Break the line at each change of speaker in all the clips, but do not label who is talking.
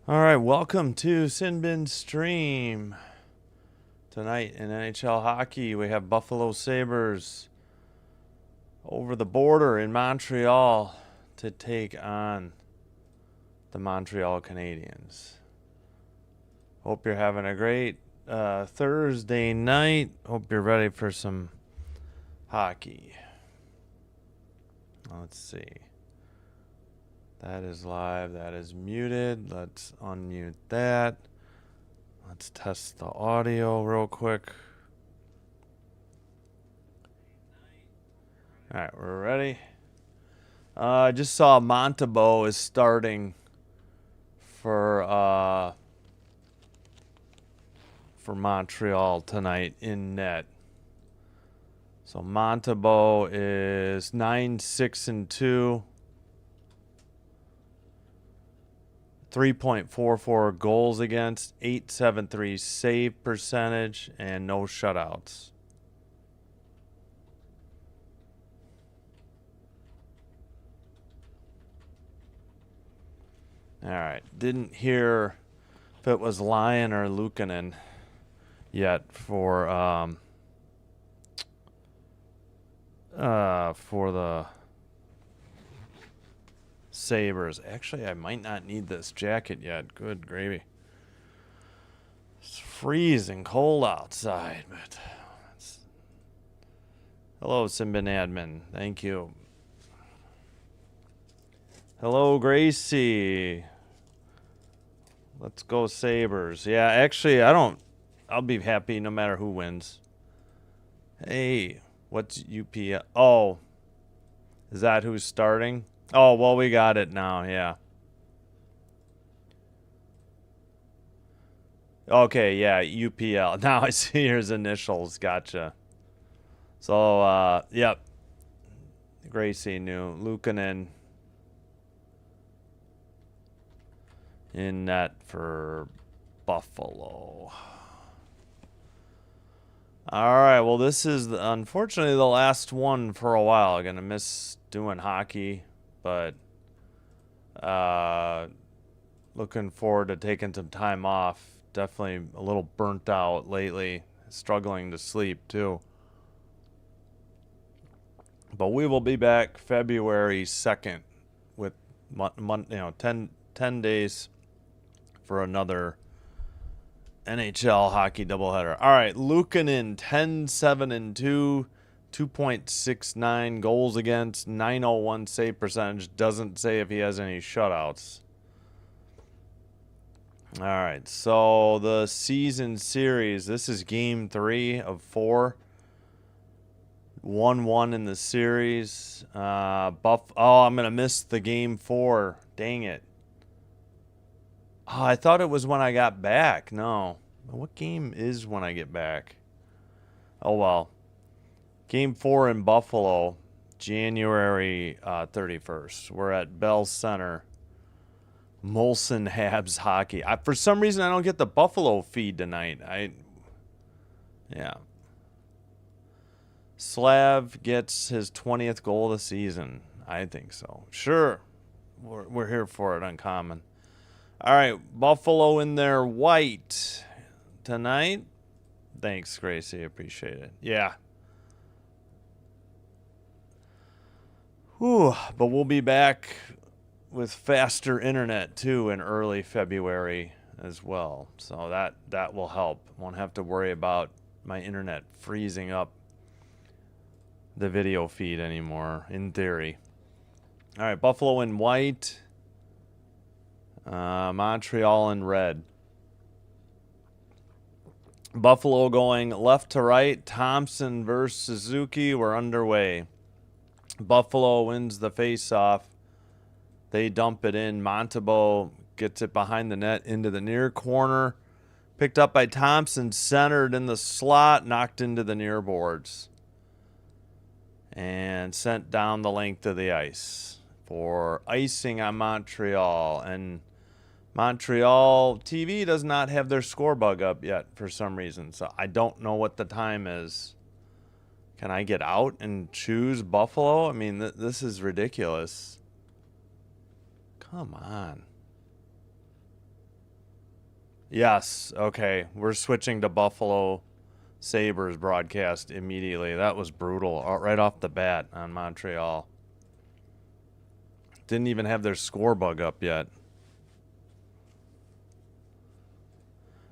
All right, welcome to Sinbin Stream. Tonight in NHL hockey, we have Buffalo Sabres over the border in Montreal to take on the Montreal Canadiens. Hope you're having a great Thursday night. Hope you're ready for some hockey. Let's see. That is live. That is muted. Let's unmute that. Let's test the audio real quick. All right, we're ready. I just saw Montebo is starting for Montreal tonight in net. So Montebo is 9-6-2. 3.44 goals against, .873 save percentage, and no shutouts. All right. Didn't hear if it was Lyon or Luukkonen yet for the Sabres. Actually, I might not need this jacket yet. Good gravy. It's freezing cold outside, but hello, Simbin admin. Thank you. Hello, Gracie. Let's go Sabres. Yeah, actually, I'll be happy no matter who wins. Hey, what's UPL? Oh, is that who's starting? Oh, well, we got it now, yeah. Okay, yeah, UPL. Now I see his initials. Gotcha. So, yep. Gracie knew. Luukkonen in net for Buffalo. All right, well, this is unfortunately the last one for a while. I'm going to miss doing hockey, but looking forward to taking some time off. Definitely a little burnt out lately, struggling to sleep too. But we will be back February 2nd with 10 days for another NHL hockey doubleheader. All right, Luukkonen 10-7-2, 2.69 goals against, .901 save percentage. Doesn't say if he has any shutouts. All right, so the season series. This is game 3 of 4. 1-1 in the series. I'm gonna miss the game 4. Dang it. Oh, I thought it was when I got back. No. What game is when I get back? Oh, well. Game 4 in Buffalo, January 31st. We're at Bell Center. Molson Habs hockey. For some reason, I don't get the Buffalo feed tonight. Yeah. Slav gets his 20th goal of the season. I think so. Sure. We're here for it, Uncommon. All right, Buffalo in their white tonight. Thanks, Gracie. Appreciate it. Yeah. Whew, but we'll be back with faster internet, too, in early February as well. So that will help. Won't have to worry about my internet freezing up the video feed anymore, in theory. All right, Buffalo in white. Montreal in red. Buffalo going left to right. Thompson versus Suzuki. We're underway. Buffalo wins the face-off. They dump it in. Montebo gets it behind the net into the near corner. Picked up by Thompson. Centered in the slot. Knocked into the near boards. And sent down the length of the ice for icing on Montreal. And Montreal TV does not have their score bug up yet for some reason. So I don't know what the time is. Can I get out and choose Buffalo? I mean, this is ridiculous. Come on. Yes. Okay. We're switching to Buffalo Sabres broadcast immediately. That was brutal. Right off the bat on Montreal. Didn't even have their score bug up yet.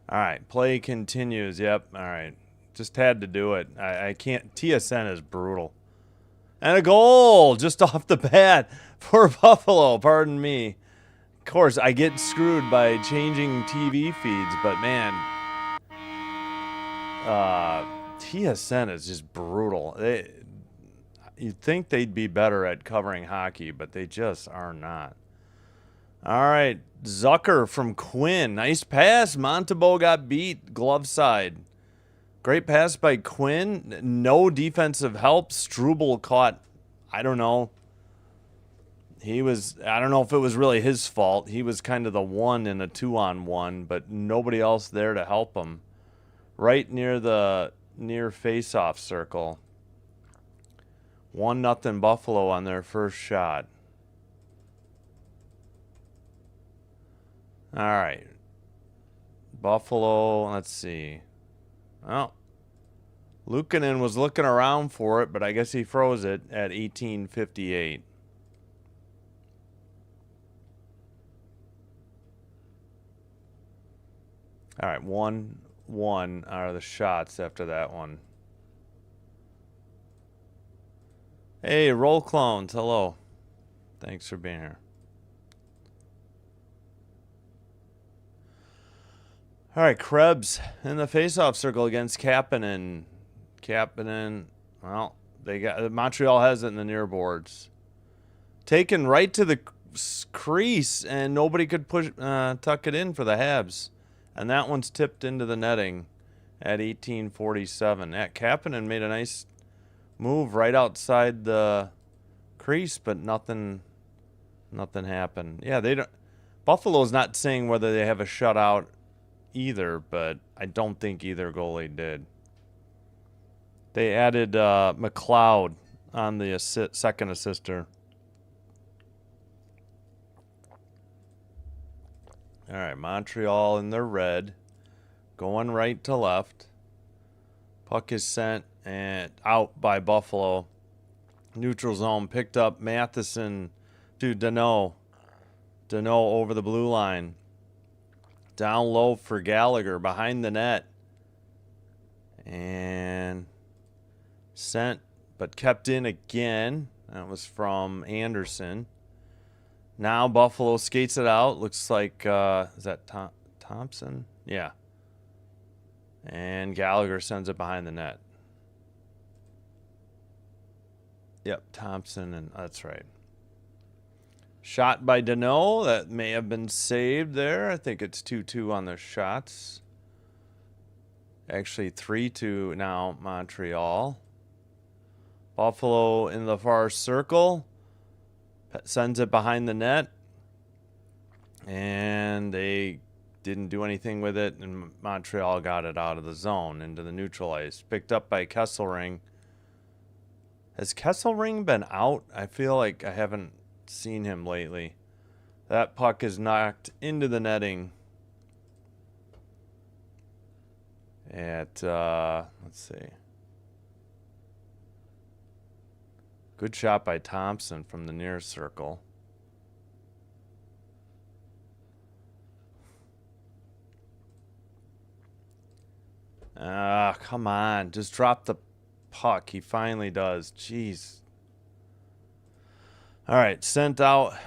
All right. Play continues. Yep. All right. Just had to do it. I can't. TSN is brutal. And a goal just off the bat for Buffalo. Pardon me. Of course, I get screwed by changing TV feeds, but man, TSN is just brutal. You'd think they'd be better at covering hockey, but they just are not. All right, Zucker from Quinn. Nice pass. Montembeault got beat. Glove side. Great pass by Quinn. No defensive help. Struble caught, I don't know. I don't know if it was really his fault. He was kind of the one in a 2-on-1, but nobody else there to help him. Right near face-off circle. 1-0 Buffalo on their first shot. All right. Buffalo, let's see. Well, Luukkonen was looking around for it, but I guess he froze it at 18:58. All right, 1-1 are the shots after that one. Hey, Roll Clones, hello. Thanks for being here. All right, Krebs in the faceoff circle against Kapanen. Well, Montreal has it in the near boards. Taken right to the crease, and nobody could tuck it in for the Habs. And that one's tipped into the netting at 18:47. Kapanen made a nice move right outside the crease, but nothing happened. Yeah, they don't. Buffalo's not saying whether they have a shutout either, but I don't think either goalie did. They added McLeod on the second assister. All right, Montreal in their red, going right to left. Puck is sent and out by Buffalo. Neutral zone picked up. Matheson to Danault. Danault over the blue line. Down low for Gallagher behind the net. And sent, but kept in again. That was from Anderson. Now Buffalo skates it out. Looks like, is that Thompson? Yeah. And Gallagher sends it behind the net. Yep, Thompson, and that's right. Shot by Danault. That may have been saved there. I think it's 2-2 on the shots. Actually, 3-2 now, Montreal. Buffalo in the far circle. Sends it behind the net. And they didn't do anything with it. And Montreal got it out of the zone into the neutral ice. Picked up by Kesselring. Has Kesselring been out? I feel like I haven't seen him lately. That puck is knocked into the netting at, let's see. Good shot by Thompson from the near circle. Come on. Just drop the puck. He finally does. Jeez. All right. Sent out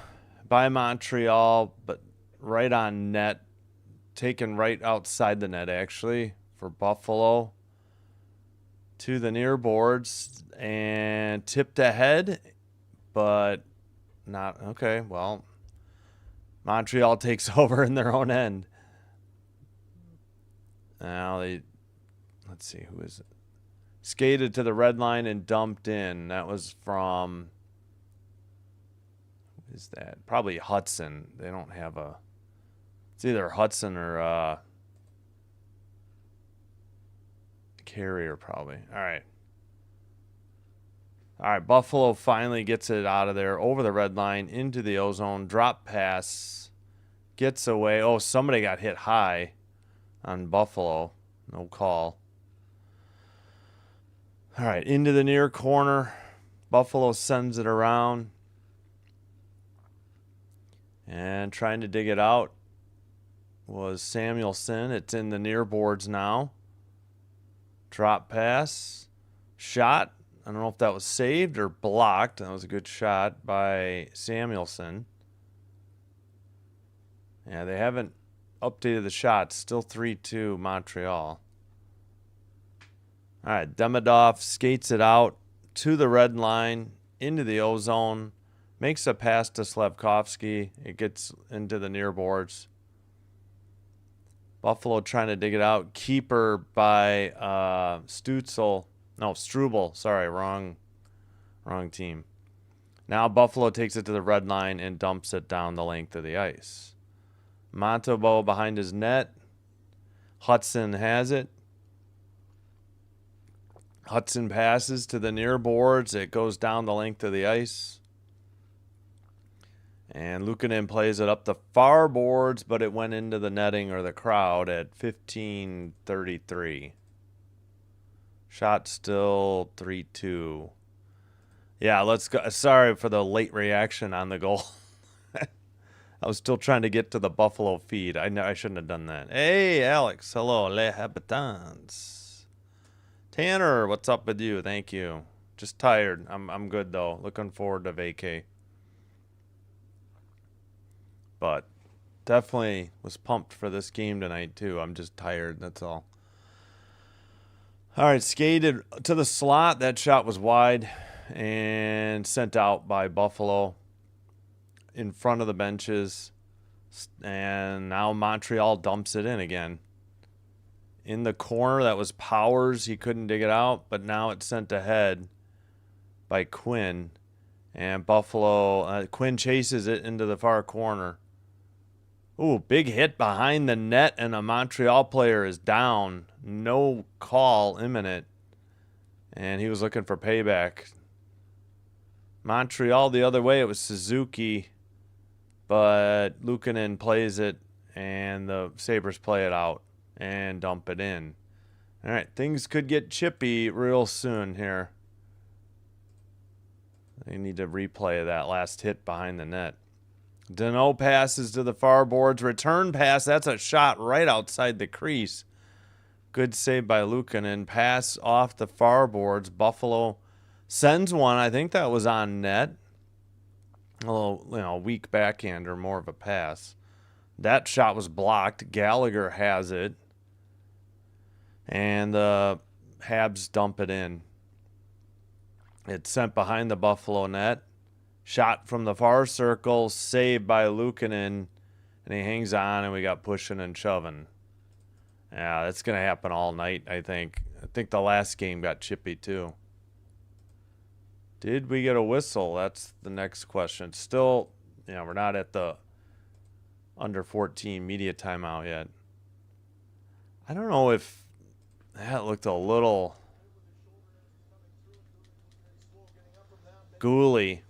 by Montreal, but right on net. Taken right outside the net, actually, for Buffalo. To the near boards and tipped ahead, but not. Okay, well, Montreal takes over in their own end. Now let's see, who is it? Skated to the red line and dumped in. That was from, who is that? Probably Hudson. They don't have a, it's either Hudson or Carrier probably. All right. Buffalo finally gets it out of there over the red line into the ozone. Drop pass. Gets away. Oh, somebody got hit high. on Buffalo. No call. All right, into the near corner. Buffalo sends it around. And trying to dig it out was Samuelson. It's in the near boards now. Drop pass. Shot. I don't know if that was saved or blocked. That was a good shot by Samuelson. Yeah, they haven't updated the shots. Still 3-2 Montreal. All right, Demidov skates it out to the red line, into the O-zone, makes a pass to Slavkovsky. It gets into the near boards. Buffalo trying to dig it out. Keeper by Stutzel. No, Struble. Sorry, wrong team. Now Buffalo takes it to the red line and dumps it down the length of the ice. Montobo behind his net. Hudson has it. Hudson passes to the near boards. It goes down the length of the ice. And Luukkonen plays it up the far boards, but it went into the netting or the crowd at 15:33. Shot still 3-2. Yeah, let's go. Sorry for the late reaction on the goal. I was still trying to get to the Buffalo feed. I shouldn't have done that. Hey, Alex. Hello, les habitants. Tanner, what's up with you? Thank you. Just tired. I'm good though. Looking forward to vacay. But definitely was pumped for this game tonight too. I'm just tired. That's all. All right, skated to the slot. That shot was wide and sent out by Buffalo in front of the benches. And now Montreal dumps it in again. In the corner, that was Powers. He couldn't dig it out, but now it's sent ahead by Quinn. And Buffalo, Quinn chases it into the far corner. Ooh, big hit behind the net, and a Montreal player is down. No call imminent. And he was looking for payback. Montreal the other way, it was Suzuki. But Luukkonen plays it, and the Sabres play it out and dump it in. All right, things could get chippy real soon here. They need to replay that last hit behind the net. Danault passes to the far boards. Return pass. That's a shot right outside the crease. Good save by Luukkonen. Pass off the far boards. Buffalo sends one. I think that was on net. A little, weak backhand or more of a pass. That shot was blocked. Gallagher has it. And the Habs dump it in. It's sent behind the Buffalo net. Shot from the far circle. Saved by Luukkonen. And he hangs on, and we got pushing and shoving. Yeah, that's going to happen all night, I think. I think the last game got chippy, too. Did we get a whistle? That's the next question. Still, we're not at the under 14 media timeout yet. I don't know if that looked a little ghouly.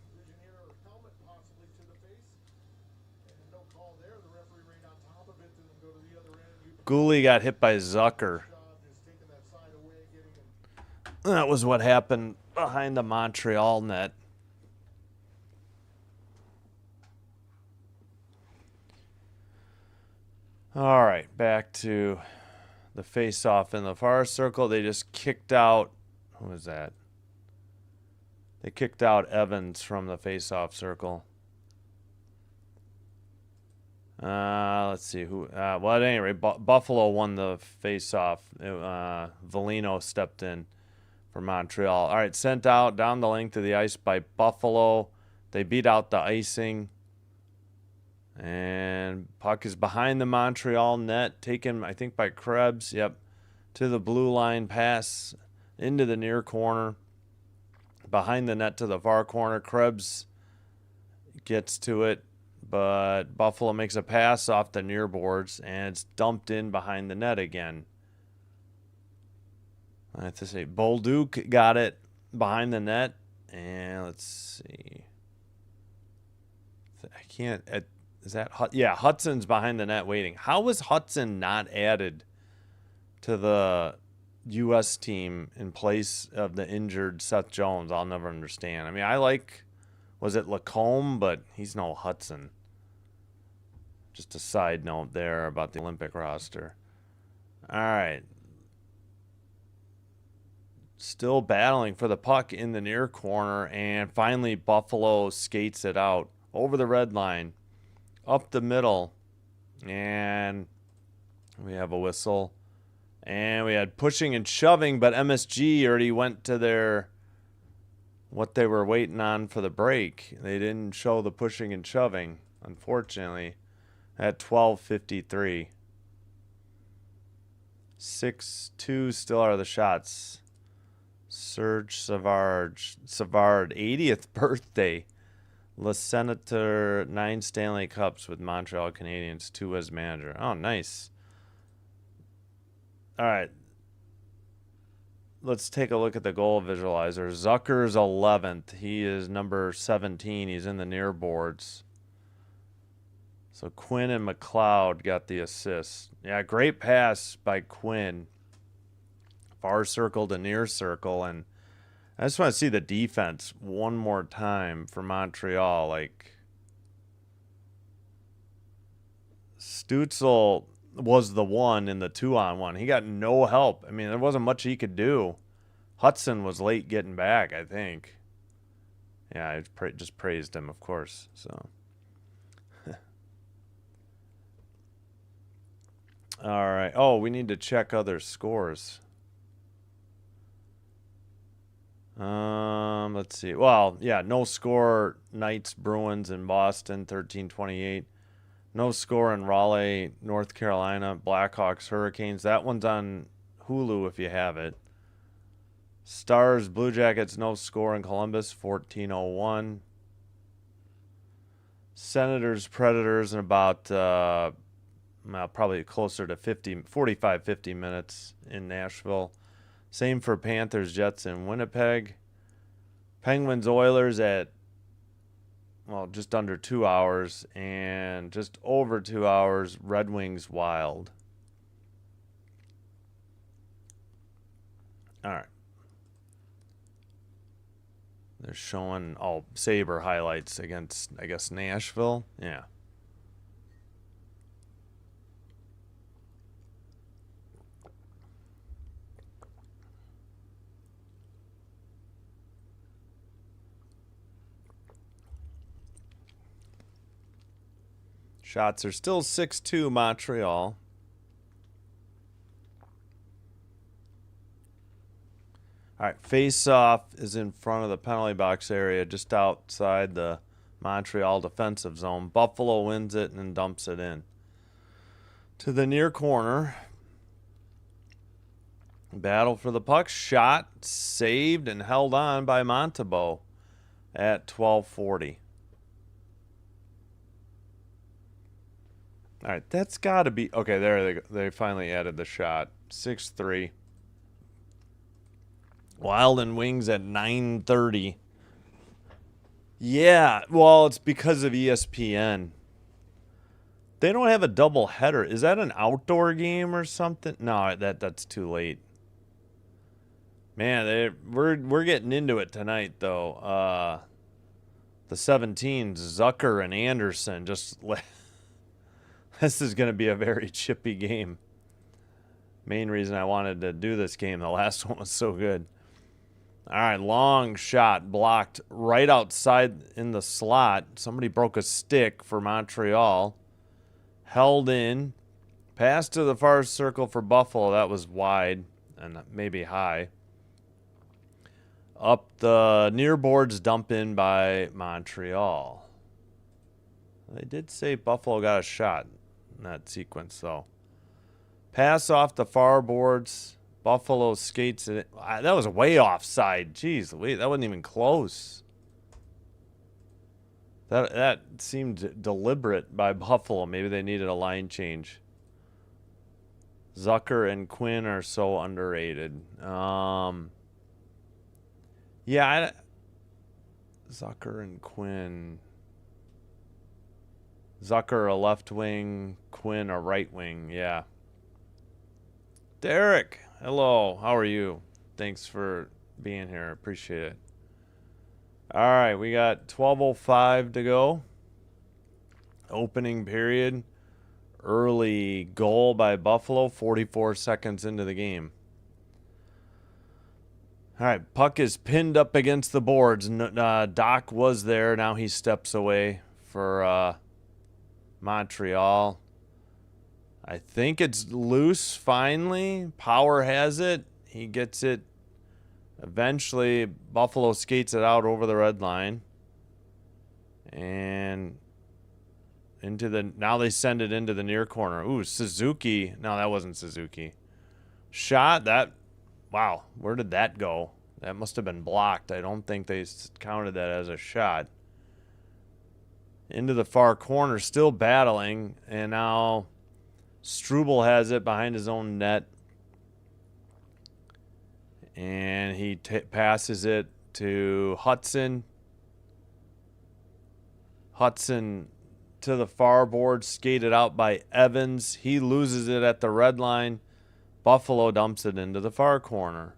Gooley got hit by Zucker. That was what happened behind the Montreal net. All right, back to the face-off in the far circle. They just kicked out, who was that? They kicked out Evans from the face-off circle. Let's see who. Well, at any rate, Buffalo won the face-off. Velino stepped in for Montreal. All right, sent out down the length of the ice by Buffalo. They beat out the icing. And puck is behind the Montreal net, taken, I think, by Krebs. Yep, to the blue line, pass into the near corner. Behind the net to the far corner. Krebs gets to it, but Buffalo makes a pass off the near boards, and it's dumped in behind the net again. I have to say, Bolduc got it behind the net, and let's see. I can't. Is that yeah? Hudson's behind the net waiting. How was Hudson not added to the U.S. team in place of the injured Seth Jones, I'll never understand. I mean, I like, was it Lacombe, but he's no Hudson. Just a side note there about the Olympic roster. All right. Still battling for the puck in the near corner, and finally Buffalo skates it out over the red line, up the middle, and we have a whistle. And we had pushing and shoving, but MSG already went to their, what they were waiting on for the break. They didn't show the pushing and shoving, unfortunately, at 12:53. 6-2 still are the shots. Serge Savard, 80th birthday. Le Senator, 9 Stanley Cups with Montreal Canadiens, 2 as manager. Oh, nice. All right. Let's take a look at the goal visualizer. Zucker's 11th. He is number 17. He's in the near boards. So Quinn and McLeod got the assist. Yeah, great pass by Quinn. Far circle to near circle. And I just want to see the defense one more time for Montreal. Like, Stützle was the one in the 2-on-1. He got no help. I mean, there wasn't much he could do. Hudson was late getting back, I think. Yeah, I just praised him, of course. So, all right. Oh, we need to check other scores. Let's see. Well, yeah, no score. Knights, Bruins, in Boston, 13-28. No score in Raleigh, North Carolina, Blackhawks, Hurricanes. That one's on Hulu if you have it. Stars, Blue Jackets, no score in Columbus, 14:01. Senators, Predators in about probably closer to 45-50 minutes in Nashville. Same for Panthers, Jets in Winnipeg. Penguins, Oilers at, well, just under 2 hours, and just over 2 hours, Red Wings, Wild. All right. They're showing Sabre highlights against, I guess, Nashville. Yeah. Shots are still 6-2 Montreal. All right, face-off is in front of the penalty box area, just outside the Montreal defensive zone. Buffalo wins it and dumps it in. To the near corner. Battle for the puck. Shot, saved, and held on by Montembeault at 12:40. All right, that's got to be... Okay, there they finally added the shot. 6-3. Wild and Wings at 9:30. Yeah, well, it's because of ESPN. They don't have a double header. Is that an outdoor game or something? No, that's too late. Man, we're getting into it tonight, though. The 17s, Zucker and Anderson, just... This is going to be a very chippy game. Main reason I wanted to do this game, the last one was so good. All right, long shot blocked right outside in the slot. Somebody broke a stick for Montreal. Held in. Pass to the far circle for Buffalo. That was wide and maybe high. Up the near boards, dump in by Montreal. They did say Buffalo got a shot in that sequence, though. Pass off the far boards. Buffalo skates it. That was way offside. Jeez, wait, that wasn't even close. That seemed deliberate by Buffalo. Maybe they needed a line change. Zucker and Quinn are so underrated. Yeah, Zucker and Quinn. Zucker a left wing, Quinn a right wing. Yeah. Derek, hello. How are you? Thanks for being here. Appreciate it. All right, we got 12:05 to go. Opening period. Early goal by Buffalo, 44 seconds into the game. All right, puck is pinned up against the boards. Doc was there. Now he steps away for Montreal. I think it's loose finally. Power has it. He gets it. Eventually, Buffalo skates it out over the red line. And now they send it into the near corner. Ooh, Suzuki. No, that wasn't Suzuki. Shot that. Wow, where did that go? That must have been blocked. I don't think they counted that as a shot. Into the far corner, still battling. And now Struble has it behind his own net. And he passes it to Hudson. Hudson to the far board, skated out by Evans. He loses it at the red line. Buffalo dumps it into the far corner.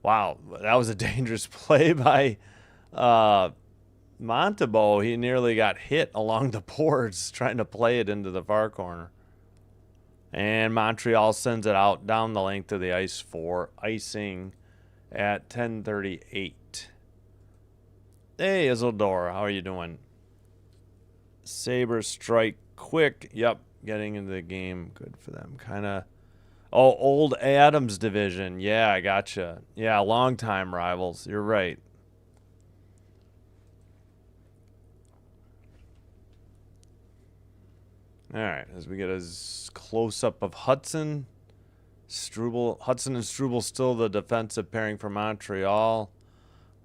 Wow, that was a dangerous play by Montebo. He nearly got hit along the boards trying to play it into the far corner. And Montreal sends it out down the length of the ice for icing at 10:38. Hey, Isildur, how are you doing? Sabres strike quick. Yep, getting into the game. Good for them. Kind of. Oh, old Adams division. Yeah, I gotcha. Yeah, long-time rivals. You're right. All right, as we get a close-up of Hudson. Hudson and Struble still the defensive pairing for Montreal.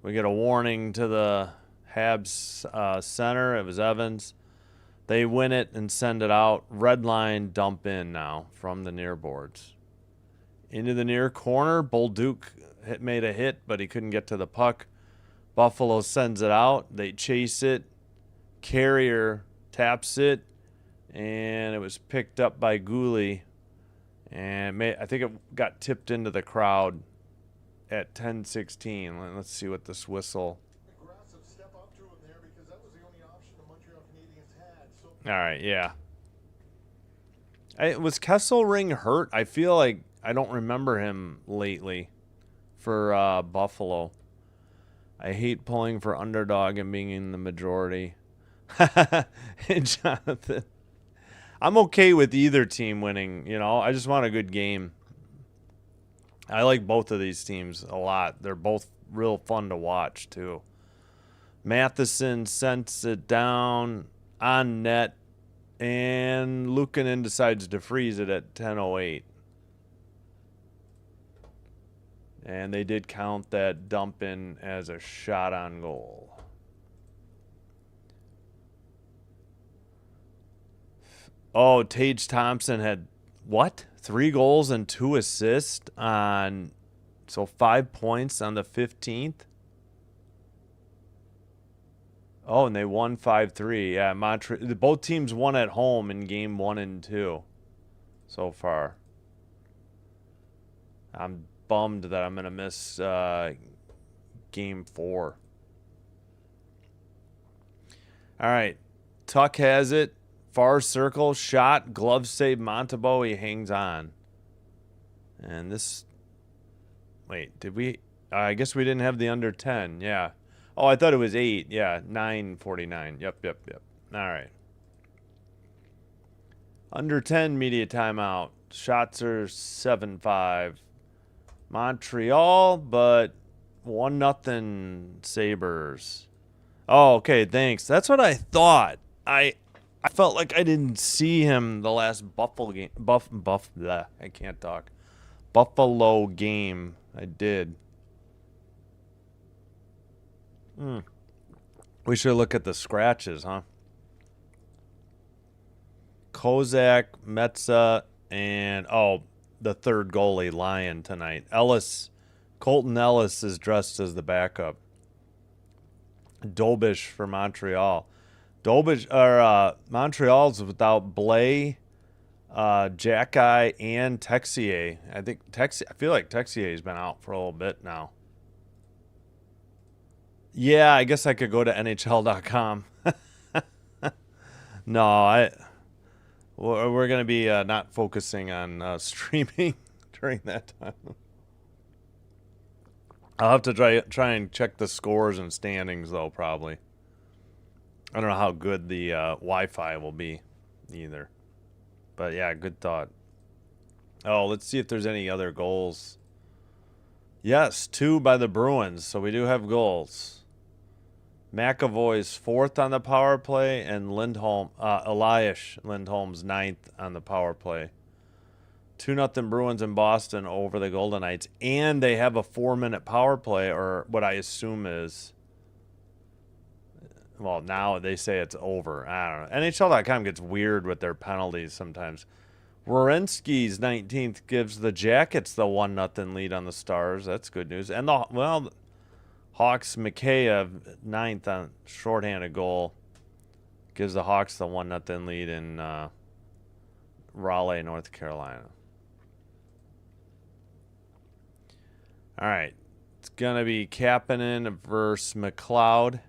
We get a warning to the Habs center. It was Evans. They win it and send it out. Red line dump in now from the near boards. Into the near corner. Bolduc made a hit, but he couldn't get to the puck. Buffalo sends it out. They chase it. Carrier taps it. And it was picked up by Gooley. And I think it got tipped into the crowd at 10:16. Let's see what this whistle.
Aggressive step up to him there because that was the only option the Montreal Canadiens had.
All right, yeah. Was Kesselring hurt? I feel like I don't remember him lately for Buffalo. I hate pulling for underdog and being in the majority. Jonathan. I'm okay with either team winning, I just want a good game. I like both of these teams a lot. They're both real fun to watch, too. Matheson sends it down on net, and Luukkonen decides to freeze it at 10:08. And they did count that dump in as a shot on goal. Oh, Tage Thompson had, 3 goals and 2 assists on, 5 points on the 15th. Oh, and they won 5-3. Yeah, both teams won at home in game 1 and 2 so far. I'm bummed that I'm going to miss game 4. All right, Tuck has it. Far circle, shot, glove save, Montebo, he hangs on. And this, wait, did we, I guess we didn't have the under 10, yeah. Oh, I thought it was 8, yeah, 9:49, yep. All right. Under 10, media timeout. Shots are 7-5. Montreal, but 1-0 Sabres. Oh, okay, thanks. That's what I thought. I felt like I didn't see him the last Buffalo game. I can't talk. Buffalo game. I did. We should look at the scratches, huh? Kozak, Metza, and the third goalie, Lyon tonight. Colton Ellis is dressed as the backup. Dobish for Montreal. Montreal's without Blais, Jackeye and Texier. I feel like Texier's been out for a little bit now. Yeah, I guess I could go to NHL.com. No, we're gonna be not focusing on streaming during that time. I'll have to try and check the scores and standings though. Probably. I don't know how good the Wi-Fi will be, either. But yeah, good thought. Oh, let's see if there's any other goals. Yes, 2 by the Bruins, so we do have goals. McAvoy's 4th on the power play, and Elias Lindholm's 9th on the power play. 2-0 Bruins in Boston over the Golden Knights, and they have a 4-minute power play, or what I assume is. Well, now they say it's over. I don't know. NHL.com gets weird with their penalties sometimes. Werenski's 19th gives the Jackets the 1-0 lead on the Stars. That's good news. And the Hawks, Mikheyev, 9th on shorthanded goal, gives the Hawks the 1-0 lead in Raleigh, North Carolina. All right. It's going to be Kapanen versus McLeod.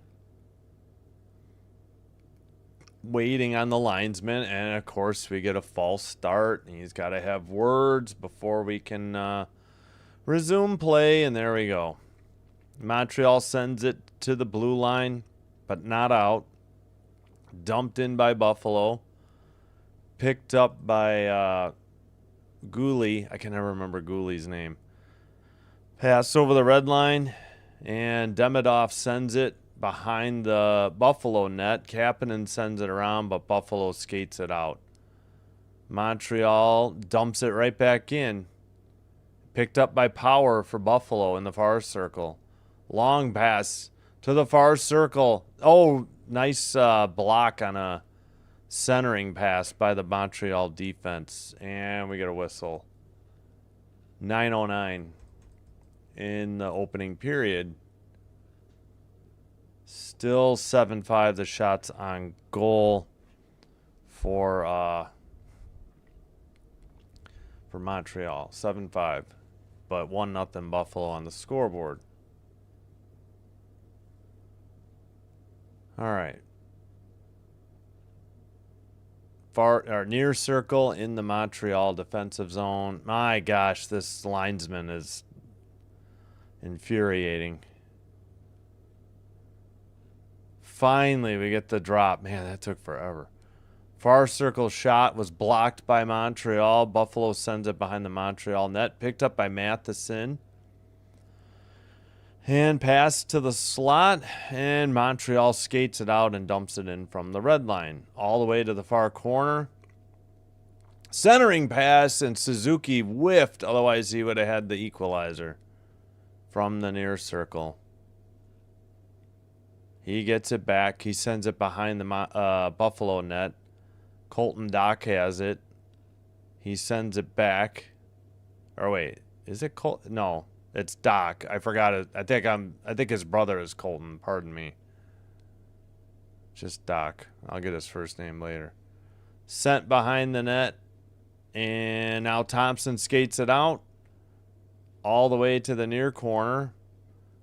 Waiting on the linesman, and of course we get a false start. He's got to have words before we can resume play, and there we go. Montreal sends it to the blue line, but not out. Dumped in by Buffalo. Picked up by Gooley. I can never remember Gooley's name. Pass over the red line, and Demidov sends it behind the Buffalo net. Kapanen sends it around, but Buffalo skates it out. Montreal dumps it right back in. Picked up by Power for Buffalo in the far circle. Long pass to the far circle. Oh, nice block on a centering pass by the Montreal defense. And we get a whistle. 9:09 in the opening period. Still 7-5 the shots on goal for Montreal. 7-5. But 1-0 Buffalo on the scoreboard. All right. Far or near circle in the Montreal defensive zone. My gosh, this linesman is infuriating. Finally, we get the drop. Man, that took forever. Far circle shot was blocked by Montreal. Buffalo sends it behind the Montreal net. Picked up by Matheson. And passed to the slot. And Montreal skates it out and dumps it in from the red line. All the way to the far corner. Centering pass, and Suzuki whiffed. Otherwise, he would have had the equalizer from the near circle. He gets it back. He sends it behind the Buffalo net. Colton Dock has it. He sends it back. Or wait, is it Colton? No, it's Dock. I forgot it. I think his brother is Colton. Pardon me. Just Dock. I'll get his first name later. Sent behind the net. And now Thompson skates it out all the way to the near corner,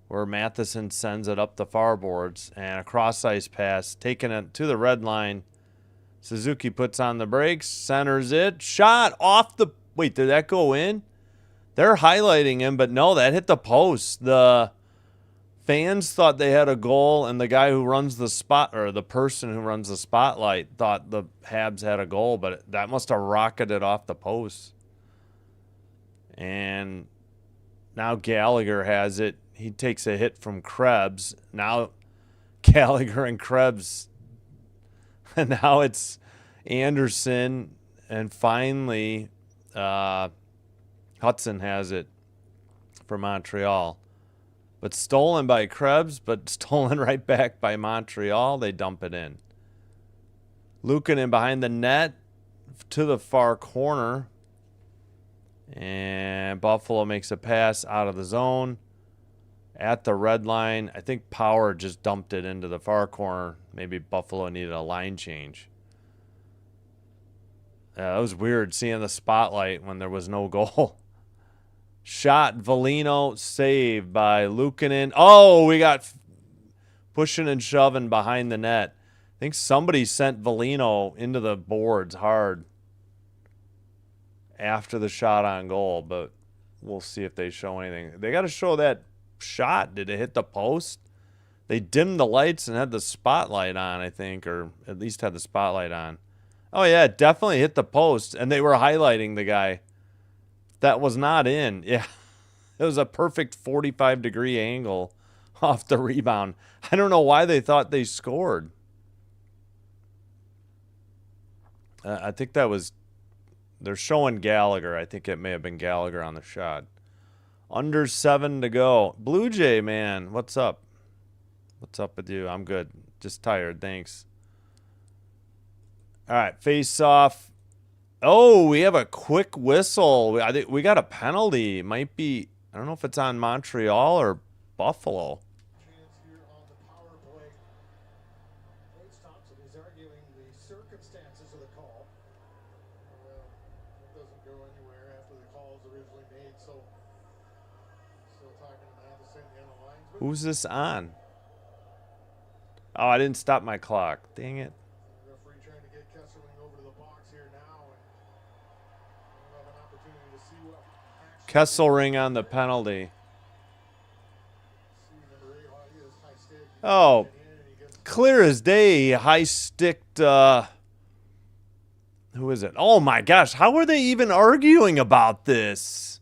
where Matheson sends it up the far boards, and a cross-ice pass, taking it to the red line. Suzuki puts on the brakes, centers it, shot off the... Wait, did that go in? They're highlighting him, but no, that hit the post. The fans thought they had a goal, and the guy who runs the spot, or the person who runs the spotlight, thought the Habs had a goal, but that must have rocketed off the post. And now Gallagher has it. He takes a hit from Krebs. Now Gallagher and Krebs. And now it's Anderson. And finally, Hudson has it for Montreal. But stolen by Krebs, but stolen right back by Montreal. They dump it in. Luukkonen behind the net to the far corner. And Buffalo makes a pass out of the zone. At the red line, I think Power just dumped it into the far corner. Maybe Buffalo needed a line change. That was weird seeing the spotlight when there was no goal. Shot, Velino, saved by Luukkonen. Oh, we got pushing and shoving behind the net. I think somebody sent Velino into the boards hard after the shot on goal, but we'll see if they show anything. They got to show that shot. Did it hit the post? They dimmed the lights and had the spotlight on, I think, or at least had the spotlight on. Oh, yeah, it definitely hit the post, and they were highlighting the guy. That was not in. Yeah, it was a perfect 45-degree angle off the rebound. I don't know why they thought they scored. I think that was... They're showing Gallagher. I think it may have been Gallagher on the shot. Under 7 to go. Blue Jay, man, what's up? What's up with you? I'm good. Just tired. Thanks. All right, face off. Oh, we have a quick whistle. I think we got a penalty. Might be, I don't know if it's on Montreal or Buffalo.
Chance here on the power play. Coach Thompson is arguing the circumstances of the call. Well, it doesn't go anywhere after the call was originally made, so still talking to Matheson and the lines.
Who's this on? Oh, I didn't stop my clock. Dang it.
Referee trying to get Kesselring over to the box here now, and we'll have an opportunity to see what
Kesselring on the penalty.
see number 8. He is high stick.
Oh,
And he gets
clear as day. High-sticked, who is it? Oh, my gosh. How are they even arguing about this?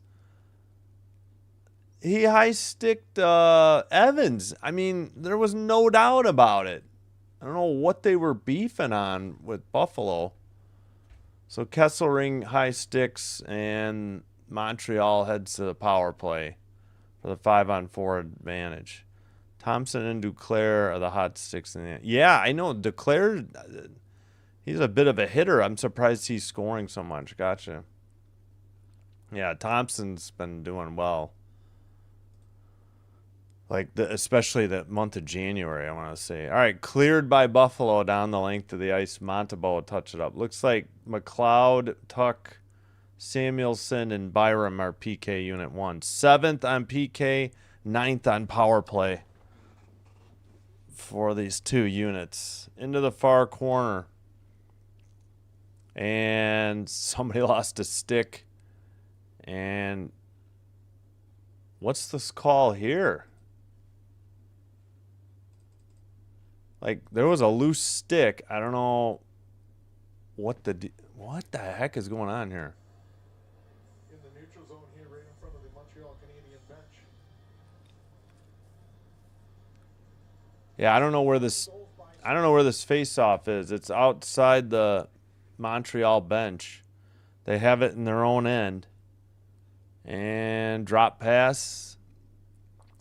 He high-sticked Evans. I mean, there was no doubt about it. I don't know what they were beefing on with Buffalo. So Kesselring high sticks, and Montreal heads to the power play for the 5-on-4 advantage. Thompson and Duclair are the hot sticks in the end. Yeah, I know. Duclair, he's a bit of a hitter. I'm surprised he's scoring so much. Gotcha. Yeah, Thompson's been doing well. Like, especially the month of January, I want to say. All right, cleared by Buffalo down the length of the ice. Montembeault touch it up. Looks like McLeod, Tuck, Samuelson, and Byram are PK unit 1. 7th on PK, 9th on power play for these two units. Into the far corner. And somebody lost a stick. And what's this call here? Like, there was a loose stick. I don't know what the heck is going on here.
in the neutral zone here, right in front of the Montreal Canadian bench.
Yeah, I don't know where this face-off is. It's outside the Montreal bench. They have it in their own end. And drop pass.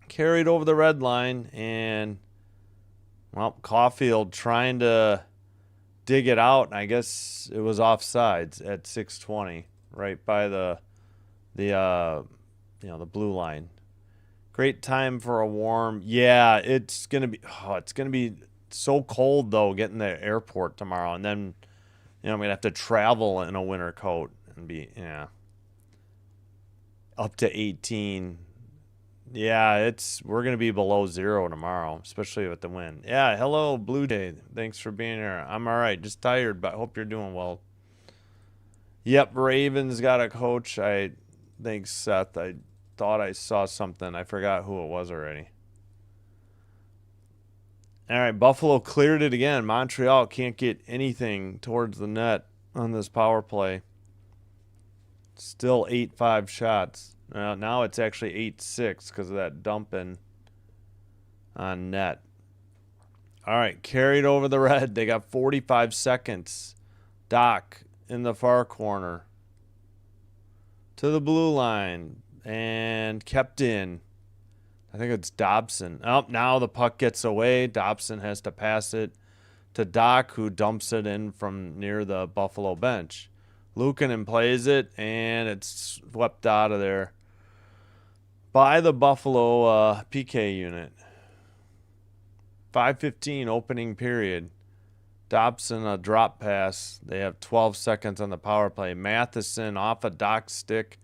Carried over the red line, and well, Caulfield trying to dig it out, and I guess it was offsides at 6:20, right by the blue line. Great time for a warm. Yeah, it's gonna be so cold though getting to the airport tomorrow, and then I'm gonna have to travel in a winter coat and be up to 18. Yeah, we're gonna be below 0 tomorrow, especially with the wind. Yeah, hello Blue Jay. Thanks for being here. I'm all right, just tired, but I hope you're doing well. Yep, Ravens got a coach. Thanks, Seth. I thought I saw something. I forgot who it was already. All right, Buffalo cleared it again. Montreal can't get anything towards the net on this power play. Still 8-5 shots. Now it's actually 8-6 because of that dumping on net. All right, carried over the red. They got 45 seconds. Doc in the far corner. To the blue line. And kept in. I think it's Dobson. Oh, now the puck gets away. Dobson has to pass it to Doc, who dumps it in from near the Buffalo bench. Luukkonen plays it, and it's swept out of there by the Buffalo PK unit. 5:15 opening period. Dobson, a drop pass. They have 12 seconds on the power play. Matheson off a dock stick.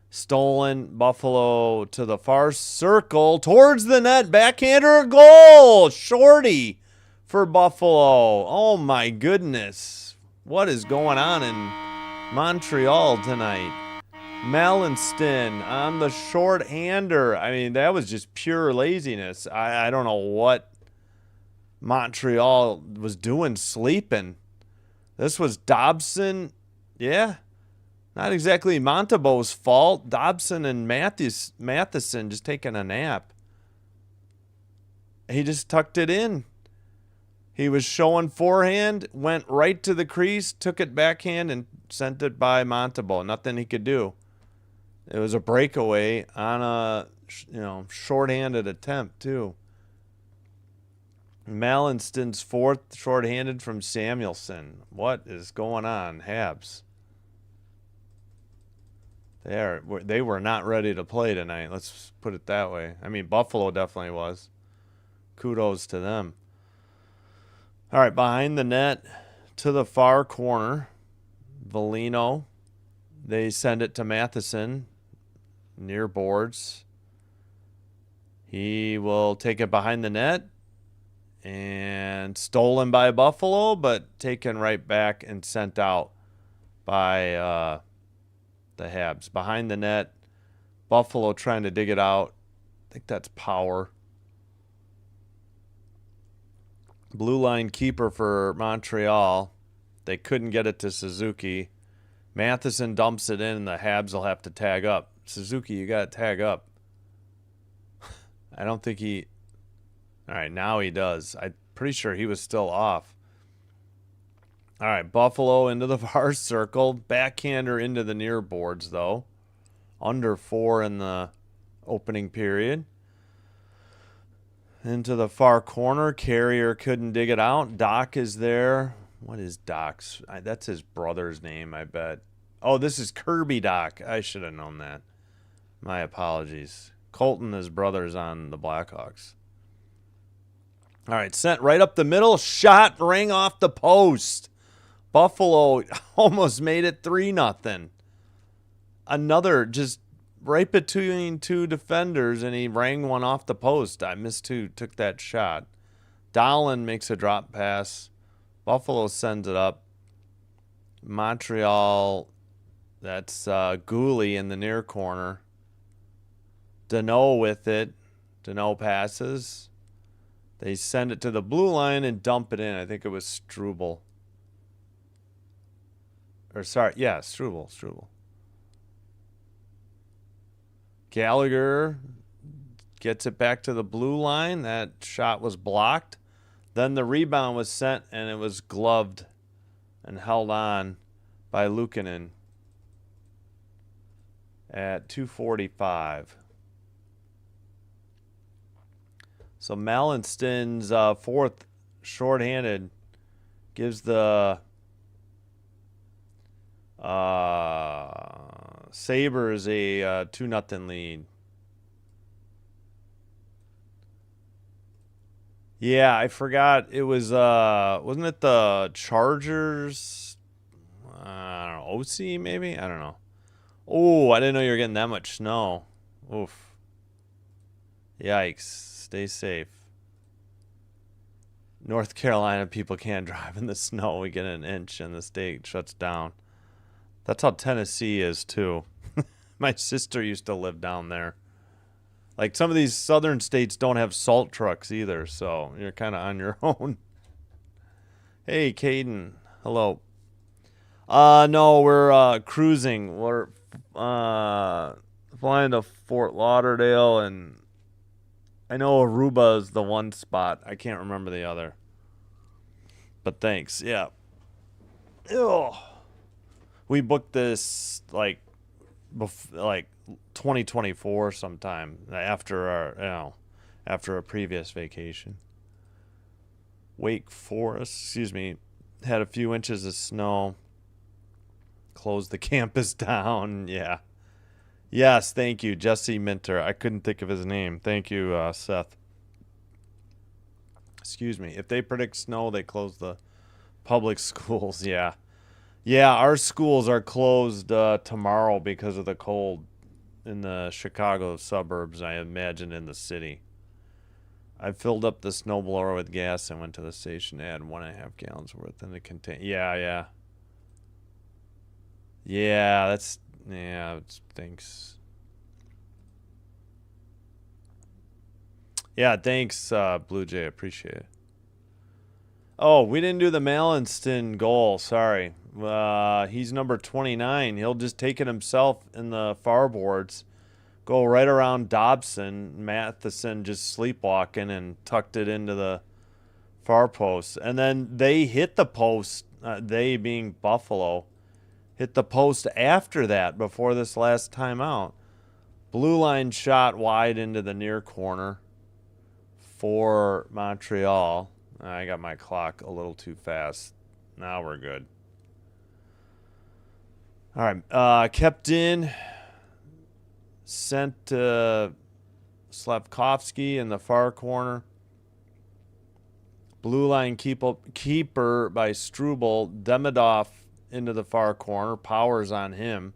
Stolen. Buffalo to the far circle. Towards the net. Backhander. Goal. Shorty for Buffalo. Oh, my goodness. What is going on in Montreal tonight? Mallinston on the short-hander. I mean, that was just pure laziness. I don't know what Montreal was doing, sleeping. This was Dobson. Yeah. Not exactly Montebo's fault. Dobson and Matheson just taking a nap. He just tucked it in. He was showing forehand, went right to the crease, took it backhand, and sent it by Montebo. Nothing he could do. It was a breakaway on a shorthanded attempt, too. Mallinston's fourth shorthanded from Samuelson. What is going on, Habs? They were not ready to play tonight. Let's put it that way. I mean, Buffalo definitely was. Kudos to them. All right, behind the net to the far corner. Valino. They send it to Matheson. Near boards. He will take it behind the net. And stolen by Buffalo, but taken right back and sent out by the Habs. Behind the net. Buffalo trying to dig it out. I think that's Power. Blue line keeper for Montreal. They couldn't get it to Suzuki. Matheson dumps it in, and the Habs will have to tag up. Suzuki, you got to tag up. I don't think he... All right, now he does. I'm pretty sure he was still off. All right, Buffalo into the far circle. Backhander into the near boards, though. Under 4 in the opening period. Into the far corner. Carrier couldn't dig it out. Doc is there. What is Doc's? That's his brother's name, I bet. Oh, this is Kirby Doc. I should have known that. My apologies. Colton, his brother's on the Blackhawks. All right, sent right up the middle. Shot rang off the post. Buffalo almost made it 3-0. Another just right between two defenders, and he rang one off the post. I missed who took that shot. Dahlen makes a drop pass. Buffalo sends it up. Montreal, that's Gooley in the near corner. Deneau with it. Deneau passes. They send it to the blue line and dump it in. I think it was Struble. Or sorry, yeah, Struble. Gallagher gets it back to the blue line. That shot was blocked. Then the rebound was sent, and it was gloved and held on by Luukkonen at 2:45. So Mallinston's fourth shorthanded gives the Sabres a 2-0 lead. Yeah, I forgot. It was wasn't it the Chargers? I don't know, OC maybe? I don't know. Oh, I didn't know you were getting that much snow. Oof. Yikes. Stay safe. North Carolina people can't drive in the snow. We get an inch and the state shuts down. That's how Tennessee is too. My sister used to live down there. Like some of these southern states don't have salt trucks either, so you're kind of on your own. Hey, Caden. Hello. No, we're cruising. We're flying to Fort Lauderdale, and I know Aruba is the one spot. I can't remember the other. But thanks. Yeah. Ew. We booked this like 2024 sometime after a previous vacation. Wake Forest, had a few inches of snow. Closed the campus down. Yeah. Yes, thank you, Jesse Minter. I couldn't think of his name. Thank you, Seth. Excuse me. If they predict snow, they close the Public schools, yeah. Yeah, our schools are closed tomorrow because of the cold in the Chicago suburbs, I imagine in the city. I filled up the snowblower with gas and went to the station to add 1.5 gallons worth in the container. Yeah, yeah. Yeah, that's... Yeah, it stinks. Yeah, thanks, Blue Jay. Appreciate it. Oh, we didn't do the Malinston goal. Sorry. He's number 29. He'll just take it himself in the far boards. Go right around Dobson. Matheson just sleepwalking and tucked it into the far post. And then they hit the post, they being Buffalo, hit the post after that before this last timeout. Blue line shot wide into the near corner for Montreal. I got my clock a little too fast. Now we're good. All right. Kept in. Sent Slavkovsky in the far corner. Blue line keeper by Struble. Demidov into the far corner. Powers on him.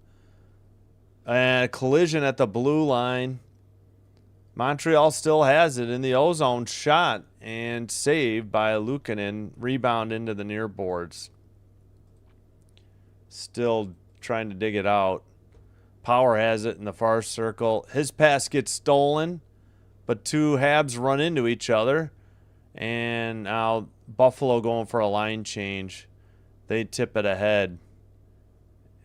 And a collision at the blue line. Montreal still has it in the ozone. Shot and saved by Luukkonen. Rebound into the near boards. Still trying to dig it out. Power has it in the far circle. His pass gets stolen, but two Habs run into each other. And now Buffalo going for a line change. They tip it ahead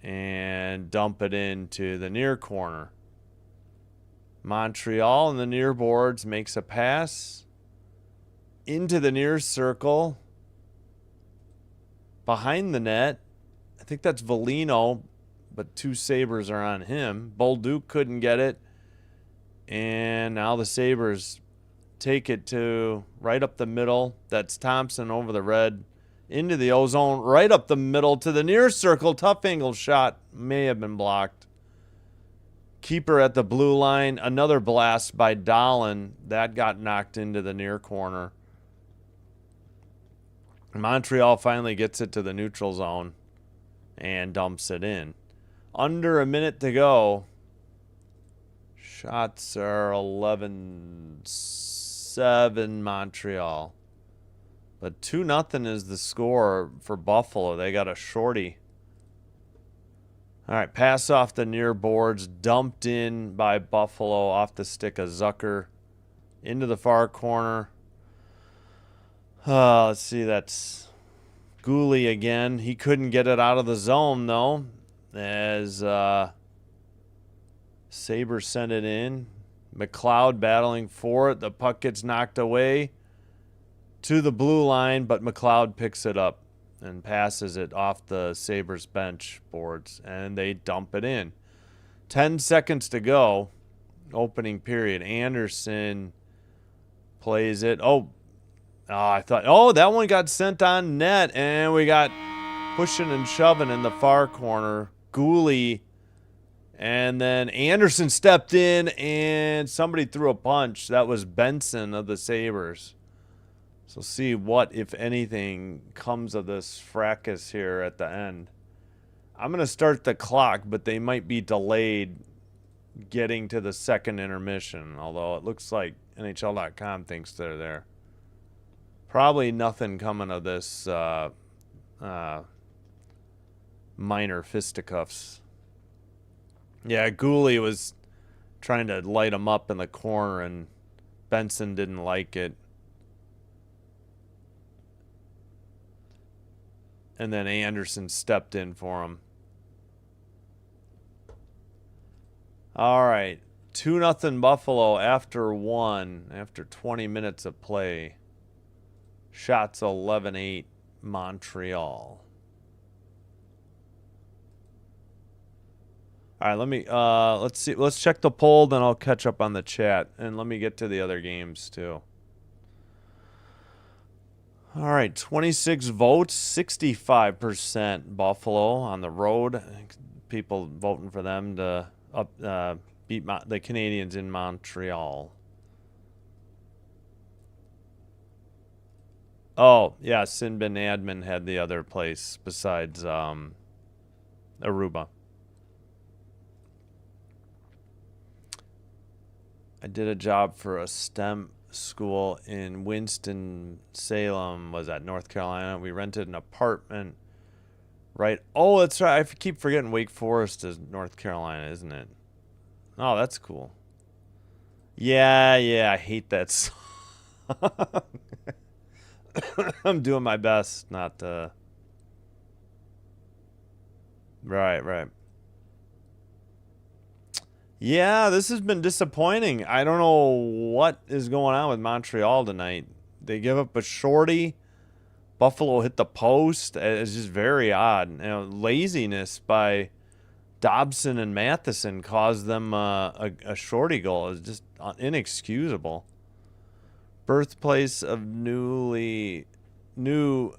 and dump it into the near corner. Montreal in the near boards makes a pass into the near circle. Behind the net. I think that's Volino, but two Sabres are on him. Bolduc couldn't get it. And now the Sabres take it to right up the middle. That's Thompson over the red. Into the ozone. Right up the middle to the near circle. Tough angle shot. May have been blocked. Keeper at the blue line. Another blast by Dahlin. That got knocked into the near corner. Montreal finally gets it to the neutral zone and dumps it in. Under a minute to go. Shots are 11-7 Montreal. But 2-0 is the score for Buffalo. They got a shorty. All right, pass off the near boards. Dumped in by Buffalo off the stick of Zucker. Into the far corner. Let's see, that's Gooley again. He couldn't get it out of the zone, though, as Sabres sent it in. McLeod battling for it. The puck gets knocked away to the blue line, but McLeod picks it up and passes it off the Sabres bench boards, and they dump it in. 10 seconds to go, opening period. Anderson plays it. I thought, that one got sent on net, and we got pushing and shoving in the far corner. Gooley, and then Anderson stepped in, and somebody threw a punch. That was Benson of the Sabres. So see what, if anything, comes of this fracas here at the end. I'm going to start the clock, but they might be delayed getting to the second intermission, although it looks like NHL.com thinks they're there. Probably nothing coming of this minor fisticuffs. Yeah, Gooley was trying to light him up in the corner, and Benson didn't like it. And then Anderson stepped in for him. All right. 2-0 Buffalo after 20 minutes of play. Shots 11-8 Montreal. All right, let's see. Let's check the poll, then I'll catch up on the chat, and let me get to the other games too. All right, 26 votes, 65% Buffalo on the road. People voting for them to beat the Canadiens in Montreal. Oh, yeah, Sinbin Admin had the other place besides Aruba. I did a job for a STEM school in Winston-Salem, was that North Carolina. We rented an apartment. Right. Oh, that's right. I keep forgetting Wake Forest is North Carolina, isn't it? Oh, that's cool. Yeah, I hate that song. I'm doing my best not to. Right. Yeah, this has been disappointing. I don't know what is going on with Montreal tonight. They give up a shorty. Buffalo hit the post. It's just very odd. Laziness by Dobson and Matheson caused them a shorty goal. It's just inexcusable. Birthplace of newly enshrined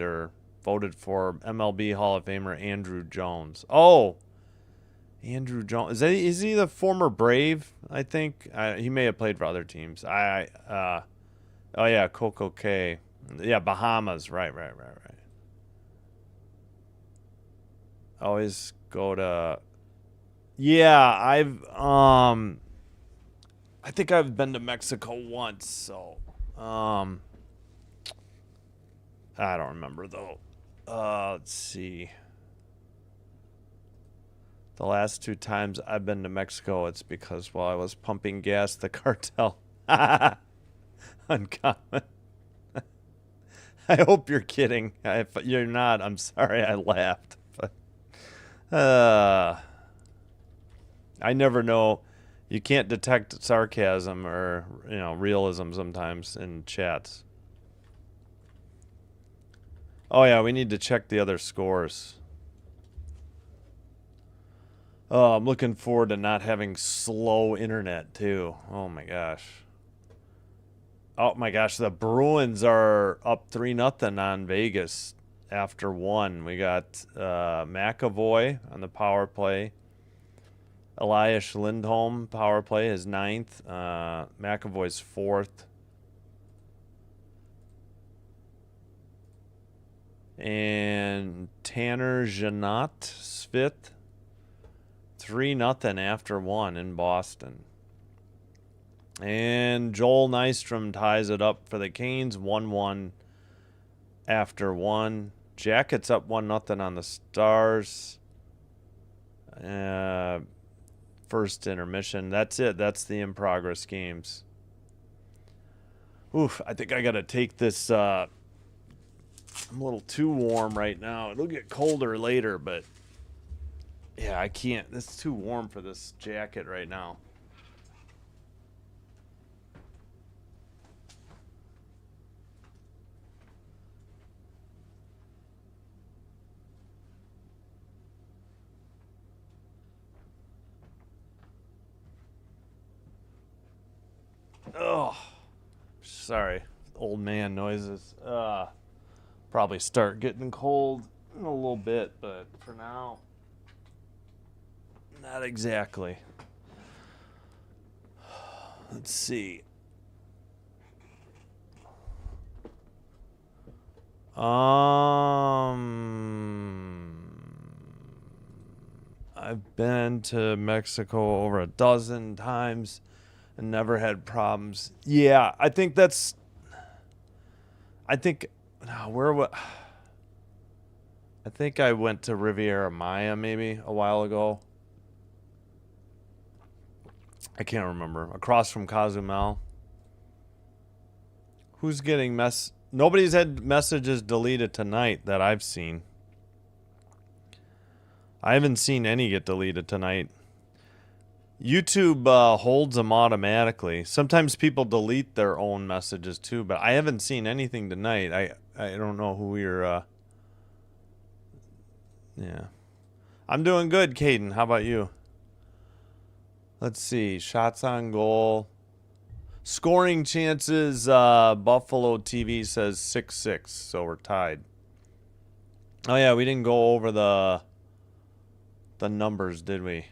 or voted for MLB Hall of Famer Andrew Jones. Oh, Andrew Jones. Is he the former Brave? I think he may have played for other teams. Oh yeah, Coco K. Yeah, Bahamas. Right. Always go to. Yeah, I think I've been to Mexico once, so I don't remember though. Let's see. The last 2 times I've been to Mexico, it's because while I was pumping gas, the cartel. Uncommon. I hope you're kidding. If you're not, I'm sorry I laughed. But I never know. You can't detect sarcasm or realism sometimes in chats. Oh yeah, we need to check the other scores. Oh, I'm looking forward to not having slow internet too. Oh my gosh. Oh my gosh, the Bruins are up 3-0 on Vegas after 1. We got McAvoy on the power play. Elias Lindholm, power play, his 9th. McAvoy's 4th. And Tanner Janot's 5th. 3-0 after 1 in Boston. And Joel Nystrom ties it up for the Canes, 1-1 after 1. Jackets up 1-0 on the Stars. First intermission. That's it. That's the in progress games. Oof, I think I got to take this. I'm a little too warm right now. It'll get colder later, but yeah, I can't. It's too warm for this jacket right now. Oh, sorry, old man noises. Probably start getting cold in a little bit, but for now, not exactly. Let's see. I've been to Mexico over a dozen times and never had problems. Yeah, I think that's. I think. Where? I think I went to Riviera Maya maybe a while ago. I can't remember. Across from Cozumel. Who's getting Nobody's had messages deleted tonight that I've seen. I haven't seen any get deleted tonight. YouTube holds them automatically. Sometimes people delete their own messages too, but I haven't seen anything tonight. I don't know who you're. Yeah. I'm doing good, Caden. How about you? Let's see. Shots on goal. Scoring chances, Buffalo TV says 6-6, so we're tied. Oh yeah, we didn't go over the numbers, did we?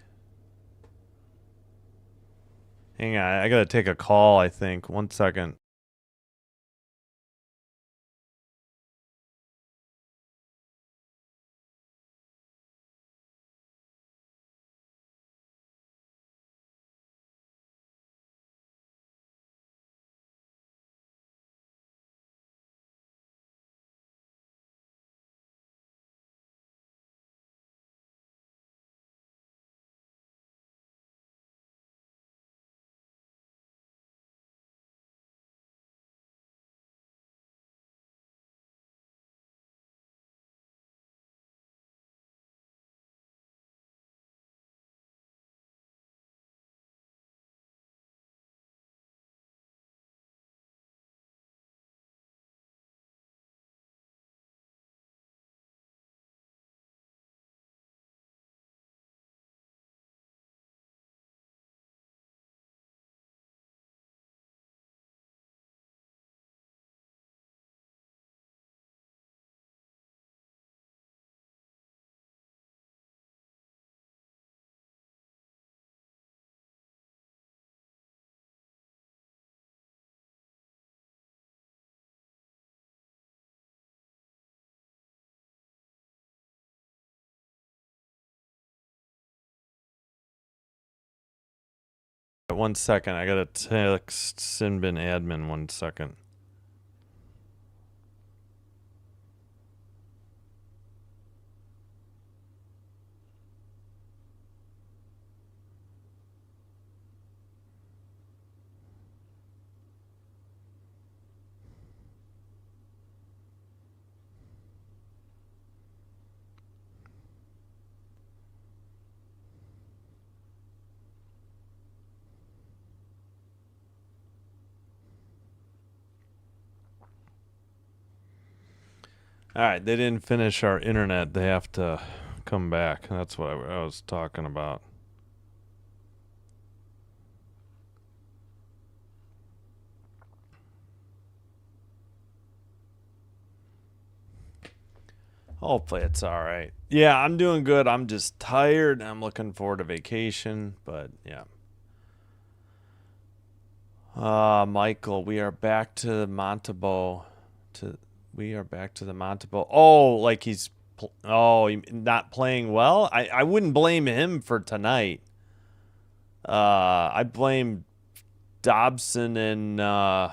Hang on, I gotta take a call, I think. 1 second. 1 second. I got to text Sinbin admin 1 second. All right, they didn't finish our internet. They have to come back. That's what I was talking about. Hopefully it's all right. Yeah, I'm doing good. I'm just tired. I'm looking forward to vacation, but yeah. Michael, we are back to Montebo. We are back to the Montebo. Oh, like he's not playing well. I wouldn't blame him for tonight. I blame Dobson and I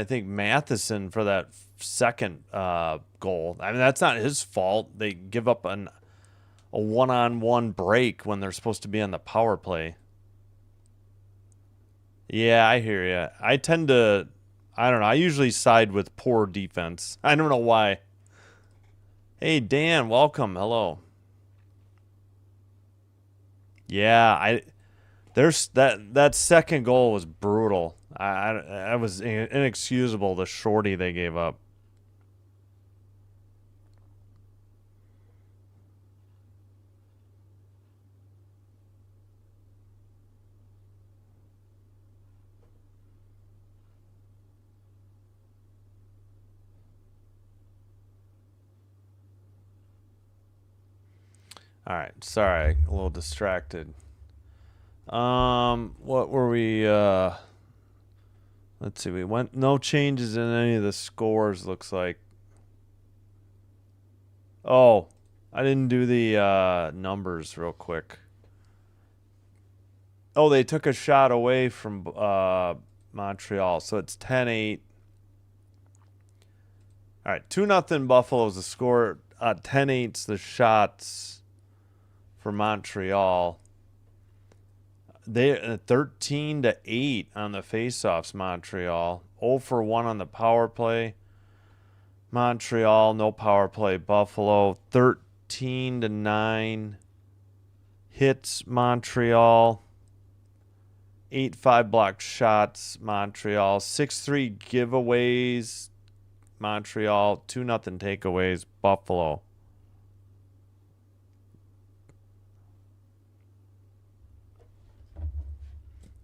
think Matheson for that second goal. I mean, that's not his fault. They give up a one-on-one break when they're supposed to be on the power play. Yeah, I hear you. I don't know. I usually side with poor defense. I don't know why. Hey, Dan, welcome. Hello. Yeah, there's that second goal was brutal. I was inexcusable, the shorty they gave up. All right, sorry, a little distracted. What were we? Let's see. We went no changes in any of the scores. Looks like. Oh, I didn't do the numbers real quick. Oh, they took a shot away from Montreal, so it's 10-8. All right, 2-0 Buffalo's the score. 10-8's the shots for Montreal. They 13-8 on the faceoffs. Montreal 0 for 1 on the power play. Montreal no power play. Buffalo 13-9 hits. Montreal 8-5 blocked shots. Montreal 6-3 giveaways. Montreal 2-0 takeaways. Buffalo.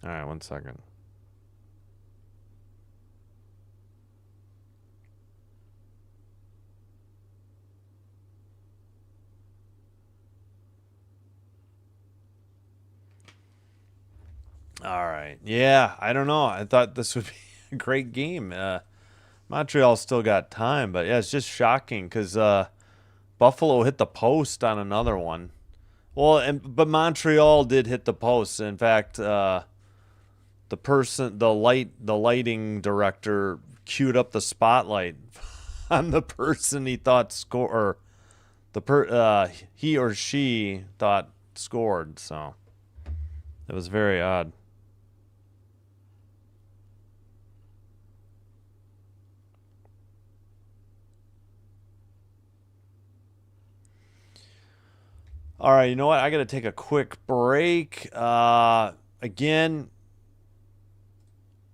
All right, 1 second. All right. Yeah, I don't know. I thought this would be a great game. Montreal still got time, but yeah, it's just shocking because Buffalo hit the post on another one. Well, but Montreal did hit the post. In fact, the lighting director queued up the spotlight on the person he thought scored, or he or she thought scored. So it was very odd. All right, you know what? I got to take a quick break. Again,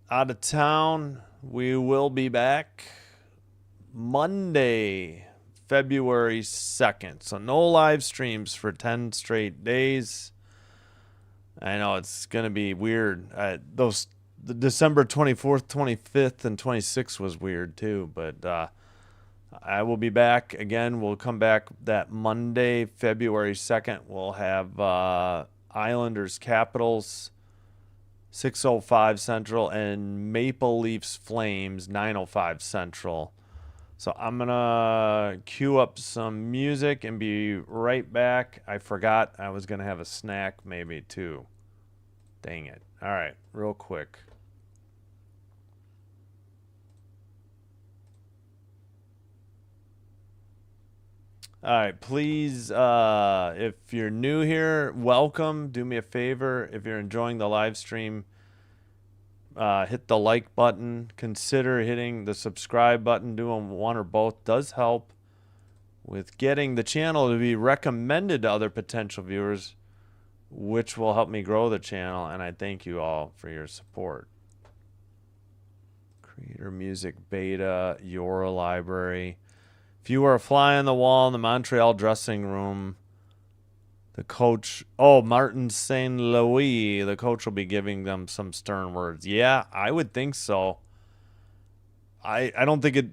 out of town. We will be back Monday, February 2nd. So no live streams for 10 straight days. I know it's going to be weird. The December 24th, 25th, and 26th was weird too, but I will be back again. We'll come back that Monday, February 2nd. We'll have Islanders Capitals 6:05 Central and Maple Leafs Flames 9:05 Central. So I'm going to queue up some music and be right back. I forgot I was going to have a snack maybe too. Dang it. All right, real quick. All right, please, if you're new here, welcome. Do me a favor. If you're enjoying the live stream, hit the like button. Consider hitting the subscribe button. Doing one or both does help with getting the channel to be recommended to other potential viewers, which will help me grow the channel. And I thank you all for your support. Creator Music Beta, your library. If you were a fly on the wall in the Montreal dressing room, the coach, Martin St. Louis, the coach will be giving them some stern words. Yeah, I would think so. I don't think it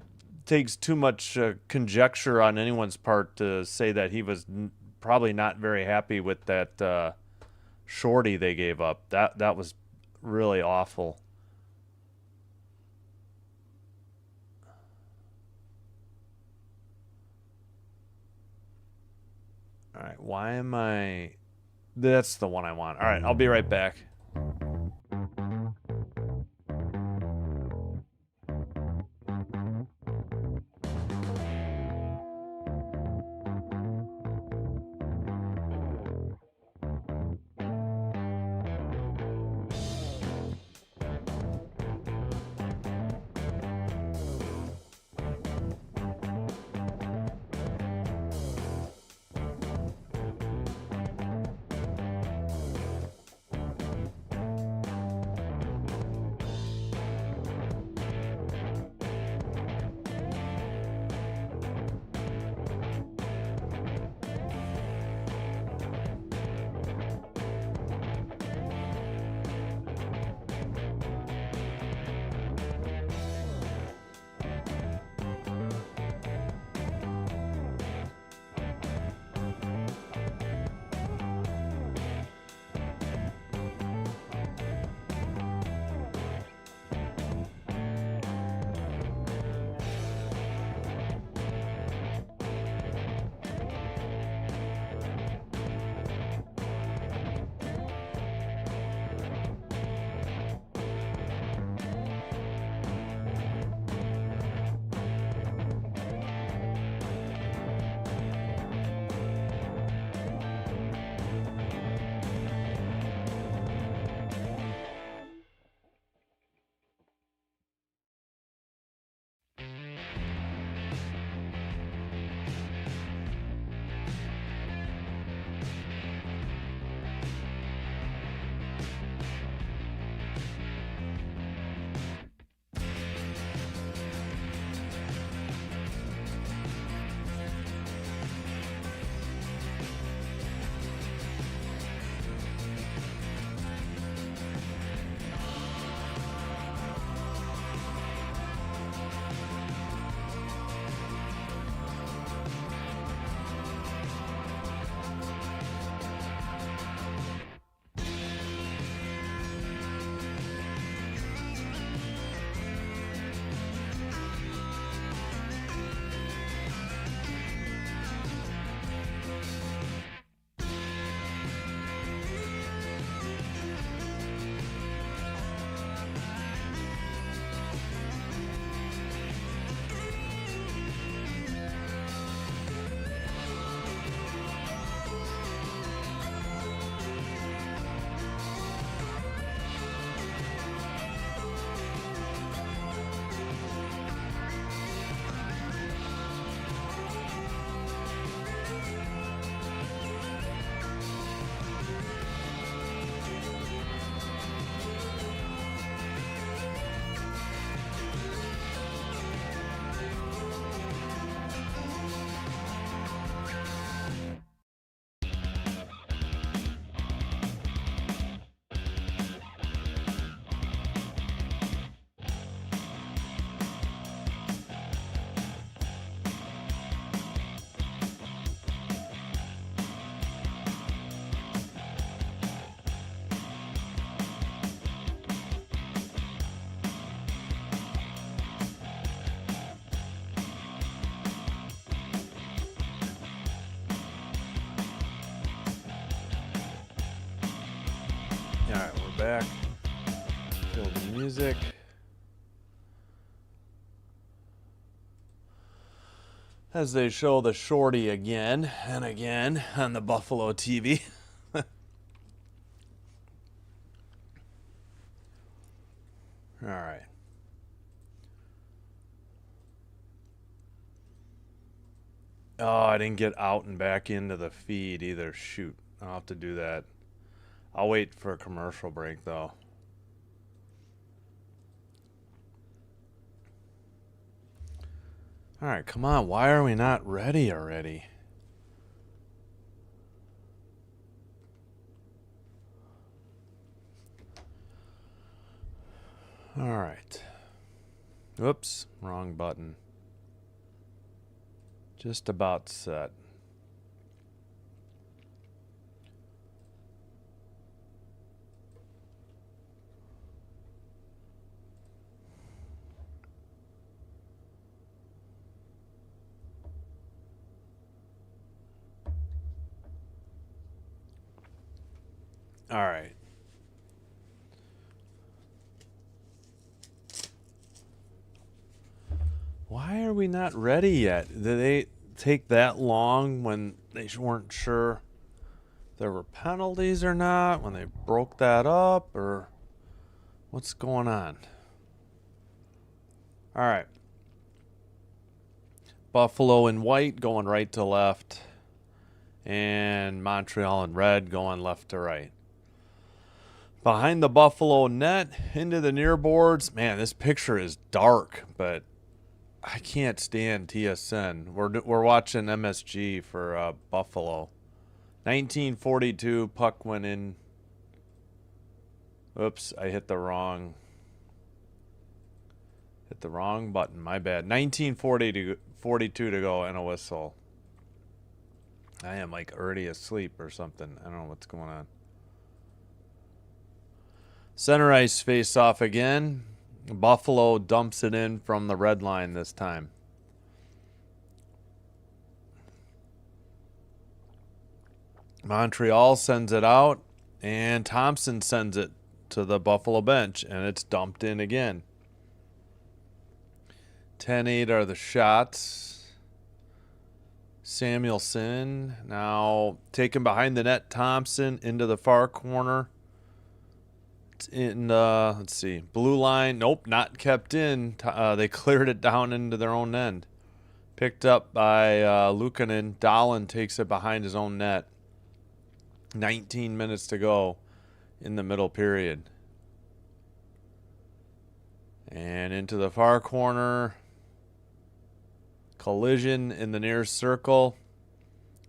takes too much conjecture on anyone's part to say that he was probably not very happy with that shorty they gave up. That was really awful. All right, why am I... That's the one I want. All right, I'll be right back. back. Kill the music. As they show the shorty again and again on the Buffalo TV. All right. Oh, I didn't get out and back into the feed either. Shoot. I'll have to do that. I'll wait for a commercial break, though. All right, come on. Why are we not ready already? All right. Oops, wrong button. Just about set. All right. Why are we not ready yet? Did they take that long when they weren't sure there were penalties or not? When they broke that up? Or what's going on? All right. Buffalo in white going right to left. And Montreal in red going left to right. Behind the Buffalo net, into the near boards. Man, this picture is dark, but I can't stand TSN. We're watching MSG for Buffalo. 1942, puck went in. Oops, I hit the wrong button. My bad. 1942 to go and a whistle. I am like already asleep or something. I don't know what's going on. Center ice face off again. Buffalo dumps it in from the red line this time. Montreal sends it out, and Thompson sends it to the Buffalo bench, and it's dumped in again. 10-8 are the shots. Samuelson now taken behind the net. Thompson into the far corner. In let's see, blue line. Nope, not kept in. They cleared it down into their own end. Picked up by Luukkonen. Dahlin takes it behind his own net. 19 minutes to go in the middle period. And into the far corner. Collision in the near circle.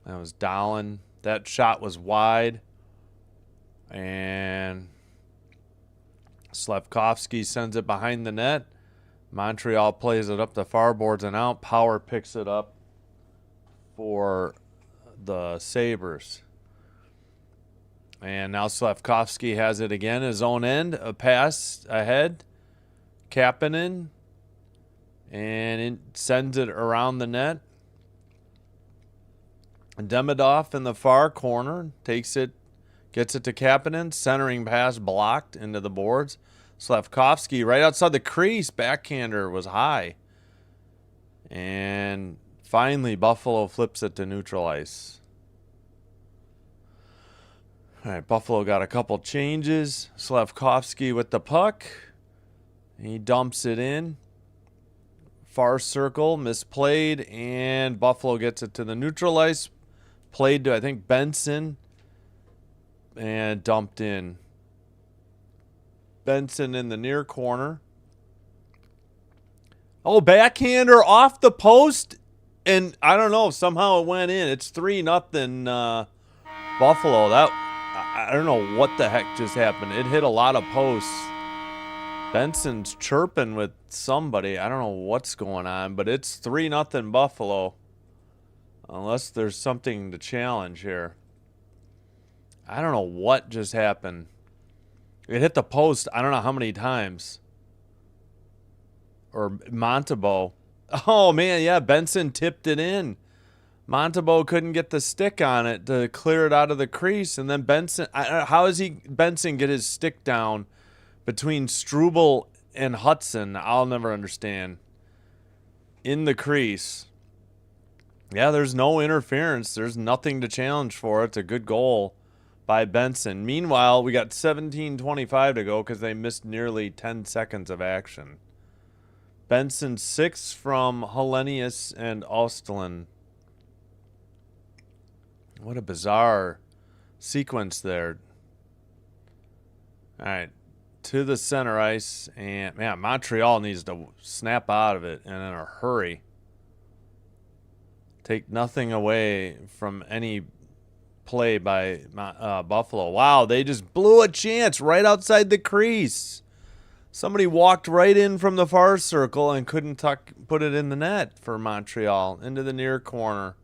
That was Dahlin. That shot was wide. And Slafkovsky sends it behind the net. Montreal plays it up the far boards and out. Power picks it up for the Sabres. And now Slafkovsky has it again, his own end. A pass ahead. Kapanen. And it sends it around the net. Demidov in the far corner takes it. Gets it to Kapanen. Centering pass blocked into the boards. Slafkovsky right outside the crease. Backhander was high. And finally, Buffalo flips it to neutral ice. All right, Buffalo got a couple changes. Slafkovsky with the puck. He dumps it in. Far circle, misplayed. And Buffalo gets it to the neutral ice. Played to, I think, Benson. And dumped in. Benson in the near corner. Oh, backhander off the post. And I don't know, somehow it went in. It's 3-0 Buffalo. I don't know what the heck just happened. It hit a lot of posts. Benson's chirping with somebody. I don't know what's going on, but it's 3-0 Buffalo. Unless there's something to challenge here. I don't know what just happened. It hit the post I don't know how many times. Or Montebo. Oh, man, yeah, Benson tipped it in. Montembeault couldn't get the stick on it to clear it out of the crease, and then Benson. How does Benson get his stick down between Struble and Hudson? I'll never understand. In the crease. Yeah, there's no interference. There's nothing to challenge for. It's a good goal by Benson. Meanwhile, we got 17:25 to go because they missed nearly 10 seconds of action. Benson 6 from Hellenius and Ostlund. What a bizarre sequence there. All right, to the center ice. And, man, Montreal needs to snap out of it and in a hurry. Take nothing away from any play by Buffalo. Wow, they just blew a chance right outside the crease. Somebody walked right in from the far circle and couldn't put it in the net for Montreal into the near corner.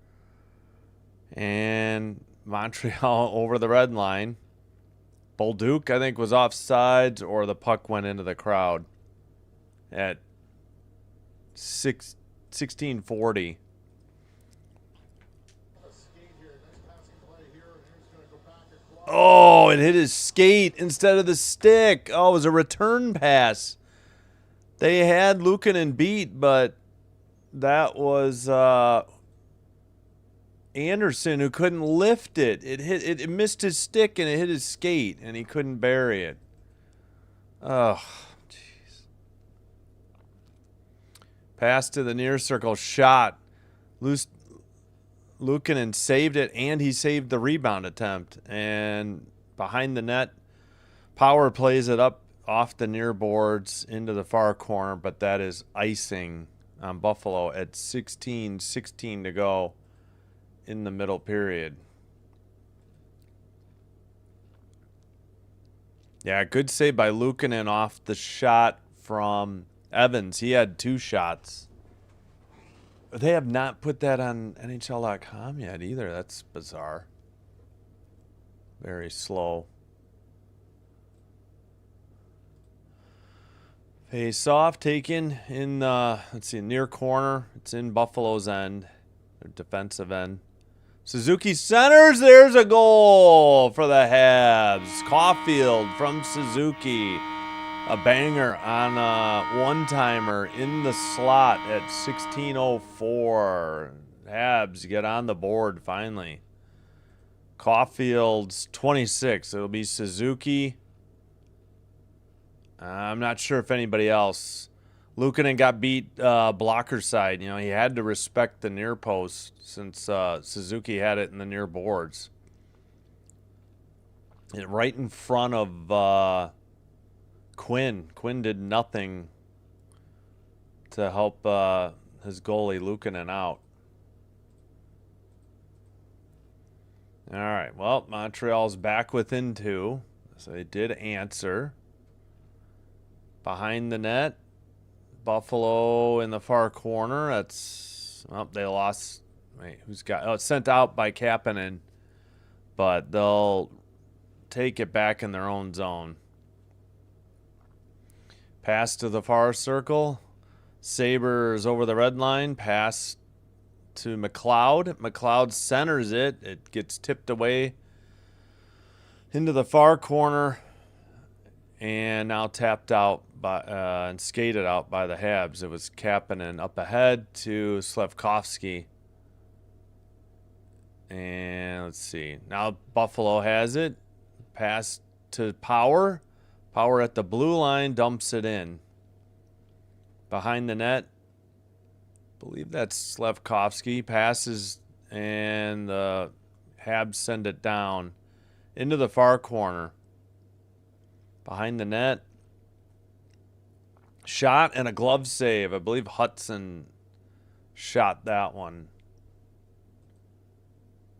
And Montreal over the red line. Bolduc, I think, was offsides, or the puck went into the crowd at 16:40. Oh, it hit his skate instead of the stick. Oh, it was a return pass. They had Luukkonen beat, but that was Anderson who couldn't lift it. It missed his stick and it hit his skate, and he couldn't bury it. Oh, jeez. Pass to the near circle, shot. Luukkonen saved it, and he saved the rebound attempt. And behind the net, Power plays it up off the near boards into the far corner, but that is icing on Buffalo at 16:16 to go in the middle period. Yeah, good save by Luukkonen off the shot from Evans. He had 2 shots. They have not put that on NHL.com yet either. That's bizarre. Very slow. Face off taken in the, let's see, near corner. It's in Buffalo's end, their defensive end. Suzuki centers. There's a goal for the Habs. Caulfield from Suzuki. A banger on a one-timer in the slot at 16:04. Habs get on the board finally. Caulfield's 26. It'll be Suzuki. I'm not sure if anybody else. Luukkonen got beat blocker side. You know, he had to respect the near post since Suzuki had it in the near boards. And right in front of Quinn. Quinn did nothing to help his goalie Luukkonen out. All right, well, Montreal's back within 2, so they did answer. Behind the net, Buffalo in the far corner. That's, well, they lost. Wait, who's got? Oh, it's sent out by Kapanen, but they'll take it back in their own zone. Pass to the far circle. Sabres over the red line. Pass to McLeod. McLeod centers it. It gets tipped away into the far corner and now tapped out by and skated out by the Habs. It was Kapanen up ahead to Slafkovsky. And let's see. Now Buffalo has it. Pass to Power. Power at the blue line, dumps it in. Behind the net, I believe that's Slafkovsky. Passes, and the Habs send it down into the far corner. Behind the net, shot and a glove save. I believe Hudson shot that one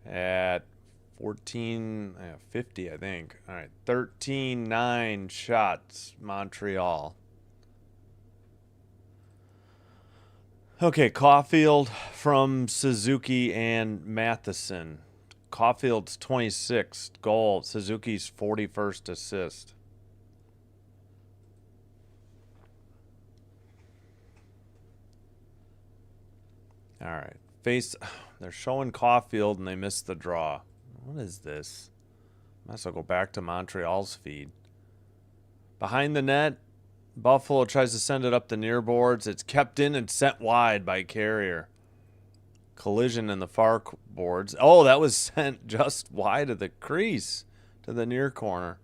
at 14:50, I think. All right, 13-9 shots, Montreal. Okay, Caulfield from Suzuki and Matheson. Caulfield's 26th goal. Suzuki's 41st assist. All right, Face. They're showing Caulfield and they missed the draw. What is this? Might as well go back to Montreal's feed. Behind the net, Buffalo tries to send it up the near boards. It's kept in and sent wide by Carrier. Collision in the far boards. Oh, that was sent just wide of the crease to the near corner.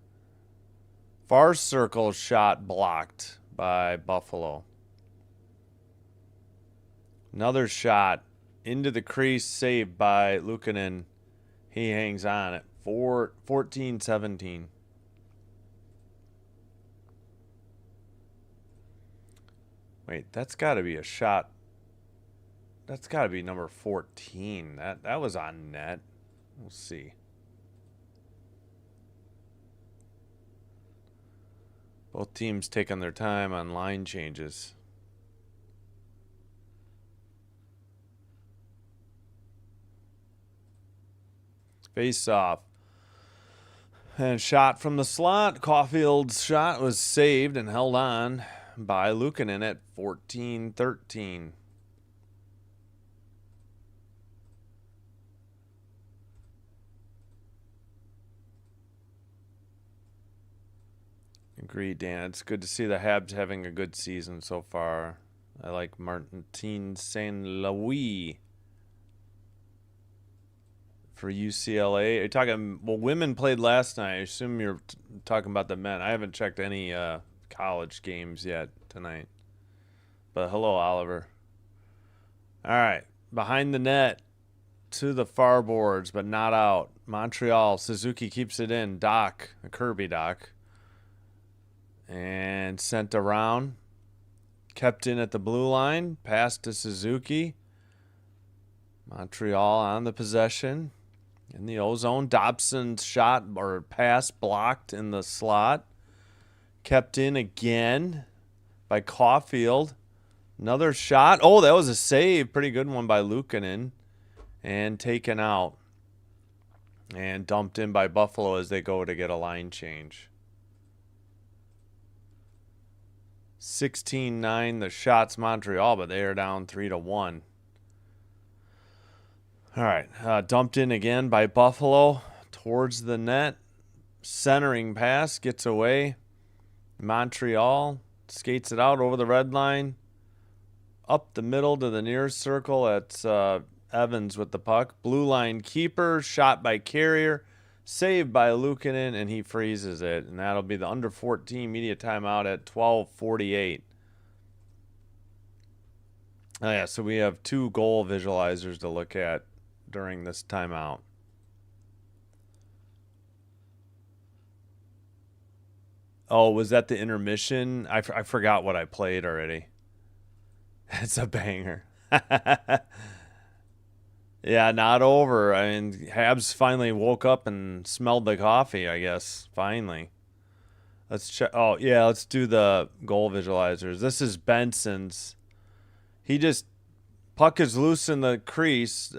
Far circle shot blocked by Buffalo. Another shot into the crease saved by Luukkonen. He hangs on at 14-17. Wait, that's got to be a shot. That's got to be number 14. That was on net. We'll see. Both teams taking their time on line changes. Face off. And shot from the slot. Caulfield's shot was saved and held on by Luukkonen at 14-13. Agreed, Dan. It's good to see the Habs having a good season so far. I like Martin St. Louis for UCLA. Are you talking? Well, women played last night. I assume you're talking about the men. I haven't checked any college games yet tonight. But hello, Oliver. All right, behind the net to the far boards, but not out. Montreal. Suzuki keeps it in. Doc, a Kirby Doc. And sent around. Kept in at the blue line. Passed to Suzuki. Montreal on the possession. In the O-zone. Dobson's shot or pass blocked in the slot. Kept in again by Caulfield. Another shot. Oh, that was a save. Pretty good one by Luukkonen. And taken out. And dumped in by Buffalo as they go to get a line change. 16-9, the shots Montreal, but they are down 3-1. All right, dumped in again by Buffalo towards the net. Centering pass, gets away. Montreal skates it out over the red line. Up the middle to the near circle. That's Evans with the puck. Blue line keeper, shot by Carrier. Saved by Luukkonen, and he freezes it. And that'll be the under 14 media timeout at 12:48. Oh, yeah, so we have 2 goal visualizers to look at during this timeout. Oh, was that the intermission? I forgot what I played already. It's a banger. Yeah, not over. I mean, Habs finally woke up and smelled the coffee, I guess. Finally. Let's check. Oh, yeah, let's do the goal visualizers. This is Benson's. He just, puck is loose in the crease.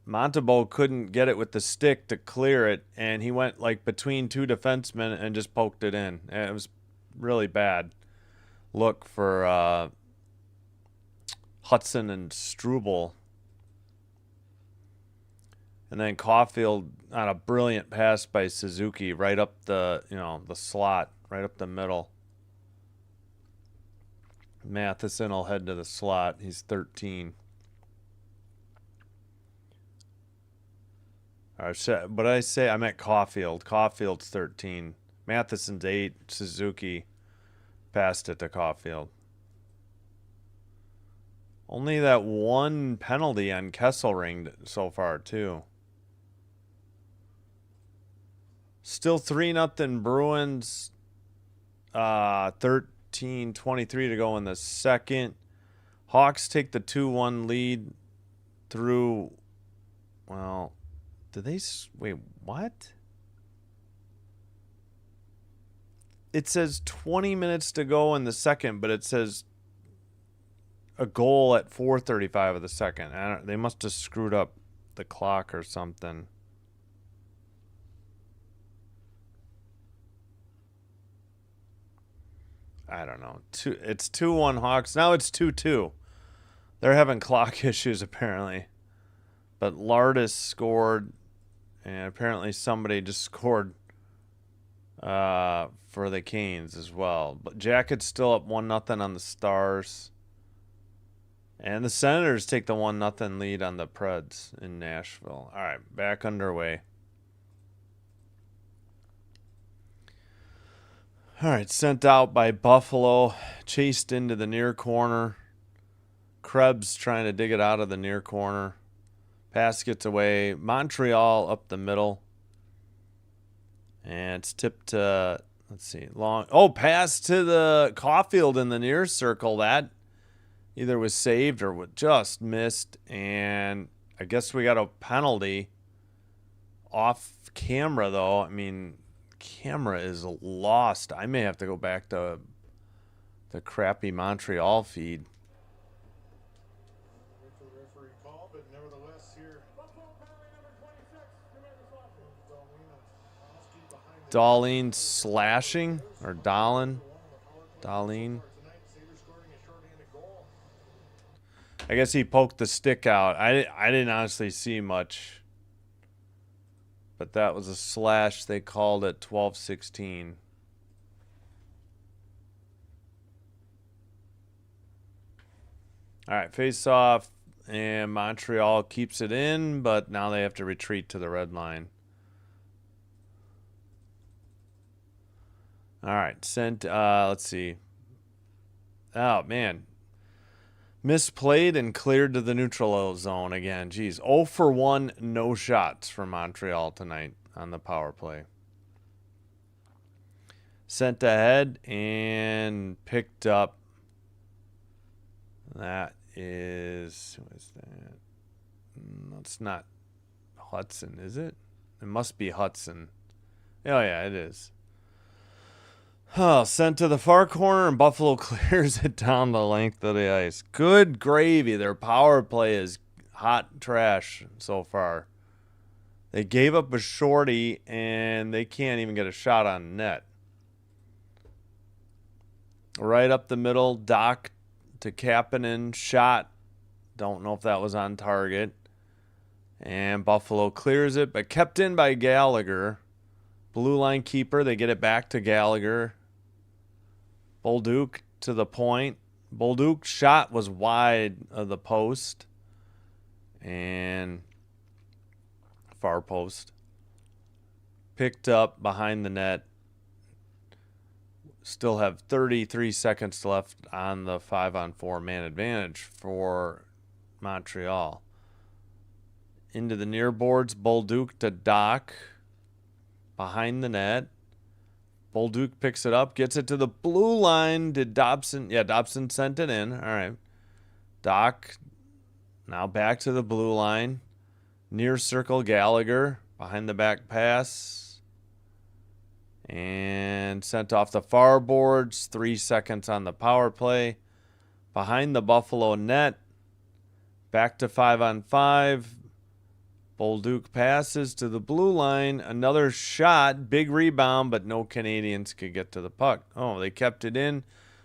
Montembeault couldn't get it with the stick to clear it, and he went like between 2 defensemen and just poked it in. And it was really bad look for Hudson and Struble. And then Caulfield on a brilliant pass by Suzuki right up the slot, right up the middle. Matheson will head to the slot. He's 13. What did I say? I meant Caulfield. Caulfield's 13. Matheson's 8. Suzuki passed it to Caulfield. Only that one penalty on Kesselring so far, too. Still 3-0 Bruins. 13:23 to go in the second. Hawks take the 2-1 lead through. Well, did they? Wait, what? It says 20 minutes to go in the second, but it says a goal at 4:35 of the second. They must have screwed up the clock or something. I don't know. It's 2-1 Hawks. Now it's 2-2. They're having clock issues apparently. But Lardis scored, and apparently somebody just scored for the Canes as well. But Jackets still up 1-0 on the Stars. And the Senators take the 1-0 lead on the Preds in Nashville. All right, back underway. All right, sent out by Buffalo, chased into the near corner. Krebs trying to dig it out of the near corner. Pass gets away. Montreal up the middle. And it's tipped to, let's see, long. Oh, pass to the Caulfield in the near circle. That either was saved or just missed. And I guess we got a penalty off camera, though. I mean, camera is lost. I may have to go back to the crappy Montreal feed.
Wait for the referee call, but nevertheless here.
Darlene slashing or Darlene. I guess he poked the stick out. I didn't honestly see much. But that was a slash. They called it 12-16. All right, face off. And Montreal keeps it in, but now they have to retreat to the red line. All right, sent, let's see. Oh, man. Misplayed and cleared to the neutral zone again. Geez, 0 for 1, no shots for Montreal tonight on the power play. Sent ahead and picked up. That is, who is that? That's not Hudson, is it? It must be Hudson. Oh, yeah, it is. Oh, sent to the far corner, and Buffalo clears it down the length of the ice. Good gravy. Their power play is hot trash so far. They gave up a shorty, and they can't even get a shot on net. Right up the middle, Doc to Kapanen. Shot. Don't know if that was on target. And Buffalo clears it, but kept in by Gallagher. Blue line keeper. They get it back to Gallagher. Bolduc to the point. Bolduc's shot was wide of the post. And far post. Picked up behind the net. Still have 33 seconds left on the 5-on-4 man advantage for Montreal. Into the near boards. Bolduc to Doc. Behind the net. Bolduc picks it up, gets it to the blue line. Did Dobson? Yeah, Dobson sent it in. All right. Doc now back to the blue line. Near circle, Gallagher. Behind the back pass. And sent off the far boards. 3 seconds on the power play. Behind the Buffalo net. Back to 5-on-5. Bolduc passes to the blue line. Another shot. Big rebound, but no Canadians could get to the puck. Oh, they kept it in,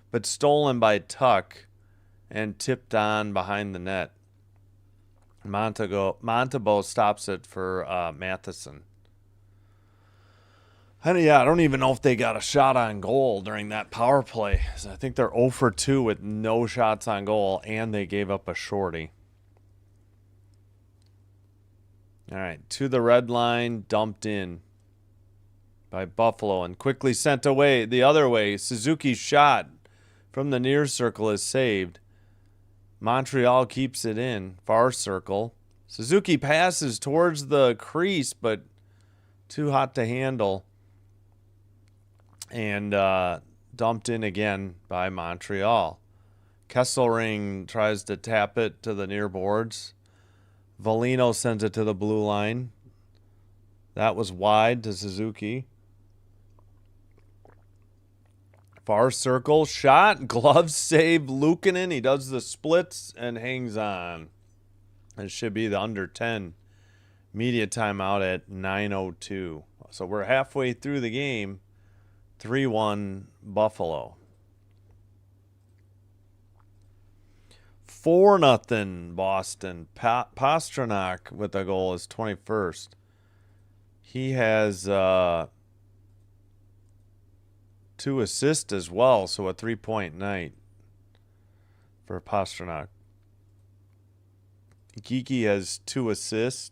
but stolen by Tuck and tipped on behind the net. Montebo stops it for Matheson. I don't even know if they got a shot on goal during that power play. I think they're 0 for 2 with no shots on goal, and they gave up a shorty. All right, to the red line, dumped in by Buffalo and quickly sent away the other way. Suzuki's shot from the near circle is saved. Montreal keeps it in, far circle. Suzuki passes towards the crease, but too hot to handle. And dumped in again by Montreal. Kesselring tries to tap it to the near boards. Volino sends it to the blue line. That was wide to Suzuki. Far circle, shot, glove save, Luukkonen. He does the splits and hangs on. It should be the under 10 media timeout at 9:02. So we're halfway through the game. 3-1 Buffalo. 4-0 Boston. Pastrnak with a goal is 21st. He has 2 assists as well, so a 3-point night for Pastrnak. Geeky has 2 assists.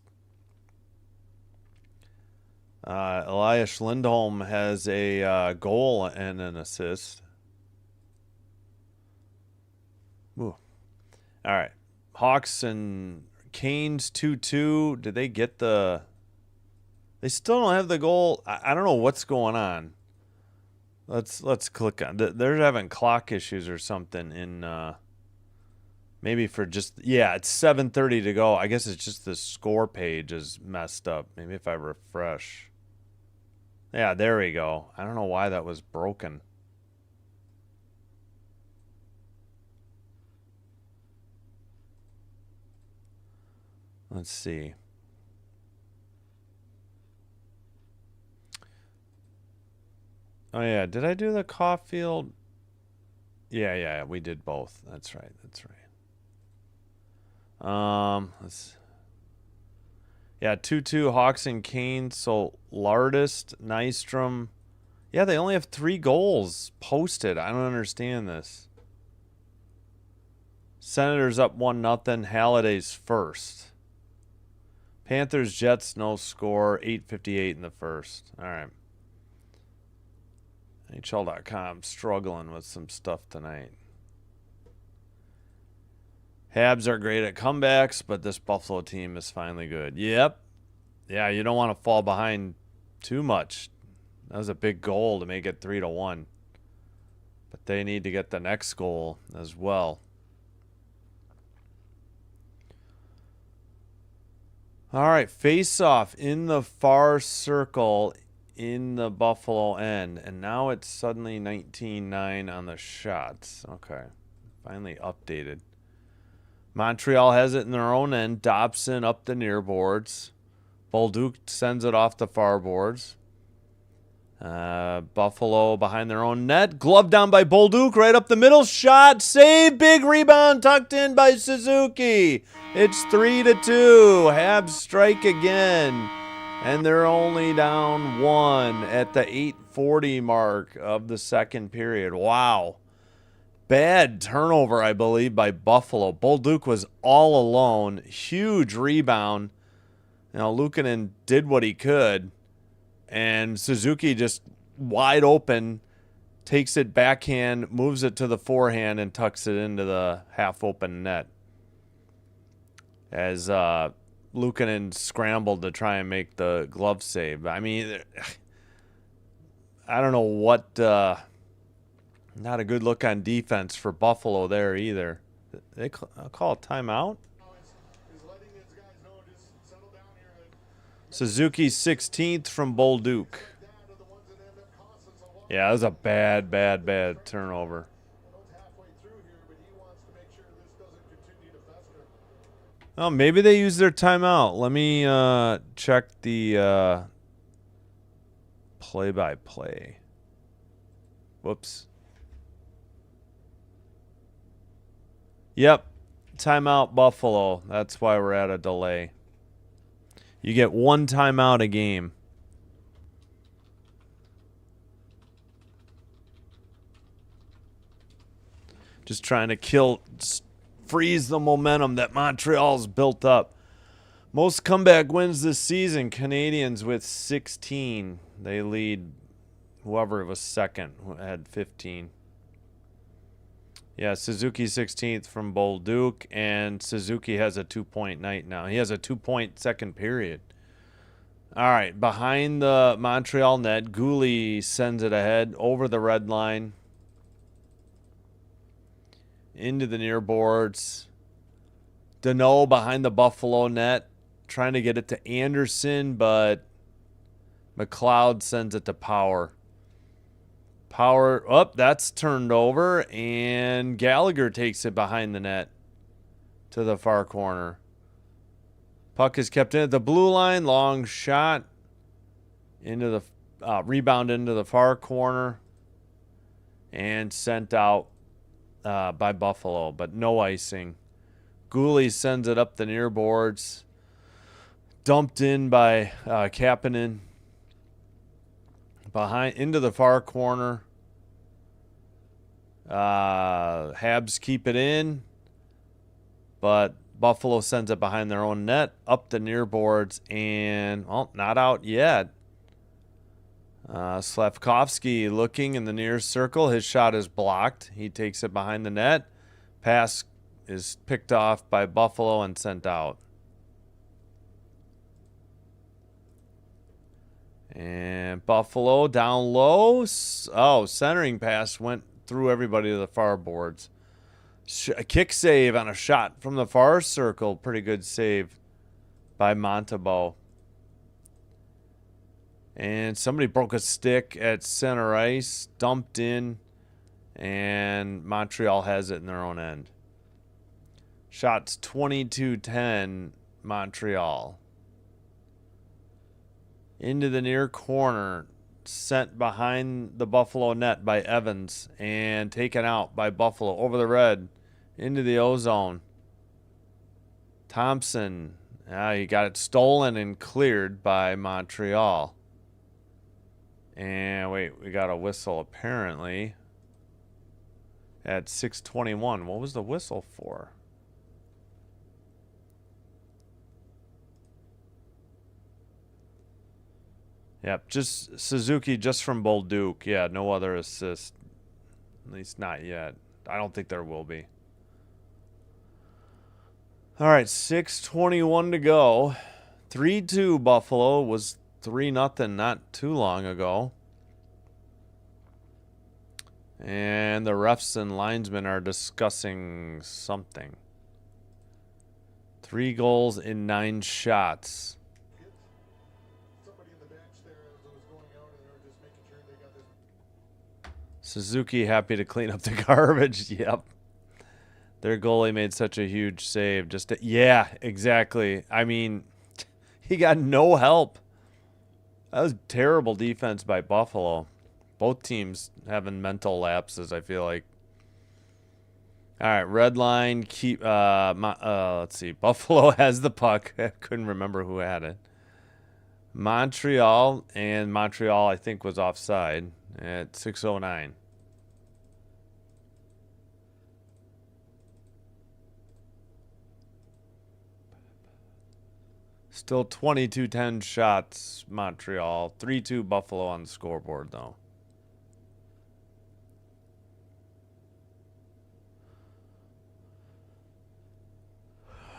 Elias Lindholm has a goal and an assist. Ooh. All right. Hawks and Canes 2-2. Did they get the... They still don't have the goal. I don't know what's going on. Let's click on... They're having clock issues or something in... maybe for just... Yeah, it's 7:30 to go. I guess it's just the score page is messed up. Maybe if I refresh... Yeah, there we go. I don't know why that was broken. Let's see. Oh, yeah. Did I do the Caulfield? Yeah, we did both. That's right. Yeah, 2-2 Hawks and Canes. So Lardist, Nystrom. Yeah, they only have 3 goals posted. I don't understand this. Senators up 1-0. Halliday's first. Panthers, Jets, no score. 8:58 in the first. All right. NHL.com struggling with some stuff tonight. Habs are great at comebacks, but this Buffalo team is finally good. Yep. Yeah, you don't want to fall behind too much. That was a big goal to make it 3-1. But they need to get the next goal as well. All right, face-off in the far circle in the Buffalo end. And now it's suddenly 19-9 on the shots. Okay, finally updated. Montreal has it in their own end. Dobson up the near boards. Bolduc sends it off the far boards. Buffalo behind their own net. Glove down by Bolduc. Right up the middle. Shot. Save. Big rebound. Tucked in by Suzuki. It's 3-2. Habs strike again. And they're only down 1 at the 8:40 mark of the second period. Wow. Bad turnover, I believe, by Buffalo. Bolduc was all alone. Huge rebound. You know, Luukkonen did what he could. And Suzuki just wide open, takes it backhand, moves it to the forehand, and tucks it into the half-open net. As Luukkonen scrambled to try and make the glove save. I mean, I don't know what... Not a good look on defense for Buffalo there either. They call a timeout? Suzuki 16th from Bolduc. Yeah, that was a bad turnover. Oh, maybe they used their timeout. Let me check the play-by-play. Whoops. Yep, timeout Buffalo. That's why we're at a delay. You get 1 timeout a game. Just trying to freeze the momentum that Montreal's built up. Most comeback wins this season. Canadiens with 16. They lead whoever was second, had 15. Yeah, Suzuki 16th from Bolduc, and Suzuki has a 2-point night now. He has a 2-point second period. All right, behind the Montreal net, Goulet sends it ahead over the red line. Into the near boards. Deneau behind the Buffalo net, trying to get it to Anderson, but McLeod sends it to Power. That's turned over, and Gallagher takes it behind the net to the far corner. Puck is kept in at the blue line. Long shot into the rebound into the far corner and sent out by Buffalo, but no icing. Gooley sends it up the near boards. Dumped in by Kapanen. Behind into the far corner. Habs keep it in, but Buffalo sends it behind their own net, up the near boards, and, well, not out yet. Slavkovsky looking in the near circle. His shot is blocked. He takes it behind the net. Pass is picked off by Buffalo and sent out. And Buffalo down low. Oh, centering pass went through everybody to the far boards. A kick save on a shot from the far circle. Pretty good save by Montembeault. And somebody broke a stick at center ice, dumped in, and Montreal has it in their own end. Shots 22-10, Montreal. Into the near corner, sent behind the Buffalo net by Evans and taken out by Buffalo over the red into the O-zone. Thompson, he got it stolen and cleared by Montreal. And wait, we got a whistle apparently at 6:21. What was the whistle for? Yep, just Suzuki just from Bolduc. Yeah, no other assist. At least not yet. I don't think there will be. All right, 6:21 to go. 3-2 Buffalo. Was 3-0 not too long ago. And the refs and linesmen are discussing something. 3 goals in 9 shots. Suzuki happy to clean up the garbage. Yep. Their goalie made such a huge save. Yeah, exactly. I mean, he got no help. That was terrible defense by Buffalo. Both teams having mental lapses, I feel like. All right, red line. Let's see. Buffalo has the puck. I couldn't remember who had it. Montreal, I think, was offside at 6:09. Still 22-10 shots, Montreal. 3-2 Buffalo on the scoreboard, though.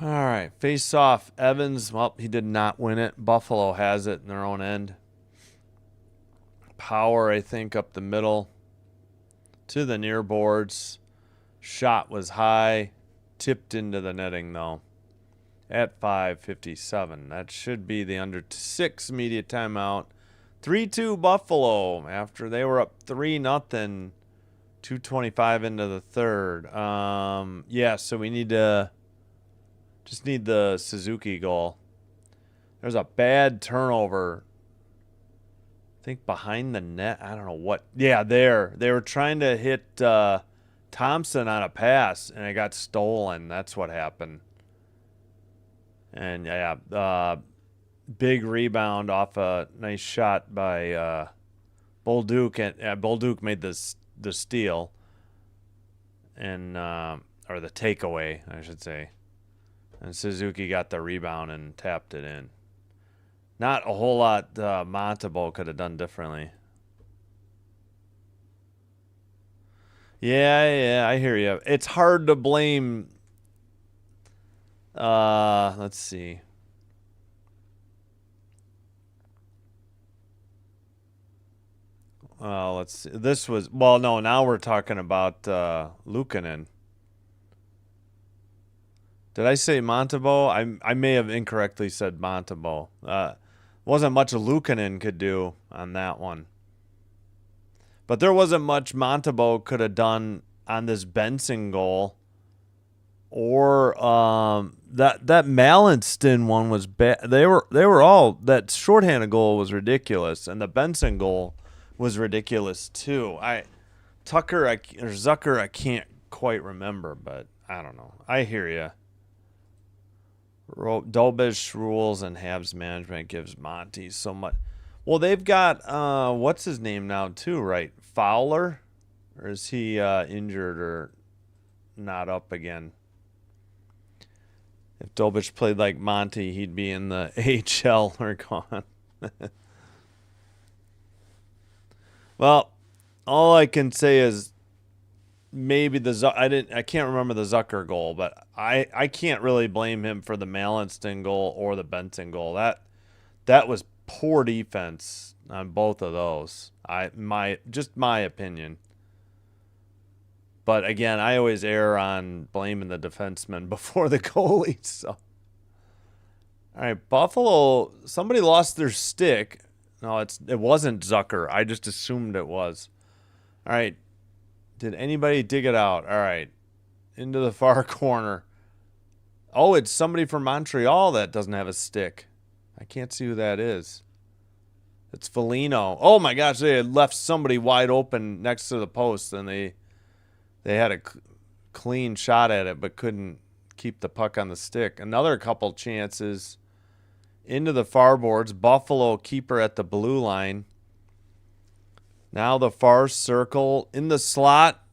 All right, face off. Evans, well, he did not win it. Buffalo has it in their own end. Power, I think, up the middle to the near boards. Shot was high. Tipped into the netting, though, at 5:57. That should be the under 6 immediate timeout. 3-2 Buffalo after they were up 3-0. 2:25 into the third. Yeah, so we need to just need the Suzuki goal. There's a bad turnover. I think behind the net. I don't know what. Yeah, there. They were trying to hit Thompson on a pass, and it got stolen. That's what happened. And, yeah, big rebound off a nice shot by Bolduc. And Bolduc made the steal. And or the takeaway, I should say. And Suzuki got the rebound and tapped it in. Not a whole lot Montembeault could have done differently. Yeah, I hear you. It's hard to blame. Let's see. Let's see. This was, well, no, now we're talking about Luukkonen. Did I say Montembeault? I may have incorrectly said Montembeault. Wasn't much Luukkonen could do on that one. But there wasn't much Montembeault could have done on this Benson goal. Or that Mallinston one was bad. They were all, that shorthanded goal was ridiculous, and the Benson goal was ridiculous too. Zucker, I can't quite remember, but I don't know. I hear you. Dolbish rules and Habs management gives Monty so much. Well, they've got what's his name now too, right? Fowler, or is he injured or not up again? If Dolbish played like Monty, he'd be in the AHL or gone. Well, all I can say is maybe I can't remember the Zucker goal, but I can't really blame him for the Mallinston goal or the Benson goal. That was poor defense on both of those. My opinion. But again, I always err on blaming the defenseman before the goalie. So, all right, Buffalo. Somebody lost their stick. No, it wasn't Zucker. I just assumed it was. All right. Did anybody dig it out? All right. Into the far corner. Oh, it's somebody from Montreal that doesn't have a stick. I can't see who that is. It's Foligno. Oh my gosh, they had left somebody wide open next to the post, and they had a clean shot at it but couldn't keep the puck on the stick. Another couple chances into the far boards. Buffalo keeper at the blue line. Now the far circle in the slot,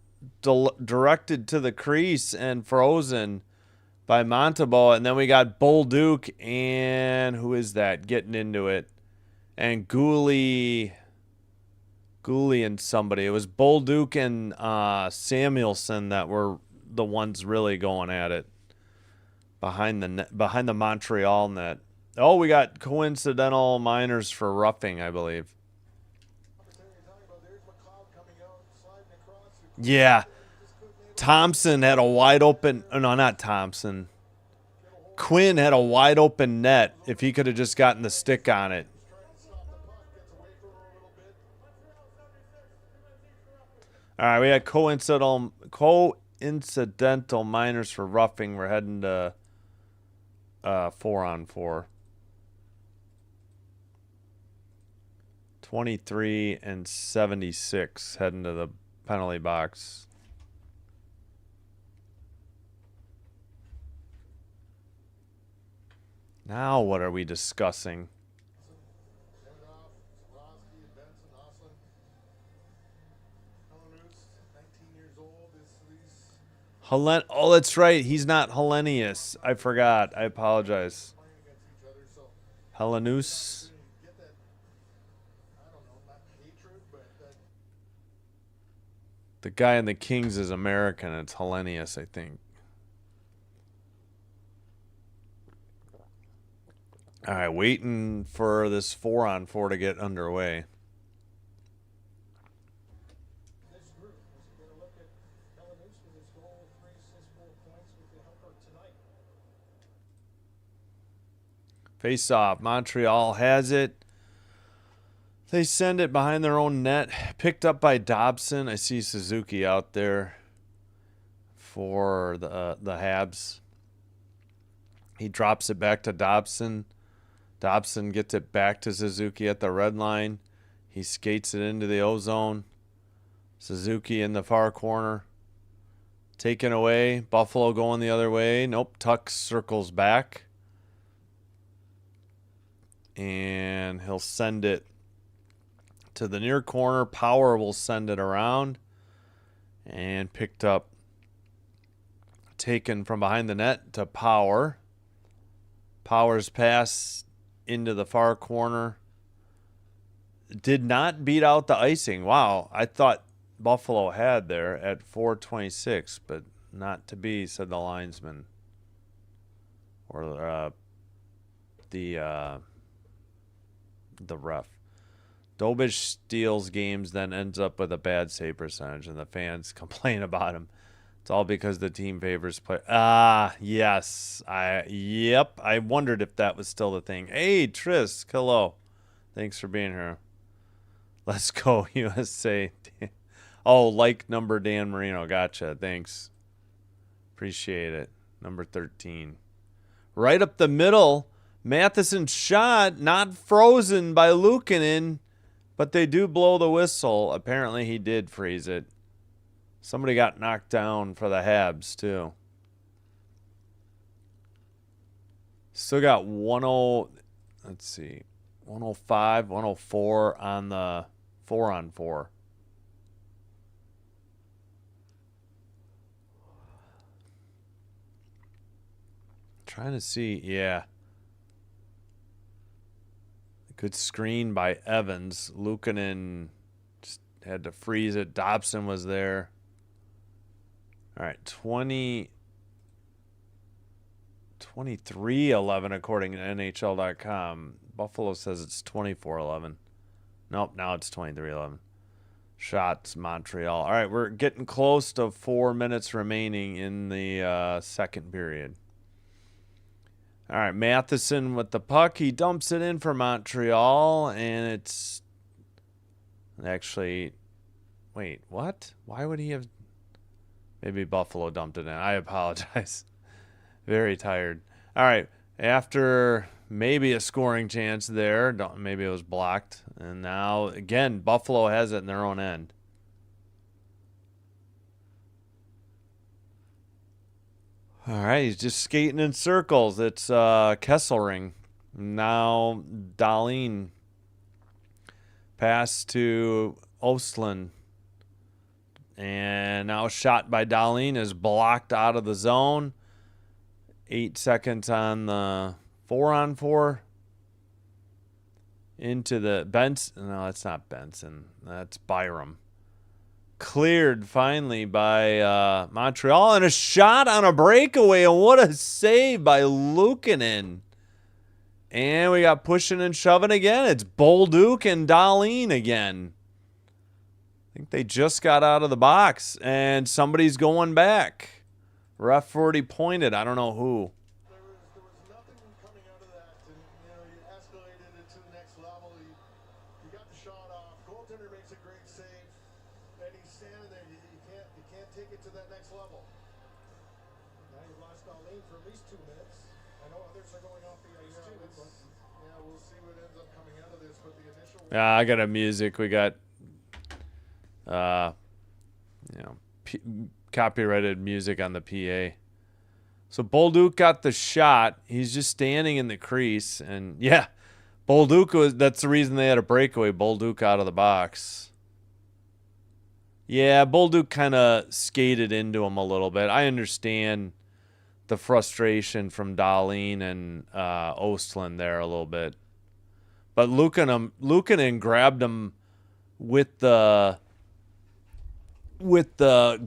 directed to the crease and frozen by Montembeault. And then we got Bolduc and who is that getting into it? And Gooley and somebody. It was Bolduc and Samuelson that were the ones really going at it behind the Montreal net. Oh, we got coincidental minors for roughing, I believe. Yeah. Thompson had a wide open... No, not Thompson. Quinn had a wide open net if he could have just gotten the stick on it. All right, we had coincidental minors for roughing. We're heading to 4-on-4. 23 and 76 heading to the penalty box. Now what are we discussing? Oh, that's right. He's not Hellenius. I forgot. I apologize. Hellenus. The guy in the Kings is American. It's Hellenius, I think. All right, waiting for this 4-on-4 to get underway. Face off. Montreal has it. They send it behind their own net. Picked up by Dobson. I see Suzuki out there for the Habs. He drops it back to Dobson. Dobson gets it back to Suzuki at the red line. He skates it into the O-zone. Suzuki in the far corner. Taken away. Buffalo going the other way. Nope. Tuck circles back. And he'll send it to the near corner. Power will send it around. And picked up. Taken from behind the net to Power. Power's pass into the far corner. Did not beat out the icing. Wow. I thought Buffalo had there at 4:26, but not to be, said the linesman. Or the ref. Dolbish steals games, then ends up with a bad save percentage, and the fans complain about him. It's all because the team favors play. Yes. Yep. I wondered if that was still the thing. Hey, Tris. Hello. Thanks for being here. Let's go, USA. Oh, like number Dan Marino. Gotcha. Thanks. Appreciate it. Number 13. Right up the middle. Matheson's shot, not frozen by Luukkonen, but they do blow the whistle. Apparently he did freeze it. Somebody got knocked down for the Habs, too. Still got 10. Let's see, 105, 104 on the 4-on-4. Trying to see, yeah. Good screen by Evans. Luukkonen just had to freeze it. Dobson was there. All right, 23-11 according to NHL.com. Buffalo says it's 24-11. Nope, now it's 23-11. Shots, Montreal. All right, we're getting close to 4 minutes remaining in the second period. All right, Matheson with the puck. He dumps it in for Montreal, and it's actually... Wait, what? Why would he have... Maybe Buffalo dumped it in. I apologize. Very tired. All right, after maybe a scoring chance there, maybe it was blocked, and now, again, Buffalo has it in their own end. All right, he's just skating in circles. It's Kesselring. Now Dahlin. Pass to Ostlund. And now a shot by Dahlin is blocked out of the zone. 8 seconds on the 4-on-4. Into the Benson. No, that's not Benson. That's Byram. Cleared finally by Montreal, and a shot on a breakaway, and what a save by Luukkonen. And we got pushing and shoving again. It's Bolduc and Dahlin again. I think they just got out of the box, and somebody's going back. Ref already pointed. I don't know who.
There was nothing coming out of that, and you escalated it to the next level. You got the shot off. Goaltender makes a great save, and he's standing there. You can't take it to that next level. Now you've lost Dahlin for at least 2 minutes. I know others are going off the ice too, but we'll see what ends up coming out of this. But the initial.
I got a music. We got, copyrighted music on the PA. So Bolduc got the shot. He's just standing in the crease, and yeah, that's the reason they had a breakaway. Bolduc out of the box. Yeah, Bolduc kind of skated into him a little bit. I understand the frustration from Dahlin and Ostlund there a little bit. But Luukkonen grabbed him with the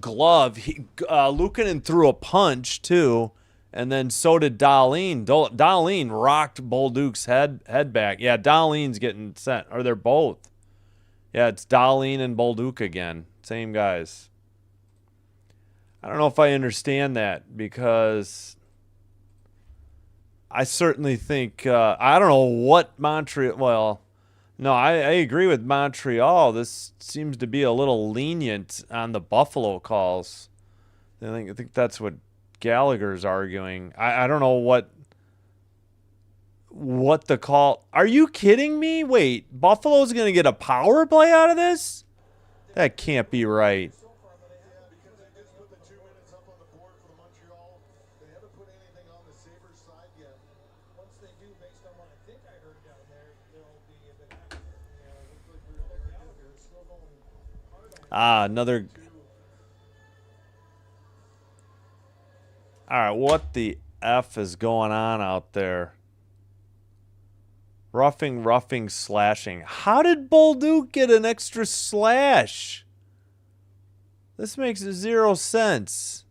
glove. Luukkonen threw a punch too, and then so did Dahlin. Dahlin rocked Bolduc's head back. Yeah, Dahlin's getting sent. Or they're both. Yeah, it's Dahlin and Bolduc again. Same guys. I don't know if I understand that, because I certainly think I don't know what Montreal. Well, no, I agree with Montreal. This seems to be a little lenient on the Buffalo calls. I think that's what Gallagher's arguing. I don't know what the call. Are you kidding me? Wait, Buffalo's going to get a power play out of this? That can't be right.
So far, but because they just put the 2 minutes up on the board for the Montreal, they haven't put anything on the Sabres side yet. Once they do, based on what I think I heard down there, they'll be a bit happier. It looks like Gallagher is still going hard on
Another. All right, what the F is going on out there? Roughing, slashing. How did Bolduc get an extra slash? This makes 0 sense.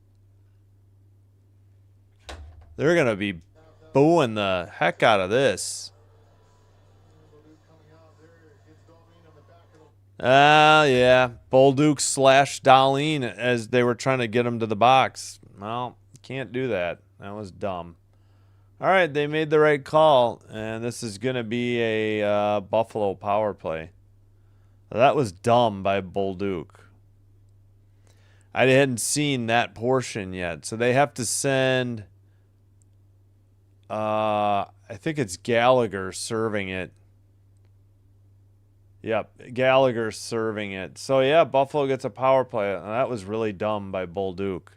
They're going to be booing the heck out of this. Yeah. Bolduc slashed Dahlin as they were trying to get him to the box. Well, can't do that. That was dumb. All right, they made the right call, and this is going to be a Buffalo power play. That was dumb by Bolduc. I hadn't seen that portion yet, so they have to send... I think it's Gallagher serving it. Yep, Gallagher serving it. So, yeah, Buffalo gets a power play. That was really dumb by Bolduc.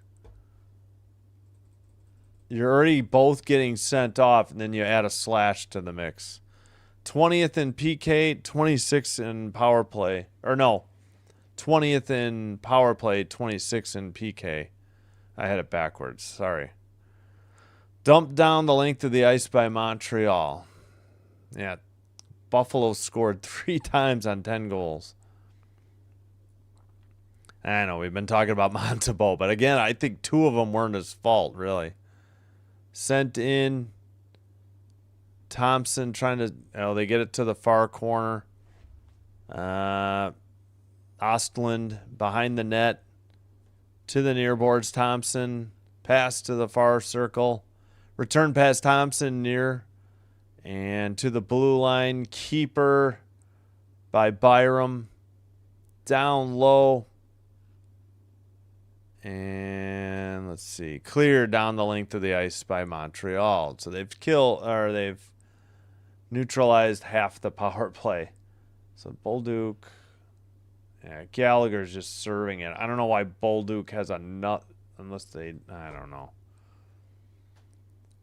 You're already both getting sent off, and then you add a slash to the mix. 20th in PK, 26th in power play. Or no, 20th in power play, 26th in PK. I had it backwards. Sorry. Dumped down the length of the ice by Montreal. Yeah, Buffalo scored 3 times on 10 goals. I know, we've been talking about Montebo, but again, I think 2 of them weren't his fault, really. Sent in. Thompson trying to, they get it to the far corner. Ostland behind the net to the near boards. Thompson pass to the far circle. Return pass Thompson near and to the blue line. Keeper by Byram. Down low. And let's see. Clear down the length of the ice by Montreal. So they've neutralized half the power play. So Bolduc. Yeah, Gallagher's just serving it. I don't know why Bolduc has a nut unless I don't know.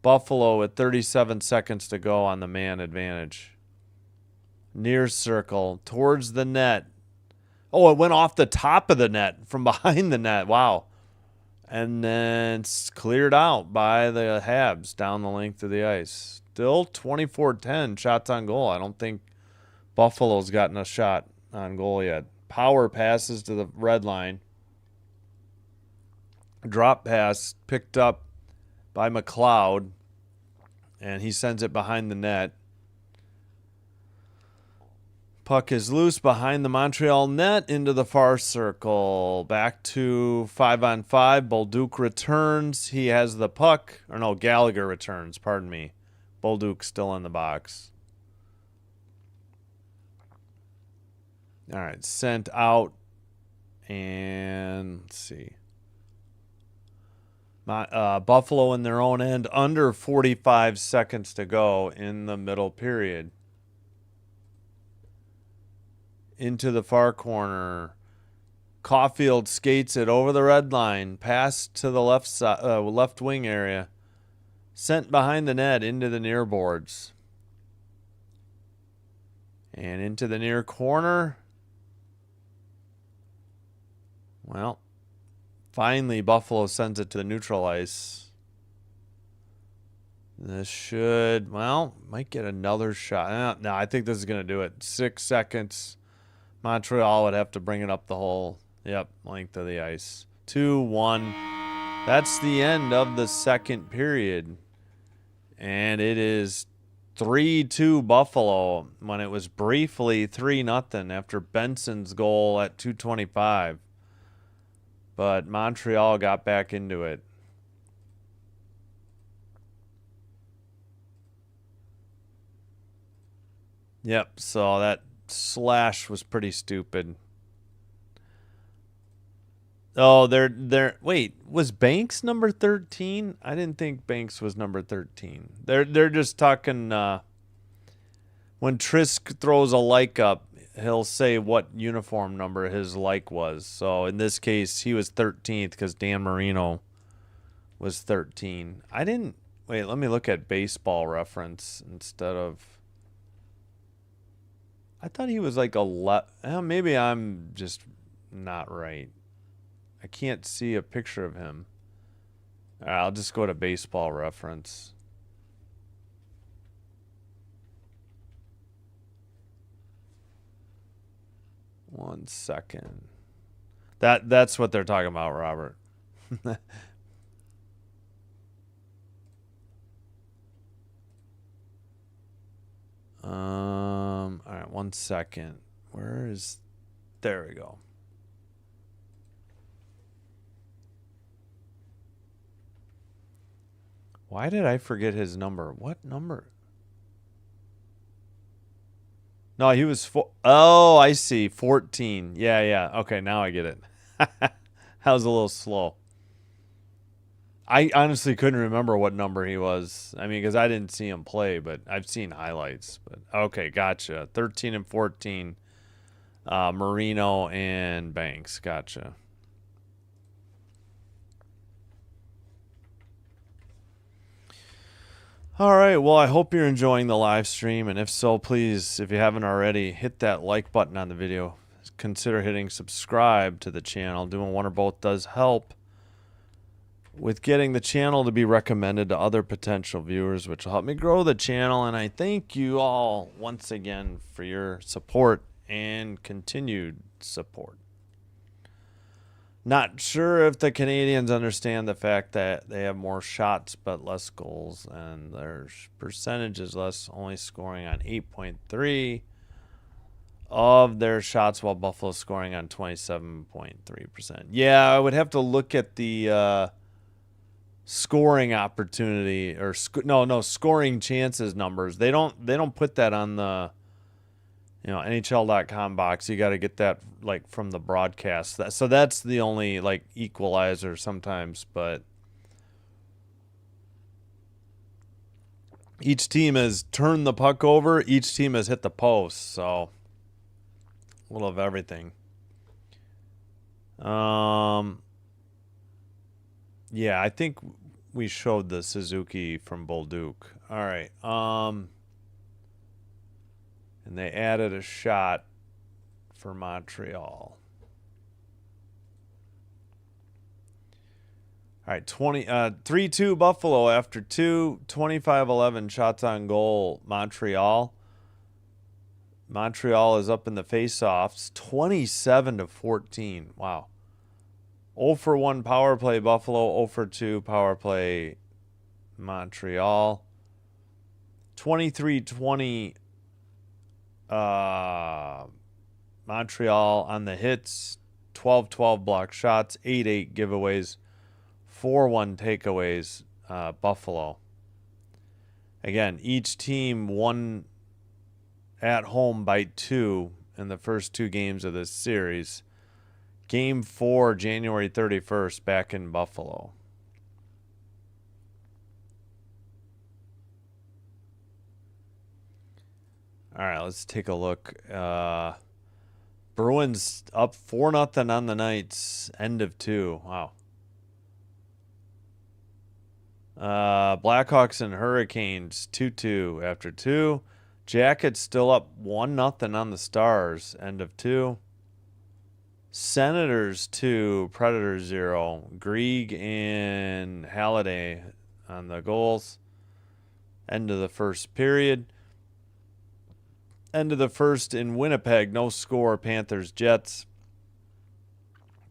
Buffalo with 37 seconds to go on the man advantage. Near circle towards the net. Oh, it went off the top of the net from behind the net. Wow. And then it's cleared out by the Habs down the length of the ice. Still 24-10 shots on goal. I don't think Buffalo's gotten a shot on goal yet. Power passes to the red line. Drop pass picked up by McLeod. And he sends it behind the net. Puck is loose behind the Montreal net into the far circle. Back to 5-on-5. Bolduc returns. He has the puck. Or no, Gallagher returns. Pardon me. Bolduc still in the box. All right, sent out. And let's see. Buffalo in their own end. Under 45 seconds to go in the middle period. Into the far corner. Caulfield skates it over the red line. Pass to the left wing area. Sent behind the net into the near boards. And into the near corner. Well, finally Buffalo sends it to the neutral ice. This should, might get another shot. No, I think this is going to do it. 6 seconds. Montreal would have to bring it up the whole, length of the ice. 2-1. That's the end of the second period. And it is 3-2 Buffalo when it was briefly 3-0 after Benson's goal at 2:25. But Montreal got back into it. Yep, so that slash was pretty stupid. Oh, wait, was Banks number 13? I didn't think Banks was number 13. They're just talking when Trisk throws a like up, he'll say what uniform number his like was. So in this case, he was 13th because Dan Marino was 13. Wait, let me look at Baseball Reference instead of. I thought he was like maybe I'm just not right. I can't see a picture of him. All right, I'll just go to Baseball Reference. One second. That's what they're talking about, Robert. All right, 1 second. There we go. Why did I forget his number? What number? No, he was oh, I see. 14. Yeah. Okay, now I get it. That was a little slow. I honestly couldn't remember what number he was. I mean, because I didn't see him play, but I've seen highlights. But okay, gotcha. 13 and 14. Marino and Banks. Gotcha. All right, well, I hope you're enjoying the live stream, and if so, please, if you haven't already, hit that like button on the video. Consider hitting subscribe to the channel. Doing one or both does help with getting the channel to be recommended to other potential viewers, which will help me grow the channel. And I thank you all once again for your support and continued support. Not sure if the Canadiens understand the fact that they have more shots but less goals, and their percentage is less, only scoring on 8.3 of their shots, while Buffalo scoring on 27.3%. Yeah, I would have to look at the scoring opportunity or scoring chances numbers. They don't put that on the NHL.com box. You got to get that like from the broadcast. So that's the only like equalizer sometimes, but each team has turned the puck over, each team has hit the post, so a little of everything. Yeah, I think we showed the Suzuki from Bolduc. All right. And they added a shot for Montreal. All right, 3-2 Buffalo after 25-11 shots on goal, Montreal. Montreal is up in the faceoffs, 27-14. Wow. 0 for 1 power play Buffalo, 0 for 2 power play Montreal. 23-20 Montreal on the hits, 12-12 block shots, 8-8 giveaways, 4-1 takeaways, Buffalo. Again, each team won at home by 2 in the first 2 games of this series. Game 4, January 31st, back in Buffalo. All right, let's take a look. Bruins up 4-0 on the Knights. End of 2. Wow. Blackhawks and Hurricanes 2-2 after 2. Jackets still up 1-0 on the Stars. End of 2. Senators 2, Predators 0. Grieg and Halliday on the goals. End of the first period. End of the first in Winnipeg. No score. Panthers, Jets.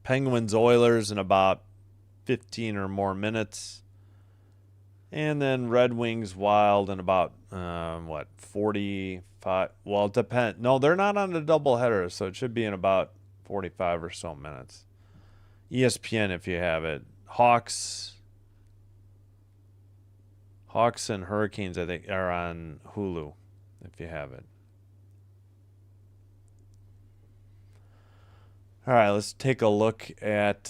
Penguins, Oilers in about 15 or more minutes. And then Red Wings, Wild in about, 45. Well, it depends. No, they're not on a doubleheader, so it should be in about 45 or so minutes. ESPN if you have it. Hawks and Hurricanes, I think, are on Hulu if you have it. All right, let's take a look at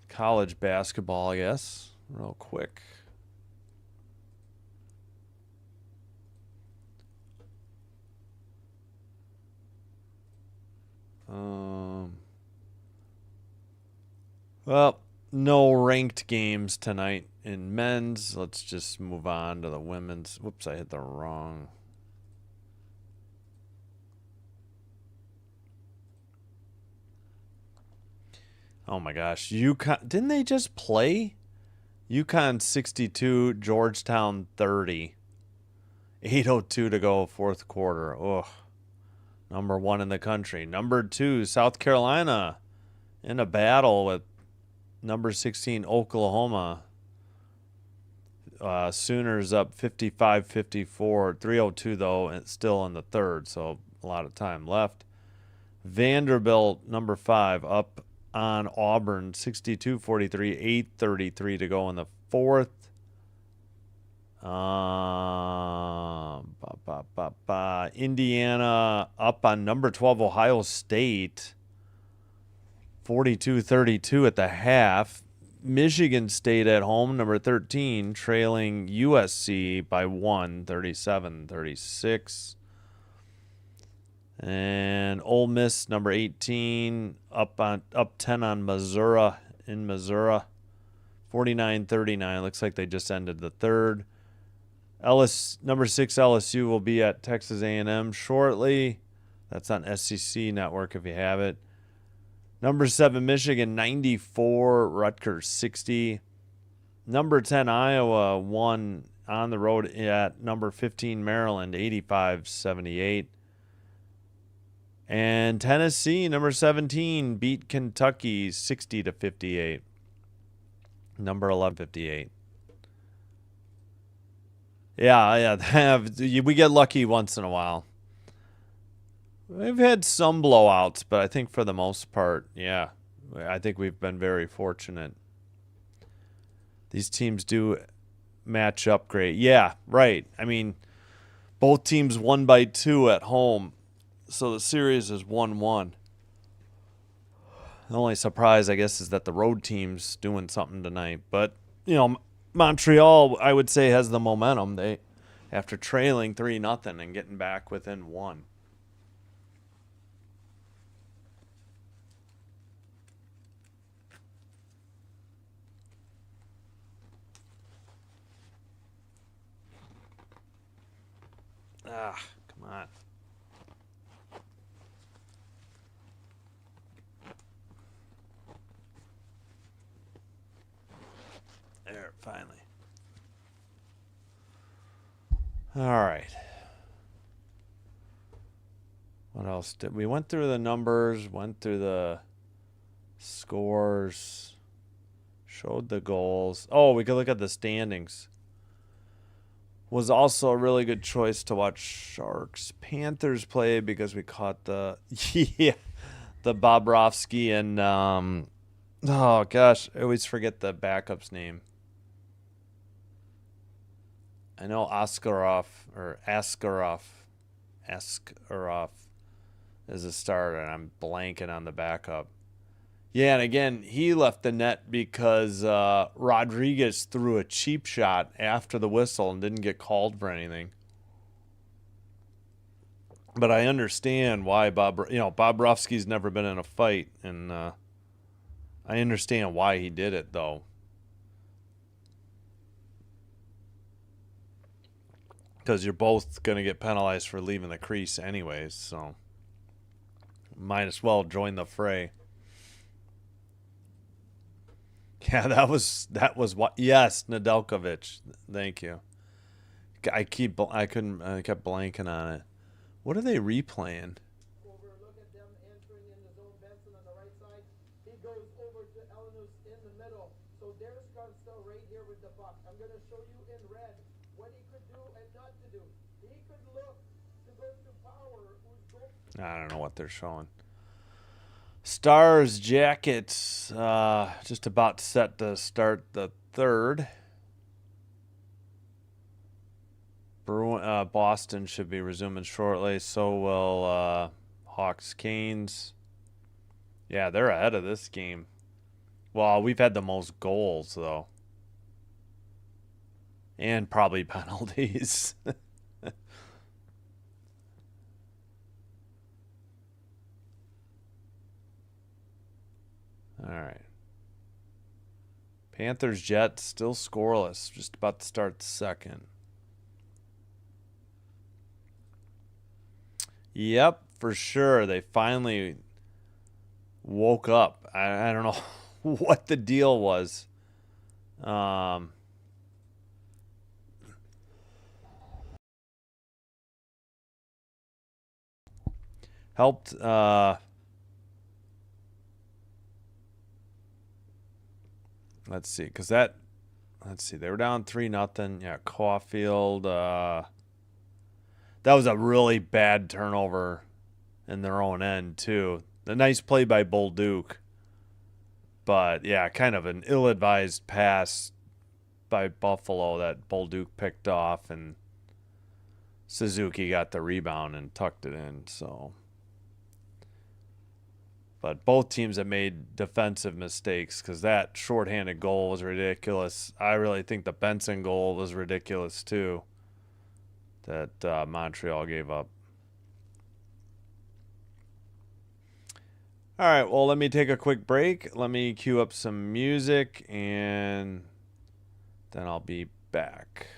college basketball, I guess, real quick. Well, no ranked games tonight in men's. Let's just move on to the women's. Whoops, I hit the wrong. Oh my gosh, UConn, didn't they just play? UConn 62, Georgetown 30. 8:02 to go, fourth quarter. Ugh. Number 1 in the country. Number 2, South Carolina in a battle with number 16, Oklahoma. Sooners up 55-54. 3:02 though, and still in the third, so a lot of time left. Vanderbilt, number 5, up on Auburn, 62-43, 8:33 to go in the fourth. Indiana up on number 12, Ohio State, 42-32 at the half. Michigan State at home, number 13, trailing USC by 1, 37-36. And Ole Miss, number 18, up 10 on Missouri in Missouri, 49-39. Looks like they just ended the third. Number 6 LSU will be at Texas A&M shortly. That's on SEC Network if you have it. Number 7 Michigan 94, Rutgers 60. Number 10 Iowa won on the road at number 15 Maryland 85-78. And Tennessee number 17 beat Kentucky 60-58. Number 11 58. Yeah, we get lucky once in a while. We've had some blowouts, but I think for the most part, yeah, I think we've been very fortunate. These teams do match up great. Yeah, right. I mean, both teams won by 2 at home, so the series is 1-1. The only surprise, I guess, is that the road team's doing something tonight. But, you know, Montreal, I would say, has the momentum. They, after trailing 3-0 and getting back within 1. Come on. There, finally. All right. What else did we went through the numbers, went through the scores, showed the goals. Oh, we could look at the standings. Was also a really good choice to watch Sharks Panthers play because we caught the the Bobrovsky and oh gosh, I always forget the backup's name. I know Askarov is a starter, and I'm blanking on the backup. Yeah, and again, he left the net because Rodriguez threw a cheap shot after the whistle and didn't get called for anything. But I understand why Bobrovsky's never been in a fight, and I understand why he did it, though. Because you're both going to get penalized for leaving the crease anyways, so might as well join the fray. Yeah, that was what. Yes, Nedeljkovic. Thank you. I kept blanking on it. What are they replaying?
Over, look at them entering in the zone. Benson on the right side. He goes over to Elenus in the middle. So there's Gunstel right here with the puck. I'm going to show you in red what he could do and not to do. He could look to go to power.
I don't know what they're showing. Stars Jackets just about set to start the third. Boston should be resuming shortly. So will Hawks Canes. Yeah, they're ahead of this game. Well, we've had the most goals, though. And probably penalties. All right. Panthers Jets still scoreless. Just about to start the second. Yep, for sure. They finally woke up. I don't know what the deal was. Helped let's see, they were down 3-0. Yeah, Caulfield. That was a really bad turnover in their own end, too. A nice play by Bolduc. But, yeah, kind of an ill-advised pass by Buffalo that Bolduc picked off, and Suzuki got the rebound and tucked it in, so. But both teams have made defensive mistakes because that shorthanded goal was ridiculous. I really think the Benson goal was ridiculous, too, that Montreal gave up. All right, well, let me take a quick break. Let me cue up some music, and then I'll be back.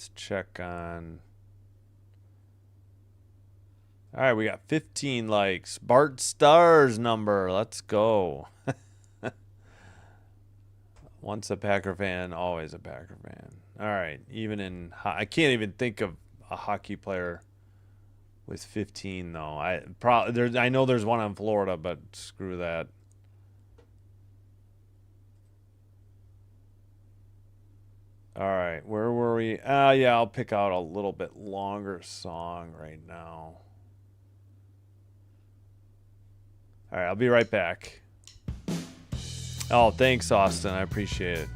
Let's check on. All right, we got 15 likes. Bart Starr's number. Let's go. Once a Packer fan, always a Packer fan. All right, I can't even think of a hockey player with 15 though. I know there's one in Florida, but screw that. All right, where were we? Yeah, I'll pick out a little bit longer song right now. All right, I'll be right back. Oh, thanks, Austin. I appreciate it.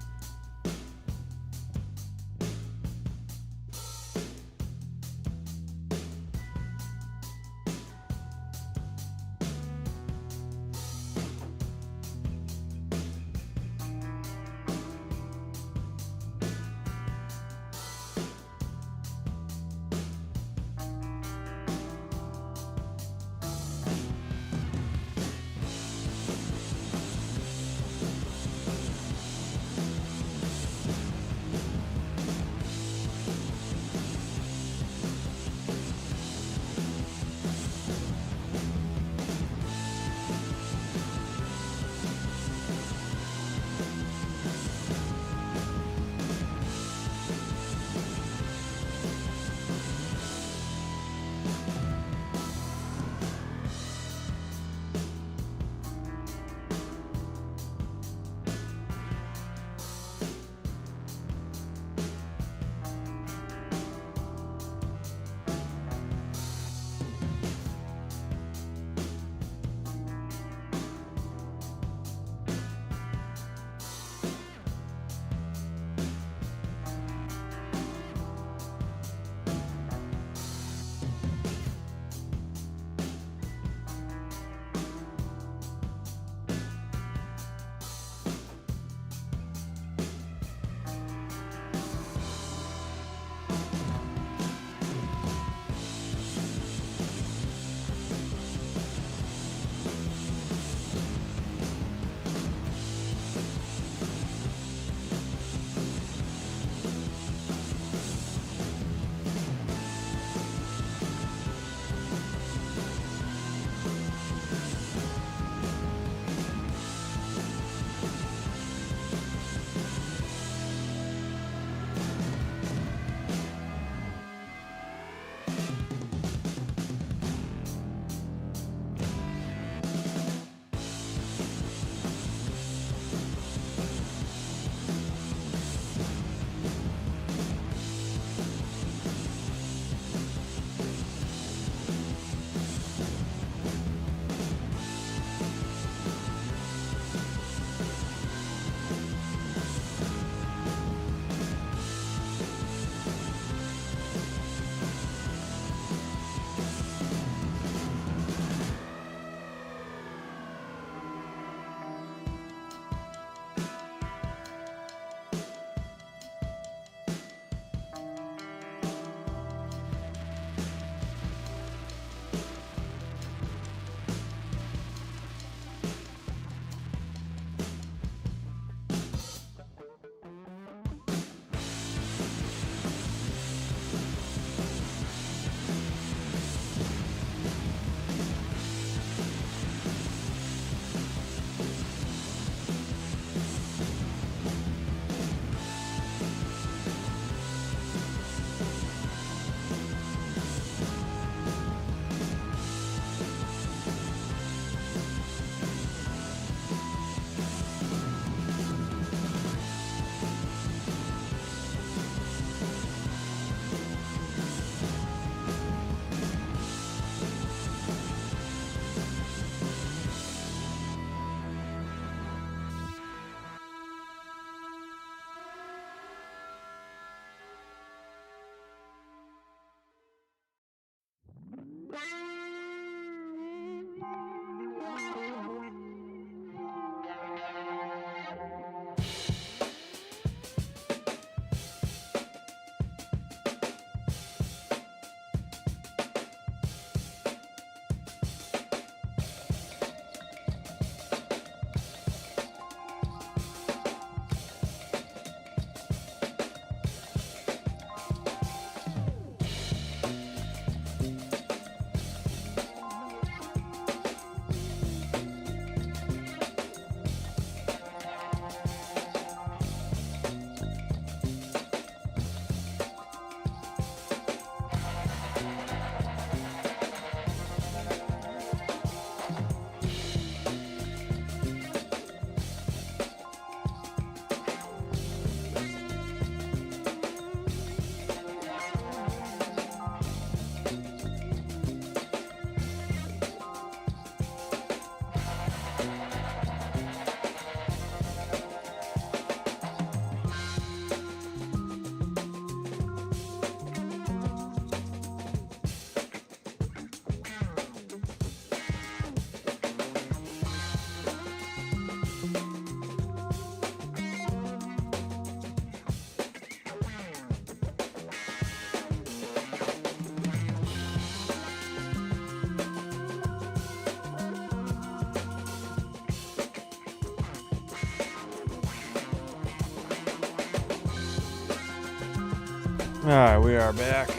All right, we are back.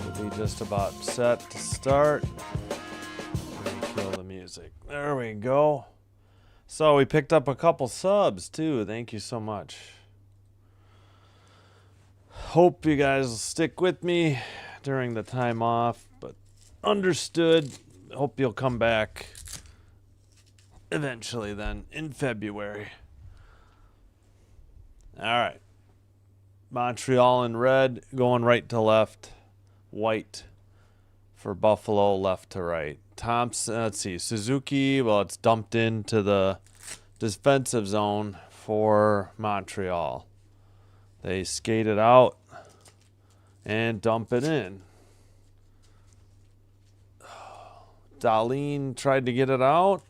Should be just about set to start. Let me kill the music. There we go. So we picked up a couple subs too. Thank you so much. Hope you guys will stick with me during the time off, but understood. Hope you'll come back eventually then in February. All right. Montreal in red, going right to left. White for Buffalo, left to right. Thompson, let's see. Suzuki, well, it's dumped into the defensive zone for Montreal. They skate it out and dump it in. Dahlin tried to get it out.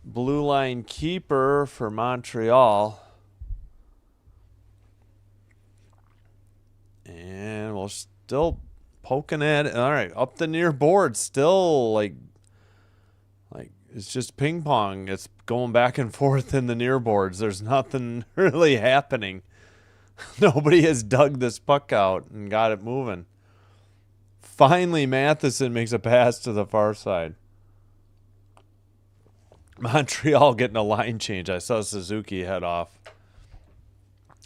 Blue line keeper for Montreal. And we're still poking at it. All right, up the near board. Still like it's just ping pong. It's going back and forth in the near boards. There's nothing really happening. Nobody has dug this puck out and got it moving. Finally, Matheson makes a pass to the far side. Montreal getting a line change. I saw Suzuki head off.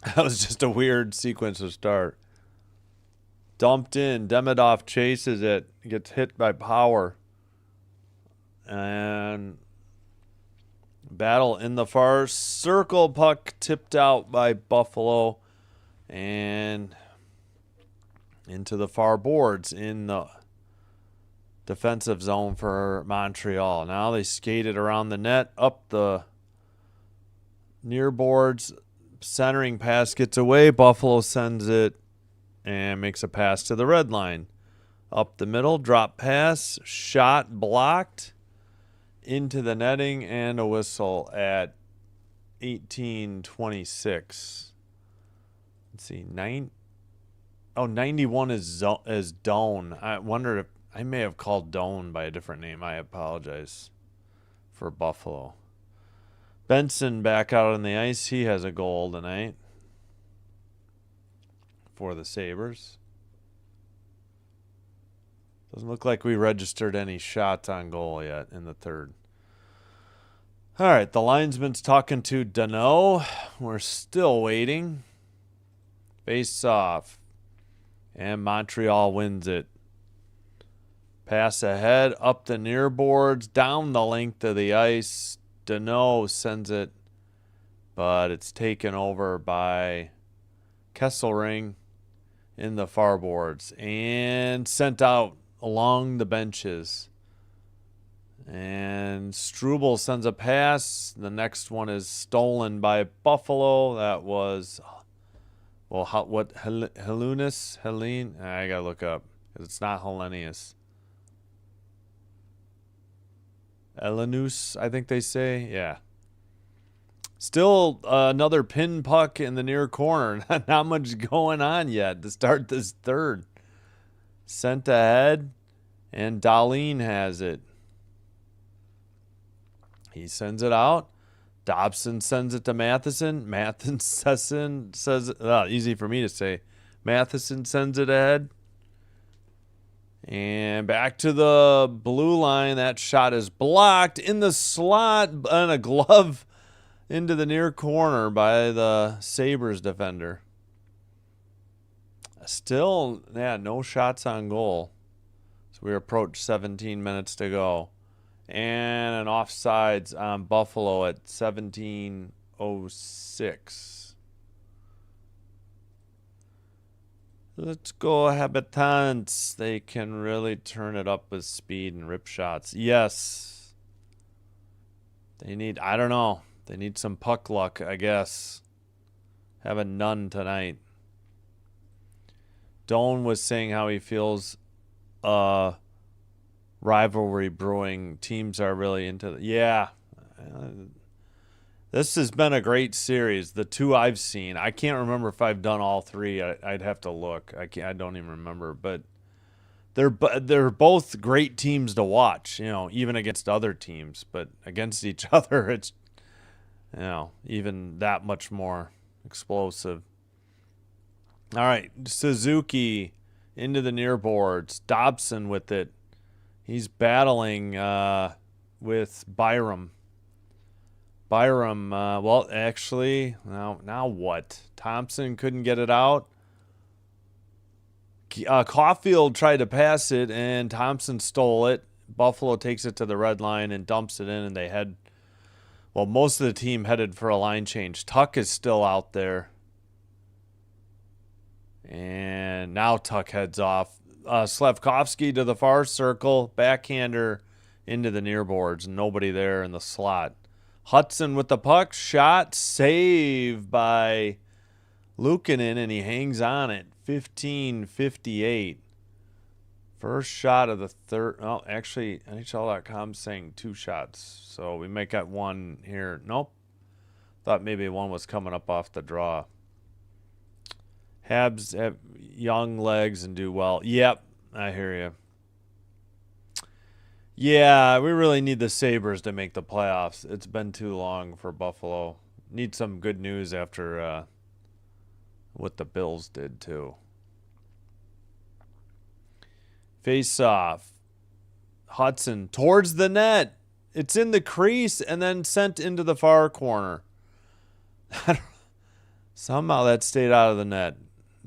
That was just a weird sequence to start. Dumped in. Demidov chases it. Gets hit by power. And battle in the far circle. Puck tipped out by Buffalo. And into the far boards in the defensive zone for Montreal. Now they skated around the net. Up the near boards. Centering pass gets away. Buffalo sends it. And makes a pass to the red line. Up the middle, drop pass, shot blocked into the netting, and a whistle at 18:26. Let's see, 91 is Doan. I wondered if I may have called Doan by a different name. I apologize for Buffalo. Benson back out on the ice. He has a goal tonight for the Sabres. Doesn't look like we registered any shots on goal yet in the third. All right, the linesman's talking to Danault. We're still waiting. Face off. And Montreal wins it. Pass ahead, up the near boards, down the length of the ice. Danault sends it, but it's taken over by Kesselring in the far boards and sent out along the benches. And Struble sends a pass. The next one is stolen by Buffalo. That was, well, Helene? I gotta look up because it's not Hellenius. Elenus, I think they say. Yeah. Still another pin puck in the near corner. Not much going on yet to start this third. Sent ahead, and Dahlin has it. He sends it out. Dobson sends it to Matheson. Matheson says, easy for me to say. Matheson sends it ahead. And back to the blue line. That shot is blocked in the slot, and a glove into the near corner by the Sabres defender. Still, no shots on goal. So we approach 17 minutes to go. And an offsides on Buffalo at 17:06. Let's go, Habitants. They can really turn it up with speed and rip shots. Yes. They need, I don't know. They need some puck luck, I guess. Having none tonight. Doan was saying how he feels rivalry brewing. Teams are really into it. Yeah. This has been a great series. The two I've seen. I can't remember if I've done all three. I'd have to look. I don't even remember. But they're both great teams to watch, even against other teams. But against each other, it's even that much more explosive. All right, Suzuki into the near boards. Dobson with it. He's battling with Byram. Well, actually, now what? Thompson couldn't get it out. Caulfield tried to pass it, and Thompson stole it. Buffalo takes it to the red line and dumps it in, and they head. Well, most of the team headed for a line change. Tuck is still out there. And now Tuck heads off. Slavkovsky to the far circle. Backhander into the near boards. Nobody there in the slot. Hudson with the puck. Shot. Save by Luukkonen, and he hangs on it. 15:58. First shot of the third. Oh, actually, NHL.com saying 2 shots. So we might get one here. Nope. Thought maybe one was coming up off the draw. Habs have young legs and do well. Yep, I hear you. Yeah, we really need the Sabres to make the playoffs. It's been too long for Buffalo. Need some good news after what the Bills did too. Face off. Hudson towards the net. It's in the crease and then sent into the far corner. Somehow that stayed out of the net.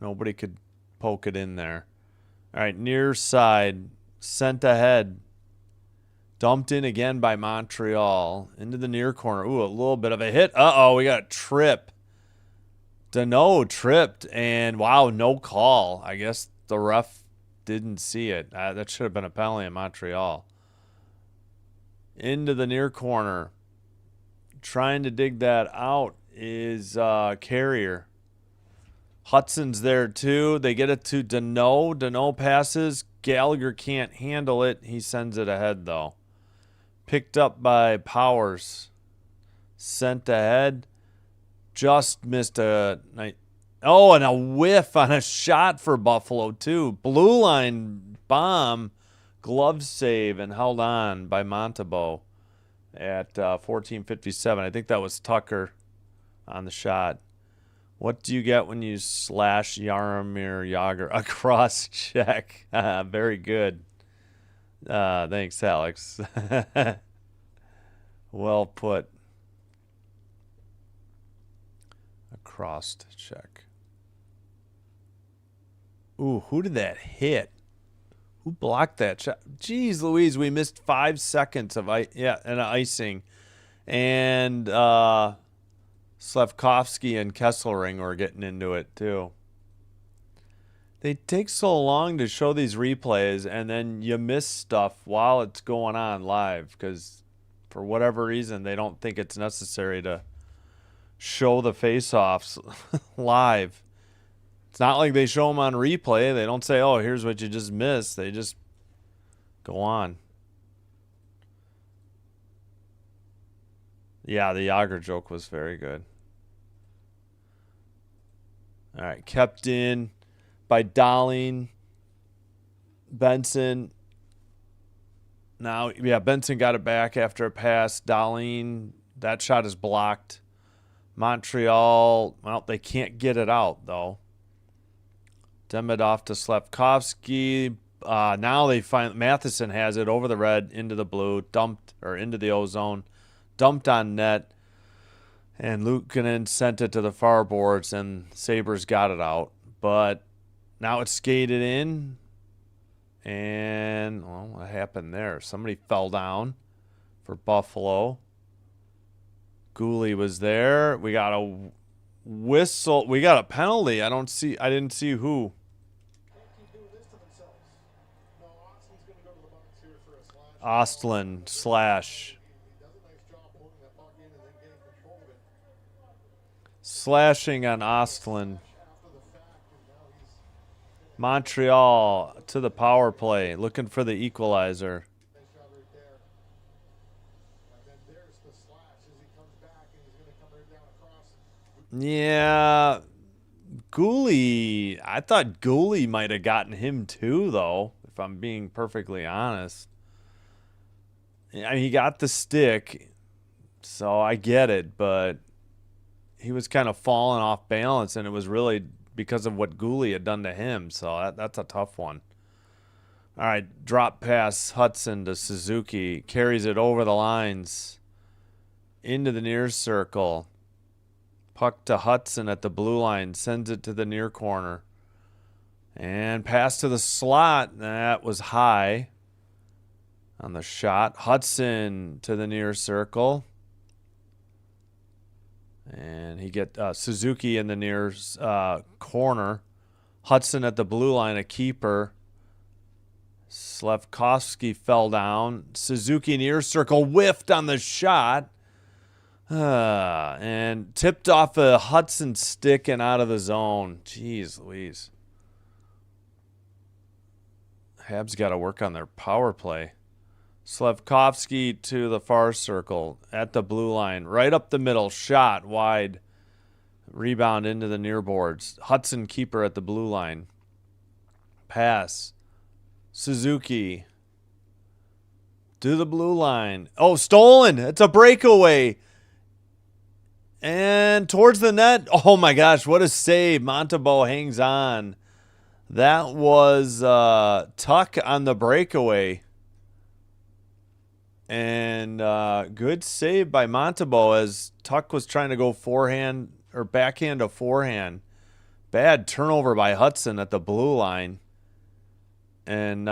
Nobody could poke it in there. All right, near side. Sent ahead. Dumped in again by Montreal. Into the near corner. Ooh, a little bit of a hit. Uh-oh, we got a trip. Danault tripped, and wow, no call. I guess the ref didn't see it. That should have been a penalty in Montreal. Into the near corner. Trying to dig that out is Carrier. Hudson's there too. They get it to Danault. Danault passes. Gallagher can't handle it. He sends it ahead though. Picked up by Powers. Sent ahead. Just missed a night. Oh, and a whiff on a shot for Buffalo too. Blue line bomb. Glove save and held on by Montembeault at 14:57. I think that was Tucker on the shot. What do you get when you slash Jaromir Jagr? A cross check. Very good. Thanks, Alex. Well put. A cross check. Ooh, who did that hit? Who blocked that shot? Jeez Louise, we missed 5 seconds of an icing. And Slavkovsky and Kesselring were getting into it too. They take so long to show these replays, and then you miss stuff while it's going on live because for whatever reason they don't think it's necessary to show the face-offs live. It's not like they show them on replay. They don't say, oh, here's what you just missed. They just go on. Yeah, the Jagr joke was very good. All right, kept in by Darling. Benson. Now, yeah, Benson got it back after a pass. Darling, that shot is blocked. Montreal, well, they can't get it out, though. Demidov to Slavkovsky. Now they find Matheson has it over the red, into the blue, dumped, or into the ozone, dumped on net, and Luukkonen sent it to the far boards, and Sabres got it out. But now it's skated in, and, well, what happened there? Somebody fell down for Buffalo. Gooley was there. We got a whistle. We got a penalty. I didn't see who. Ostlund slash. Slashing on Ostlund. Montreal to the power play, looking for the equalizer. Yeah, Gooley. I thought Gooley might have gotten him too, though, if I'm being perfectly honest. I mean, he got the stick, so I get it, but he was kind of falling off balance, and it was really because of what Gooley had done to him. So that's a tough one. All right, drop pass Hudson to Suzuki. Carries it over the lines into the near circle. Puck to Hudson at the blue line. Sends it to the near corner. And pass to the slot. That was high on the shot. Hudson to the near circle. And he get Suzuki in the near corner. Hudson at the blue line, a keeper. Slafkovsky fell down. Suzuki near circle, whiffed on the shot. And tipped off a Hudson stick and out of the zone. Jeez Louise. Habs got to work on their power play. Slafkovsky to the far circle at the blue line. Right up the middle. Shot wide. Rebound into the near boards. Hudson keeper at the blue line. Pass. Suzuki. To the blue line. Oh, stolen. It's a breakaway. And towards the net. Oh my gosh, what a save. Montembeault hangs on. That was Tuck on the breakaway. And good save by Montembeault as Tuck was trying to go forehand or backhand to forehand. Bad turnover by Hudson at the blue line. And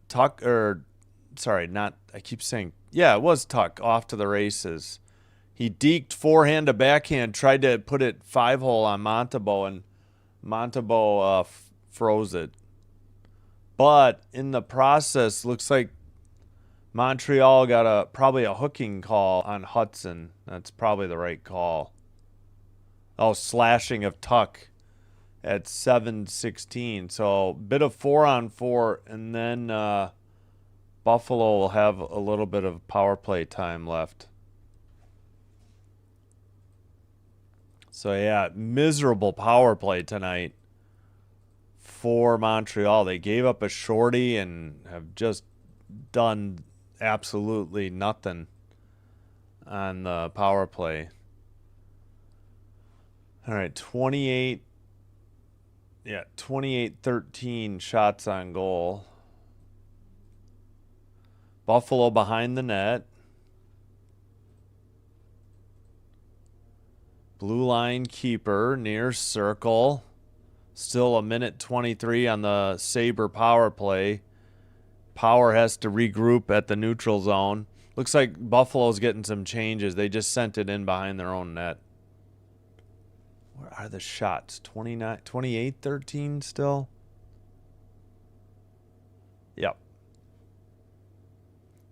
Tuck, or sorry, not, I keep saying, yeah, it was Tuck off to the races. He deked forehand to backhand, tried to put it 5-hole on Montembeault, and Montembeault froze it. But in the process, looks like Montreal got probably a hooking call on Hudson. That's probably the right call. Oh, slashing of Tuck at 7:16. So bit of 4-on-4, and then Buffalo will have a little bit of power play time left. So yeah, miserable power play tonight for Montreal. They gave up a shorty and have just done absolutely nothing on the power play. All right, 28-13 shots on goal. Buffalo behind the net. Blue line keeper, near circle. Still a minute 23 on the Sabre power play. Power has to regroup at the neutral zone. Looks like Buffalo's getting some changes. They just sent it in behind their own net. Where are the shots? 28-13 still? Yep.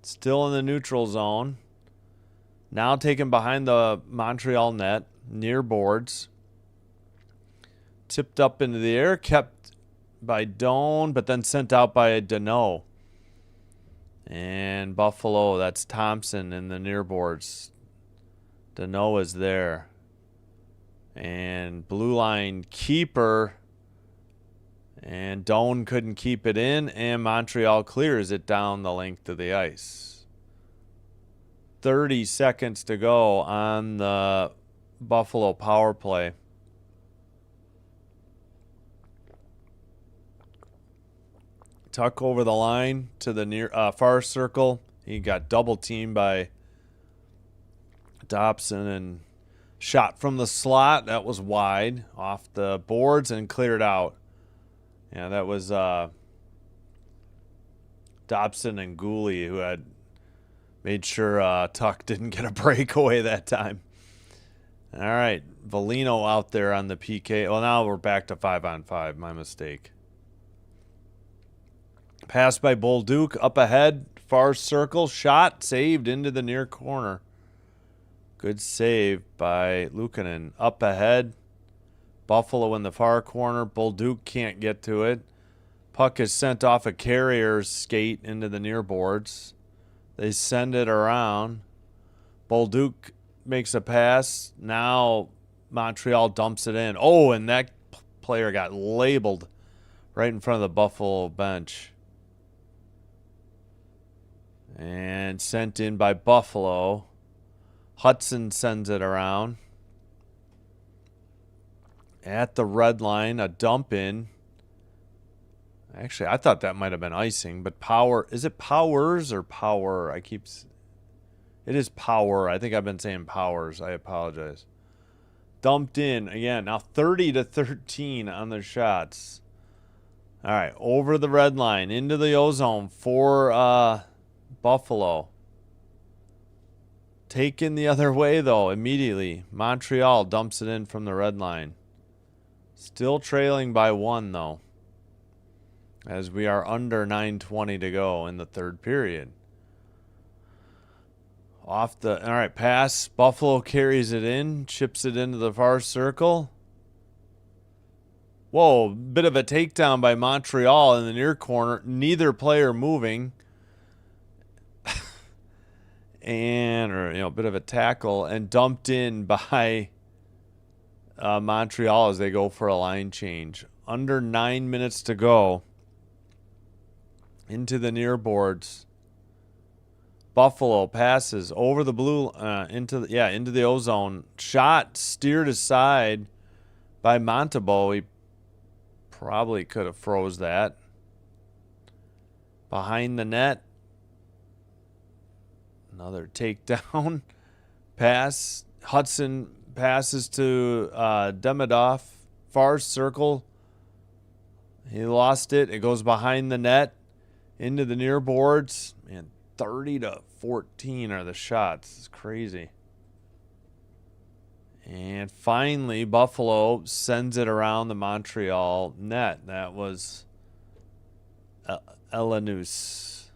Still in the neutral zone. Now taken behind the Montreal net. Near boards. Tipped up into the air. Kept by Doan, but then sent out by Deneau. And Buffalo, that's Thompson in the near boards. Deneau is there. And blue line keeper. And Doan couldn't keep it in. And Montreal clears it down the length of the ice. 30 seconds to go on the Buffalo power play. Tuck over the line to the near far circle. He got double teamed by Dobson and shot from the slot. That was wide off the boards and cleared out. Yeah, that was Dobson and Gooley who had made sure Tuck didn't get a breakaway that time. All right, Valino out there on the PK. Well, now we're back to 5-on-5. My mistake. Pass by Bolduc up ahead, far circle, shot, saved into the near corner. Good save by Luukkonen. Up ahead, Buffalo in the far corner. Bolduc can't get to it. Puck is sent off a carrier's skate into the near boards. They send it around. Bolduc makes a pass. Now Montreal dumps it in. Oh, and that player got labeled right in front of the Buffalo bench. And sent in by Buffalo. Hudson sends it around. at the red line, a dump in. Actually, I thought that might have been icing, but Power, is it Powers or Power? It is Power. I think I've been saying Powers. I apologize. Dumped in again. Now 30-13 on the shots. All right, over the red line, into the ozone for Buffalo. Taken the other way, though, immediately. Montreal dumps it in from the red line. Still trailing by 1, though, as we are under 9:20 to go in the third period. All right, pass. Buffalo carries it in, chips it into the far circle. Whoa, bit of a takedown by Montreal in the near corner. Neither player moving. A bit of a tackle, and dumped in by Montreal as they go for a line change. Under 9 minutes to go. Into the near boards. Buffalo passes over the blue into the ozone. Shot steered aside by Montebo. He probably could have froze that. Behind the net. Another takedown. Pass. Hudson passes to Demidov. Far circle. He lost it. It goes behind the net. Into the near boards. Man, 30-14 are the shots. It's crazy. And finally, Buffalo sends it around the Montreal net. That was Elanus.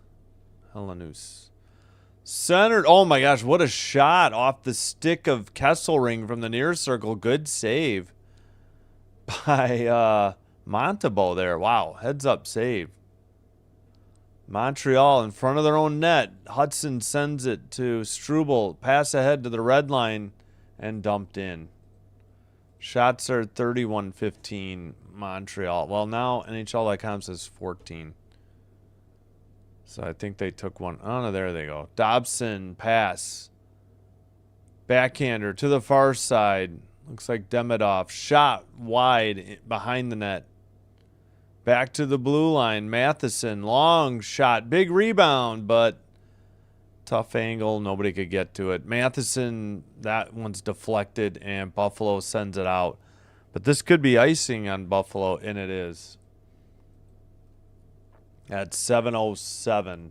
Centered. Oh my gosh, what a shot off the stick of Kesselring from the near circle. Good save by Montebo there. Wow, heads up save. Montreal in front of their own net. Hudson sends it to Struble. Pass ahead to the red line and dumped in. Shots are 31-15 Montreal. Well, now NHL.com says 14. So I think they took one. Oh, no, there they go. Dobson pass. Backhander to the far side. Looks like Demidov. Shot wide behind the net. Back to the blue line. Matheson. Long shot. Big rebound, but tough angle. Nobody could get to it. Matheson, that one's deflected, and Buffalo sends it out. But this could be icing on Buffalo, and it is. At 7:07.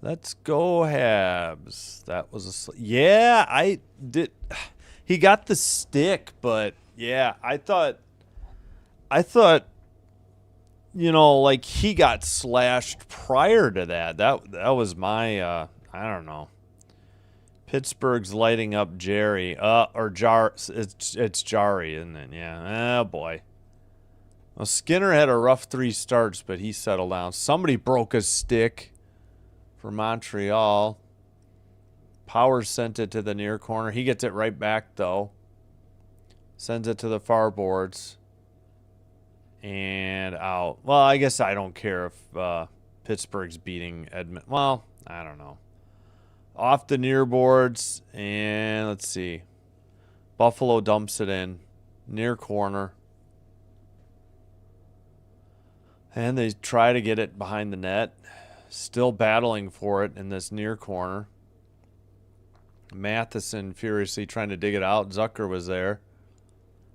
Let's go Habs. That was yeah, I did. He got the stick, but yeah, I thought, like he got slashed prior to that. That was my I don't know. Pittsburgh's lighting up Jerry. Or Jar. It's Jari, isn't it? Yeah. Oh boy. Well, Skinner had a rough 3 starts, but he settled down. Somebody broke a stick for Montreal. Power sent it to the near corner. He gets it right back, though. Sends it to the far boards. And out. Well, I guess I don't care if Pittsburgh's beating Edmonton. Well, I don't know. Off the near boards. And let's see. Buffalo dumps it in. Near corner. And they try to get it behind the net. Still battling for it in this near corner. Matheson furiously trying to dig it out. Zucker was there.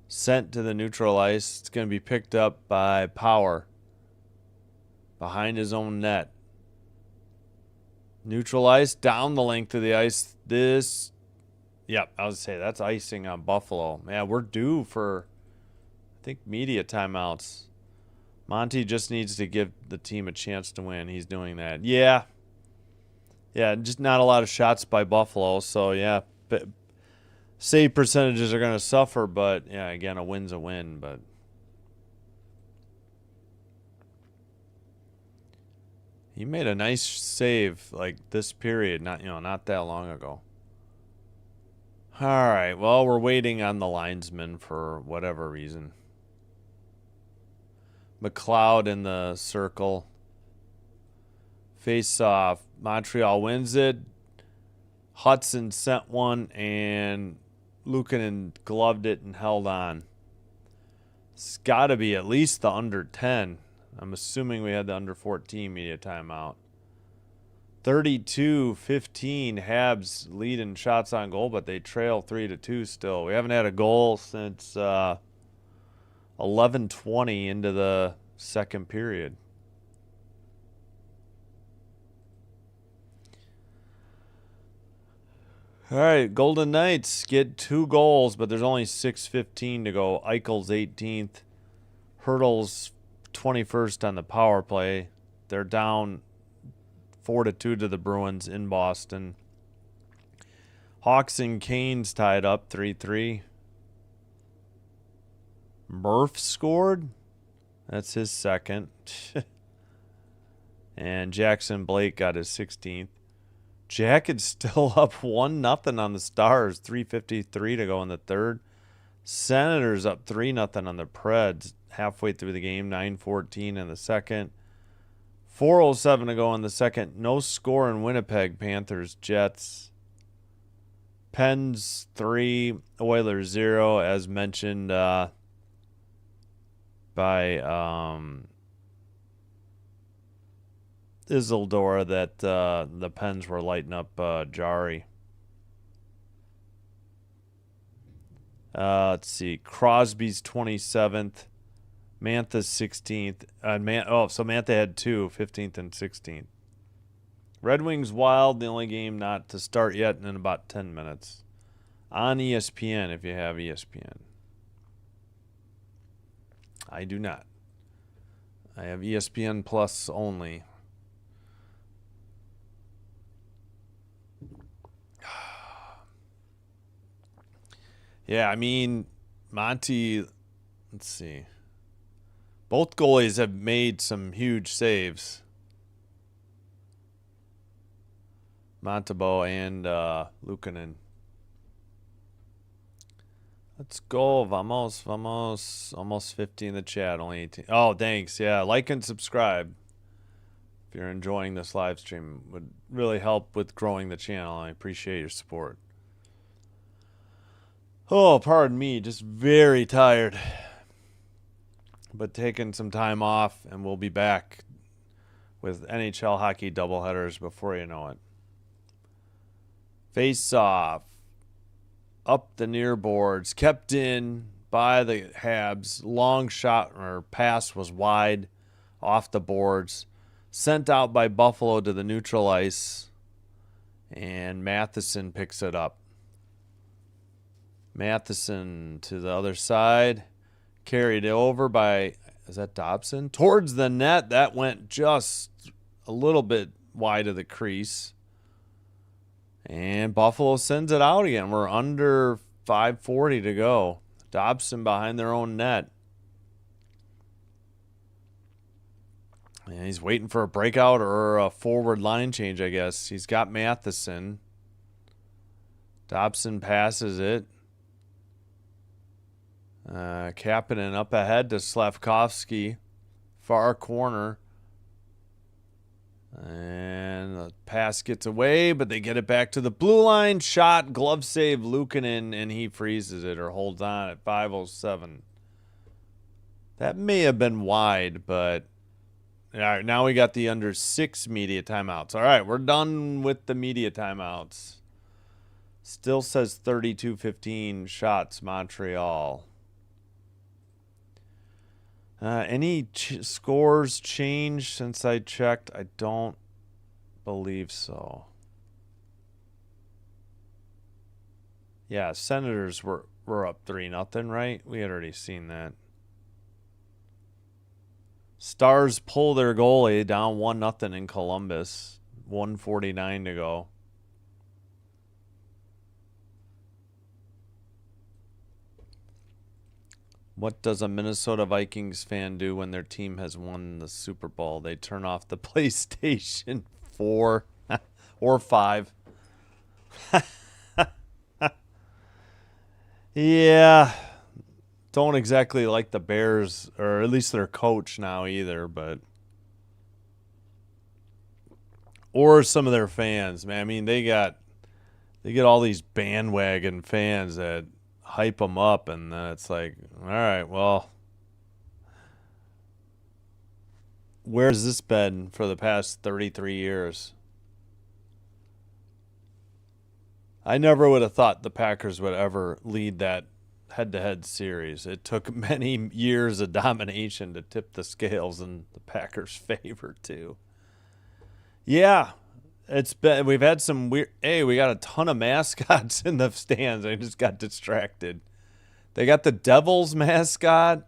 Sent to the neutral ice. It's going to be picked up by Power. Behind his own net. Neutral ice. Down the length of the ice. Yep, I was going to say that's icing on Buffalo. Yeah, we're due for, I think, media timeouts. Monty just needs to give the team a chance to win. He's doing that. Yeah. Yeah, just not a lot of shots by Buffalo. So, yeah, save percentages are going to suffer. But, yeah, again, a win's a win. But he made a nice save like this period, not that long ago. All right, well, we're waiting on the linesman for whatever reason. McLeod in the circle. Face off. Montreal wins it. Hudson sent one, and Luukkonen gloved it and held on. It's got to be at least the under 10. I'm assuming we had the under 14 media timeout. 32-15, Habs lead in shots on goal, but they trail 3-2 still. We haven't had a goal since 11:20 into the second period. All right, Golden Knights get 2 goals, but there's only 6:15 to go. Eichel's 18th. Hurdle's 21st on the power play. They're down 4-2 to the Bruins in Boston. Hawks and Canes tied up 3-3. Murph scored. That's his second. And Jackson Blake got his 16th. Jackets still up 1-0 on the Stars. 3:53 to go in the third. Senators up 3-0 on the Preds halfway through the game. 9:14 in the second. 4:07 to go in the second. No score in Winnipeg. Panthers, Jets. Pens 3, Oilers 0, as mentioned by Isildur, that the Pens were lighting up Jari. Let's see. Crosby's 27th. Mantha's 16th. So Mantha had 2, 15th and 16th. Red Wings Wild, the only game not to start yet in about 10 minutes. On ESPN, if you have ESPN. I do not. I have ESPN Plus only. Yeah, I mean, Monty, let's see. Both goalies have made some huge saves. Montembeault and Luukkonen. Let's go. Vamos. Almost 50 in the chat. Only 18. Oh, thanks. Yeah, like and subscribe. If you're enjoying this live stream, would really help with growing the channel. I appreciate your support. Oh, pardon me. Just very tired. But taking some time off, and we'll be back with NHL hockey doubleheaders before you know it. Face off. Up the near boards. Kept in by the Habs. Long shot or pass was wide off the boards. Sent out by Buffalo to the neutral ice. And Matheson picks it up. Matheson to the other side. Carried over by, is that Dobson? Towards the net. That went just a little bit wide of the crease. And Buffalo sends it out again. We're under 5:40 to go. Dobson behind their own net. And he's waiting for a breakout or a forward line change, I guess. He's got Matheson. Dobson passes it. Kapanen up ahead to Slavkovsky. Far corner. And the pass gets away, but they get it back to the blue line. Shot, glove save, Luukkonen, and he freezes it or holds on at 5:07. That may have been wide, but all right, now we got the under 6 media timeouts. All right, we're done with the media timeouts. Still says 32-15 shots, Montreal. Any scores changed since I checked? I don't believe so. Yeah, Senators were up 3-0, right? We had already seen that. Stars pull their goalie down 1-0 in Columbus. 1:49 to go. What does a Minnesota Vikings fan do when their team has won the Super Bowl? They turn off the PlayStation 4 or 5. Yeah. Don't exactly like the Bears, or at least their coach now either, but or some of their fans, man. I mean, they got They get all these bandwagon fans that hype them up, and then it's like, all right, well, where's this been for the past 33 years? I never would have thought the Packers would ever lead that head-to-head series. It took many years of domination to tip the scales in the Packers' favor, too. Yeah, we've had some weird. Hey, we got a ton of mascots in the stands. I just got distracted. They got the Devils mascot.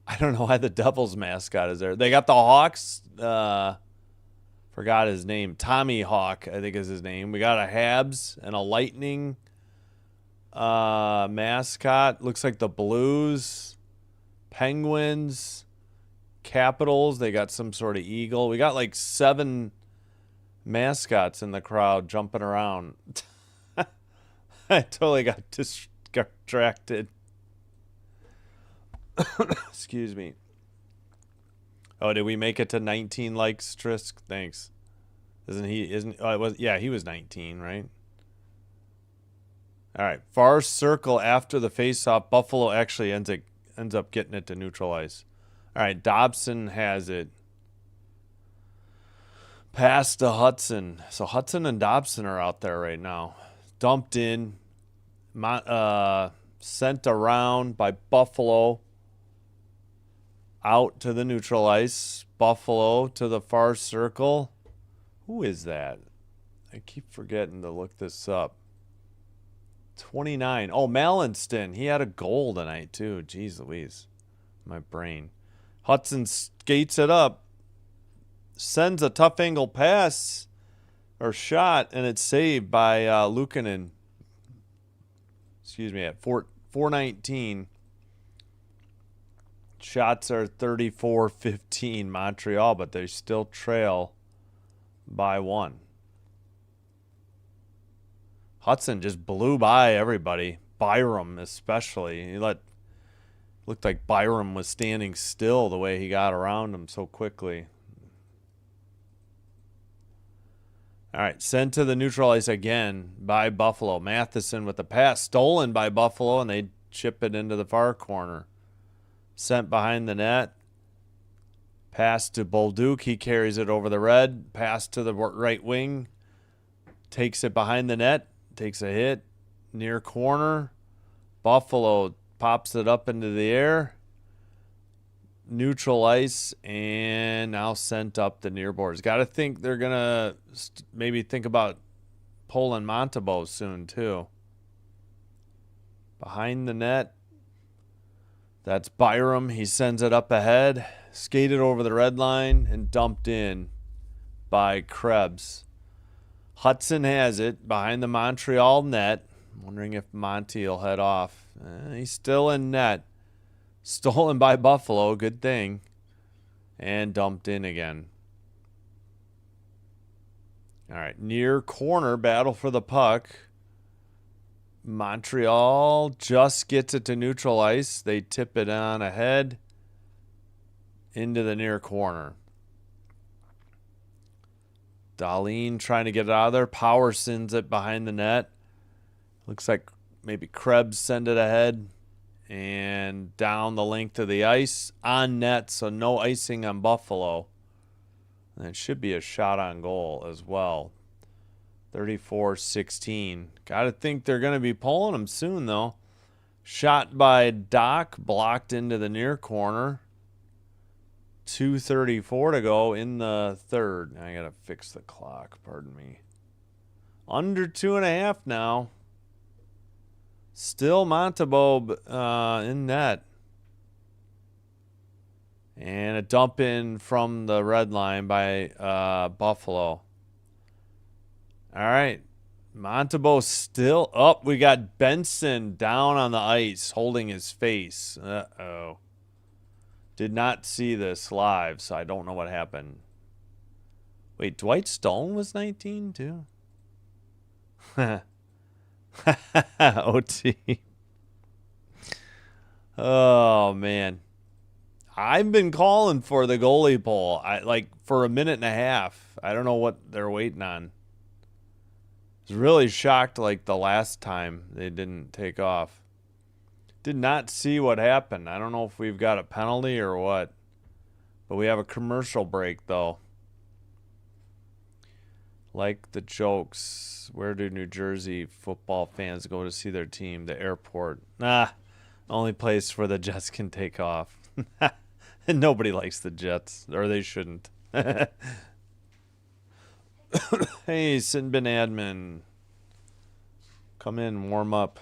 I don't know why the Devils mascot is there. They got the Hawks. Forgot his name. Tommy Hawk, I think is his name. We got a Habs and a Lightning mascot. Looks like the Blues, Penguins, Capitals. They got some sort of eagle. We got like 7 mascots in the crowd jumping around. I totally got distracted. Excuse me. Oh, did we make it to 19 likes, Trisk? Thanks. He was 19, right? All right. Far circle after the faceoff. Buffalo actually ends up getting it to neutralize. All right, Dobson has it. Pass to Hudson. So Hudson and Dobson are out there right now. Dumped in. Sent around by Buffalo. Out to the neutral ice. Buffalo to the far circle. Who is that? I keep forgetting to look this up. 29. Oh, Mallinston. He had a goal tonight, too. Jeez Louise. My brain. Hudson skates it up. Sends a tough angle pass or shot, and it's saved by Luukkonen. Excuse me, at 4:19. Shots are 34-15 Montreal, but they still trail by 1. Hudson just blew by everybody. Byram especially. Looked like Byram was standing still the way he got around him so quickly. All right, sent to the neutral ice again by Buffalo. Matheson with the pass. Stolen by Buffalo, and they chip it into the far corner. Sent behind the net. Pass to Bolduc. He carries it over the red. Pass to the right wing. Takes it behind the net. Takes a hit. Near corner. Buffalo pops it up into the air. Neutral ice. And now sent up the near boards. Got to think they're going to maybe think about pulling Montembeault soon, too. Behind the net. That's Byram. He sends it up ahead. Skated over the red line and dumped in by Krebs. Hudson has it behind the Montreal net. I'm wondering if Monty will head off. He's still in net. Stolen by Buffalo. Good thing. And dumped in again. All right. Near corner. Battle for the puck. Montreal just gets it to neutral ice. They tip it on ahead into the near corner. Dahlin trying to get it out of there. Power sends it behind the net. Looks like maybe Krebs send it ahead and down the length of the ice on net, so no icing on Buffalo. And it should be a shot on goal as well. 34-16. Got to think they're going to be pulling them soon, though. Shot by Doc, blocked into the near corner. 2:34 to go in the third. I got to fix the clock, pardon me. Under 2.5 now. Still Montembeault in net. And a dump in from the red line by Buffalo. All right. Montembeault still up. We got Benson down on the ice holding his face. Uh-oh. Did not see this live, so I don't know what happened. Wait, Dwight Stone was 19 too? OT. Oh, man. I've been calling for the goalie poll for a minute and a half. I don't know what they're waiting on. was really shocked like the last time they didn't take off. Did not see what happened. I don't know if we've got a penalty or what. But we have a commercial break, though. Like the jokes. Where do New Jersey football fans go to see their team? The airport. Nah, only place where the Jets can take off. And nobody likes the Jets, or they shouldn't. Hey, Sinbin admin. Come in, warm up.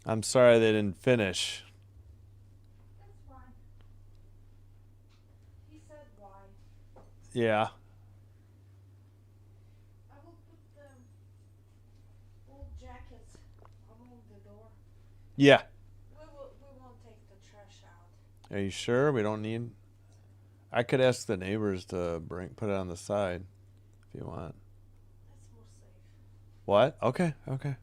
I'm sorry they didn't finish.
That's fine. He said why.
Yeah.
I will put the old jackets along the door.
Yeah.
We won't take the trash out.
Are you sure we don't need? I could ask the neighbors to put it on the side if you want.
That's more safe.
What? Okay. Okay.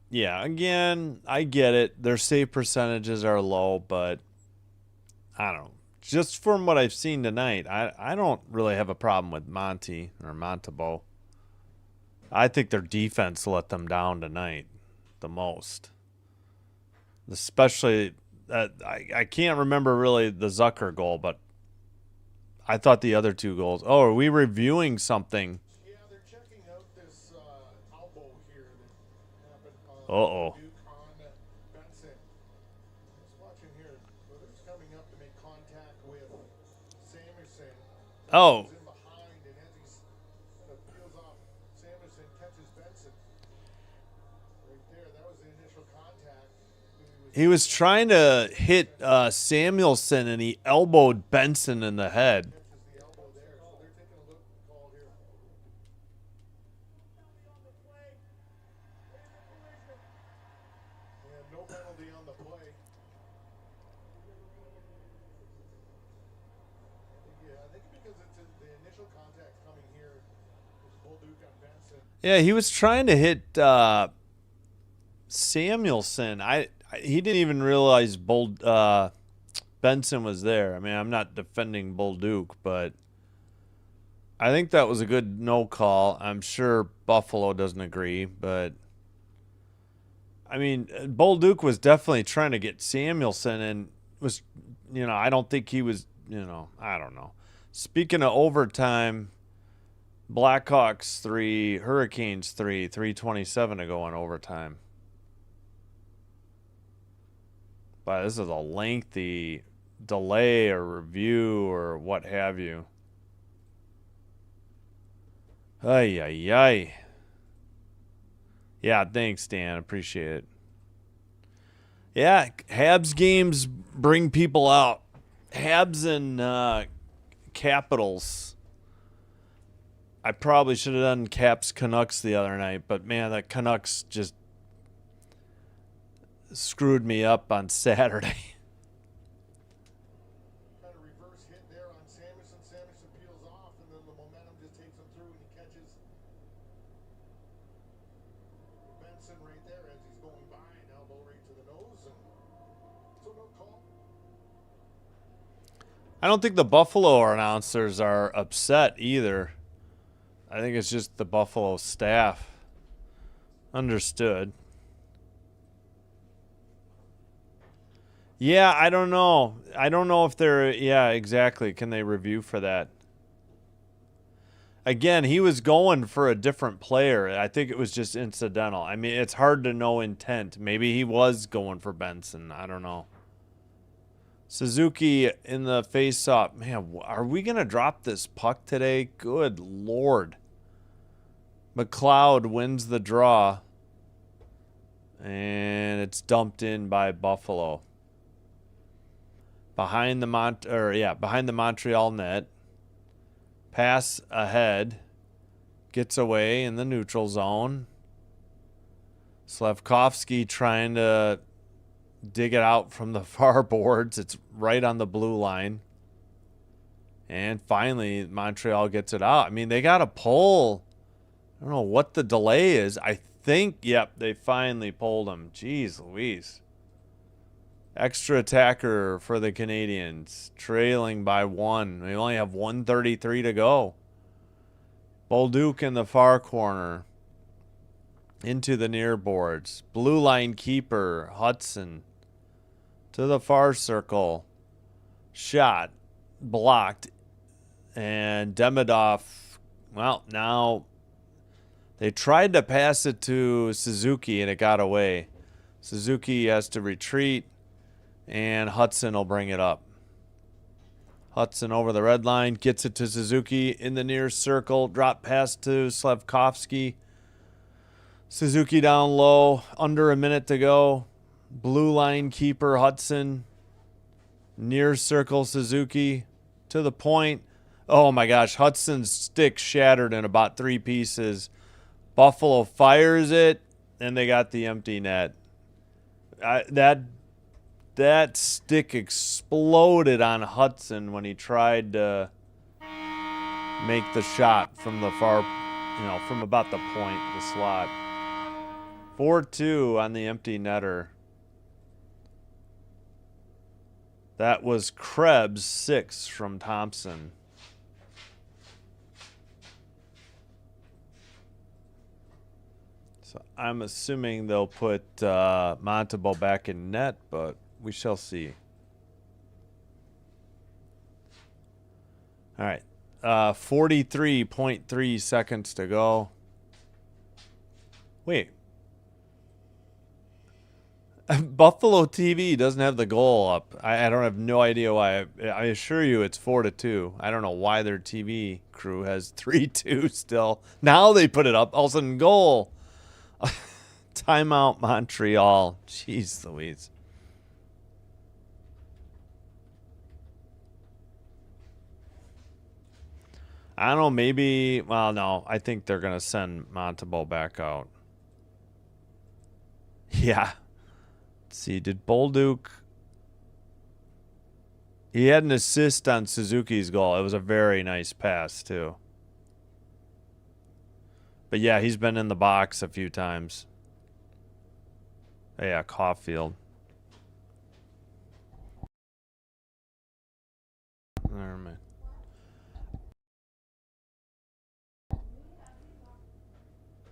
Yeah, again, I get it. Their save percentages are low, but I don't know. Just from what I've seen tonight, I don't really have a problem with Monty or Montebo. I think their defense let them down tonight the most. Especially, I can't remember really the Zucker goal, but I thought the other two goals. Oh, are we reviewing something?
Yeah, they're checking out this elbow here that happened on
Uh-oh.
Duke on Benson. Just watching here. Whether's coming up to make contact with Samuelson.
Oh.
He's in behind, and as he's kind of peels off, Samuelson catches Benson. Right there, that was the initial contact.
He was trying to hit Samuelson, and he elbowed Benson in the head.
Catches the elbow there, so they're taking a look at the call here. Yeah, no penalty on the play. I think because it's the initial contact coming here was Bolduc on Benson.
Yeah, he was trying to hit Samuelson. He didn't even realize Benson was there. I mean, I'm not defending Bolduc, but I think that was a good no call. I'm sure Buffalo doesn't agree, but I mean, Bolduc was definitely trying to get Samuelson and was, I don't think he was, I don't know. Speaking of overtime, Blackhawks 3, Hurricanes 3, 3:27 to go in overtime. But this is a lengthy delay or review or what have you. Ay, ay, ay. Yeah, thanks, Dan. Appreciate it. Yeah, Habs games bring people out. Habs and Capitals. I probably should have done Caps Canucks the other night, but man, the Canucks just screwed me up on Saturday.
Kind of reverse hit there on Samuelson. Samuelson peels off, and then the momentum just takes him through, and he catches Benson right there as he's going by, an elbow right to the nose, and so no call.
I don't think the Buffalo announcers are upset either. I think it's just the Buffalo staff. Understood. Yeah, I don't know. I don't know if they're... Yeah, exactly. Can they review for that? Again, he was going for a different player. I think it was just incidental. I mean, it's hard to know intent. Maybe he was going for Benson. I don't know. Suzuki in the face-off. Man, are we going to drop this puck today? Good Lord. McLeod wins the draw. And it's dumped in by Buffalo. Behind the Montreal net. Pass ahead. Gets away in the neutral zone. Slavkovsky trying to dig it out from the far boards. It's right on the blue line. And finally, Montreal gets it out. I mean, they got to pull. I don't know what the delay is. I think, yep, they finally pulled him. Jeez Louise. Extra attacker for the Canadiens, trailing by 1. We only have 1:33 to go. Bolduc in the far corner. Into the near boards. Blue line keeper, Hudson. To the far circle. Shot. Blocked. And Demidov, well, now they tried to pass it to Suzuki and it got away. Suzuki has to retreat. And Hudson will bring it up. Hudson over the red line. Gets it to Suzuki in the near circle. Drop pass to Slafkovsky. Suzuki down low. Under a minute to go. Blue line keeper Hudson. Near circle Suzuki. To the point. Oh my gosh. Hudson's stick shattered in about 3 pieces. Buffalo fires it. And they got the empty net. That stick exploded on Hudson when he tried to make the shot from the far, from about the point, the slot. 4-2 on the empty netter. That was Krebs' 6 from Thompson. So I'm assuming they'll put Montembeault back in net, but we shall see. All right. 43.3 seconds to go. Wait. Buffalo TV doesn't have the goal up. I don't have no idea why. I assure you it's 4-2. I don't know why their TV crew has 3-2 still. Now they put it up. All of a sudden, goal. Timeout Montreal. Jeez Louise. I don't know, maybe, well, no, I think they're going to send Montembeault back out. Yeah. Let's see, did Bolduc, he had an assist on Suzuki's goal. It was a very nice pass, too. But yeah, he's been in the box a few times. Yeah, Caulfield. Never mind.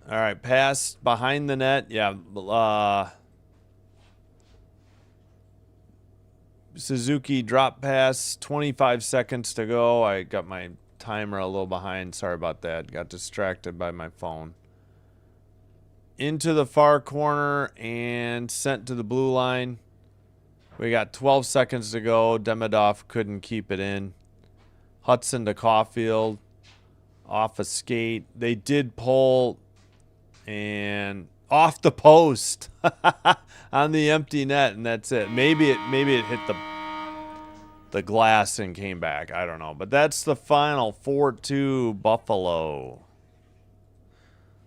All right, pass behind the net. Yeah, Suzuki drop pass, 25 seconds to go. I got my timer a little behind. Sorry about that. Got distracted by my phone. Into the far corner and sent to the blue line. We got 12 seconds to go. Demidov couldn't keep it in. Hudson to Caulfield. Off a skate. They did pull and off the post on the empty net, and that's it. Maybe it hit the glass and came back. I don't know. But that's the final 4-2 Buffalo.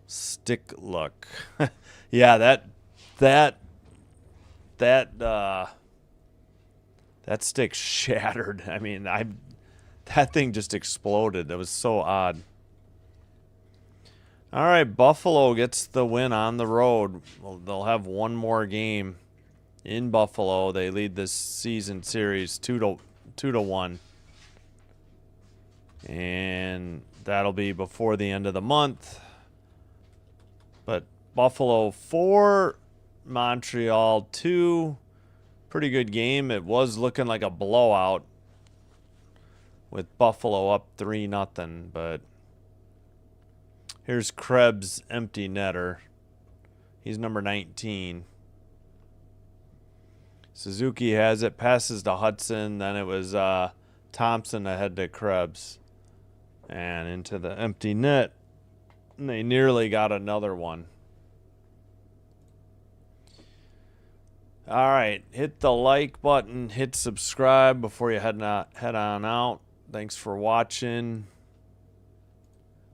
Stick luck. Yeah, that stick shattered. I mean, that thing just exploded. That was so odd. All right, Buffalo gets the win on the road. Well, they'll have one more game in Buffalo. They lead this season series 2-1. And that'll be before the end of the month. But Buffalo 4, Montreal 2. Pretty good game. It was looking like a blowout with Buffalo up 3-0, but here's Krebs' empty netter. He's number 19. Suzuki has it, passes to Hudson. Then it was Thompson ahead to Krebs. And into the empty net. And they nearly got another one. All right, hit the like button, hit subscribe before you head on out. Thanks for watching.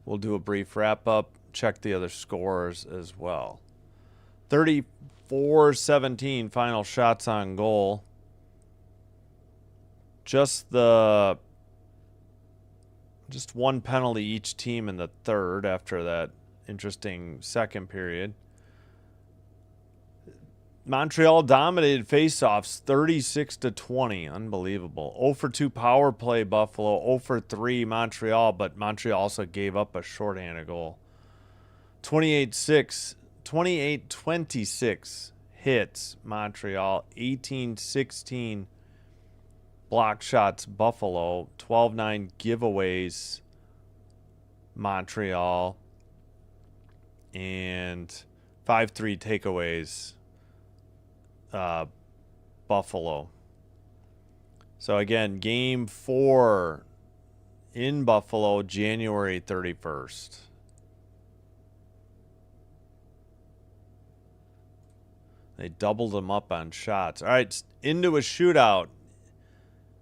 We'll do a brief wrap-up. Check the other scores as well. 34-17 final shots on goal. Just one penalty each team in the third after that interesting second period. Montreal dominated faceoffs 36-20. Unbelievable. 0 for 2 power play Buffalo. 0 for 3 Montreal, but Montreal also gave up a shorthanded goal. 28-26 hits Montreal. 18-16 block shots Buffalo. 12-9 giveaways Montreal. And 5-3 takeaways Buffalo. So again, game 4 in Buffalo, January 31st. They doubled them up on shots. All right, into a shootout.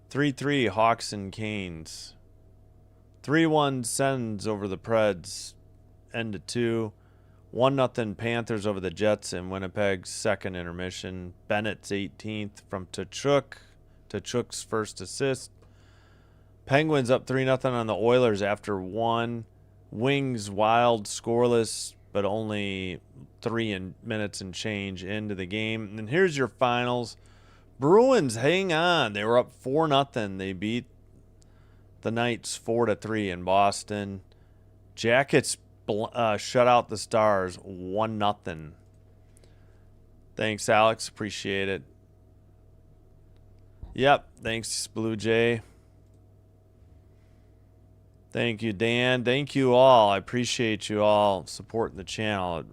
3-3 Hawks and Canes. 3-1 Sens over the Preds. End of 2. 1-0 Panthers over the Jets in Winnipeg's second intermission. Bennett's 18th from Tkachuk. Tkachuk's first assist. Penguins up 3-0 on the Oilers after 1. Wings wild, scoreless, but only 3 minutes and change into the game. And here's your finals. Bruins hang on. They were up 4-0. They beat the Knights 4-3 in Boston. Jackets shut out the Stars 1-0. Thanks, Alex. Appreciate it. Yep. Thanks, Blue Jay. Thank you, Dan. Thank you all. I appreciate you all supporting the channel.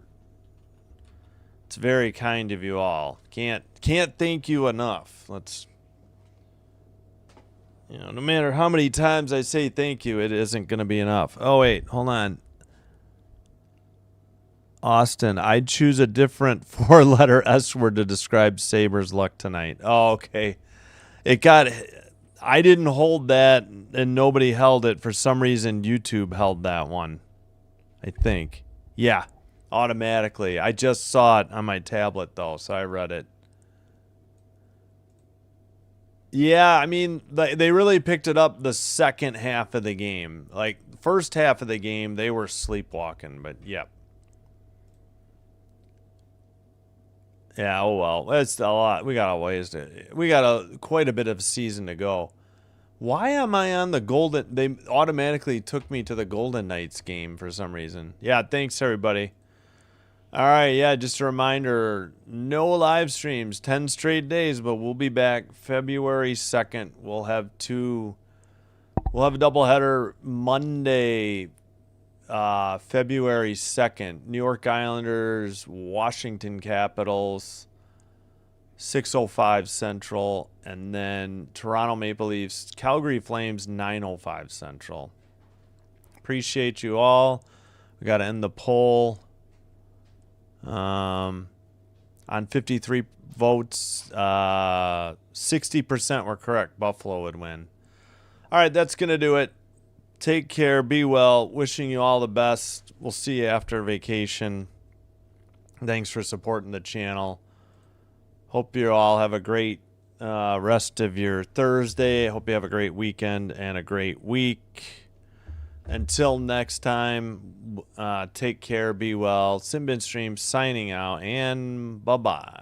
It's very kind of you all. Can't thank you enough. No matter how many times I say thank you, it isn't going to be enough. Oh, wait. Hold on. Austin, I'd choose a different 4-letter S word to describe Sabres' luck tonight. Oh, okay. I didn't hold that, and nobody held it. For some reason, YouTube held that one, I think. Yeah, automatically. I just saw it on my tablet, though, so I read it. Yeah, I mean, they really picked it up the second half of the game. Like, first half of the game, they were sleepwalking, but yeah. Yeah, oh well. That's a lot. We got quite a bit of season to go. Why am I on the Golden? They automatically took me to the Golden Knights game for some reason. Yeah, thanks everybody. All right, yeah, just a reminder, no live streams, 10 straight days, but we'll be back February 2nd. We'll have a doubleheader Monday, February 2nd. New York Islanders, Washington Capitals, 6:05 Central, and then Toronto Maple Leafs, Calgary Flames, 9:05 Central. Appreciate you all. We got to end the poll. On 53 votes, 60% were correct. Buffalo would win. All right, that's going to do it. Take care. Be well. Wishing you all the best. We'll see you after vacation. Thanks for supporting the channel. Hope you all have a great rest of your Thursday. Hope you have a great weekend and a great week. Until next time, take care, be well. Simbin Stream signing out, and bye-bye.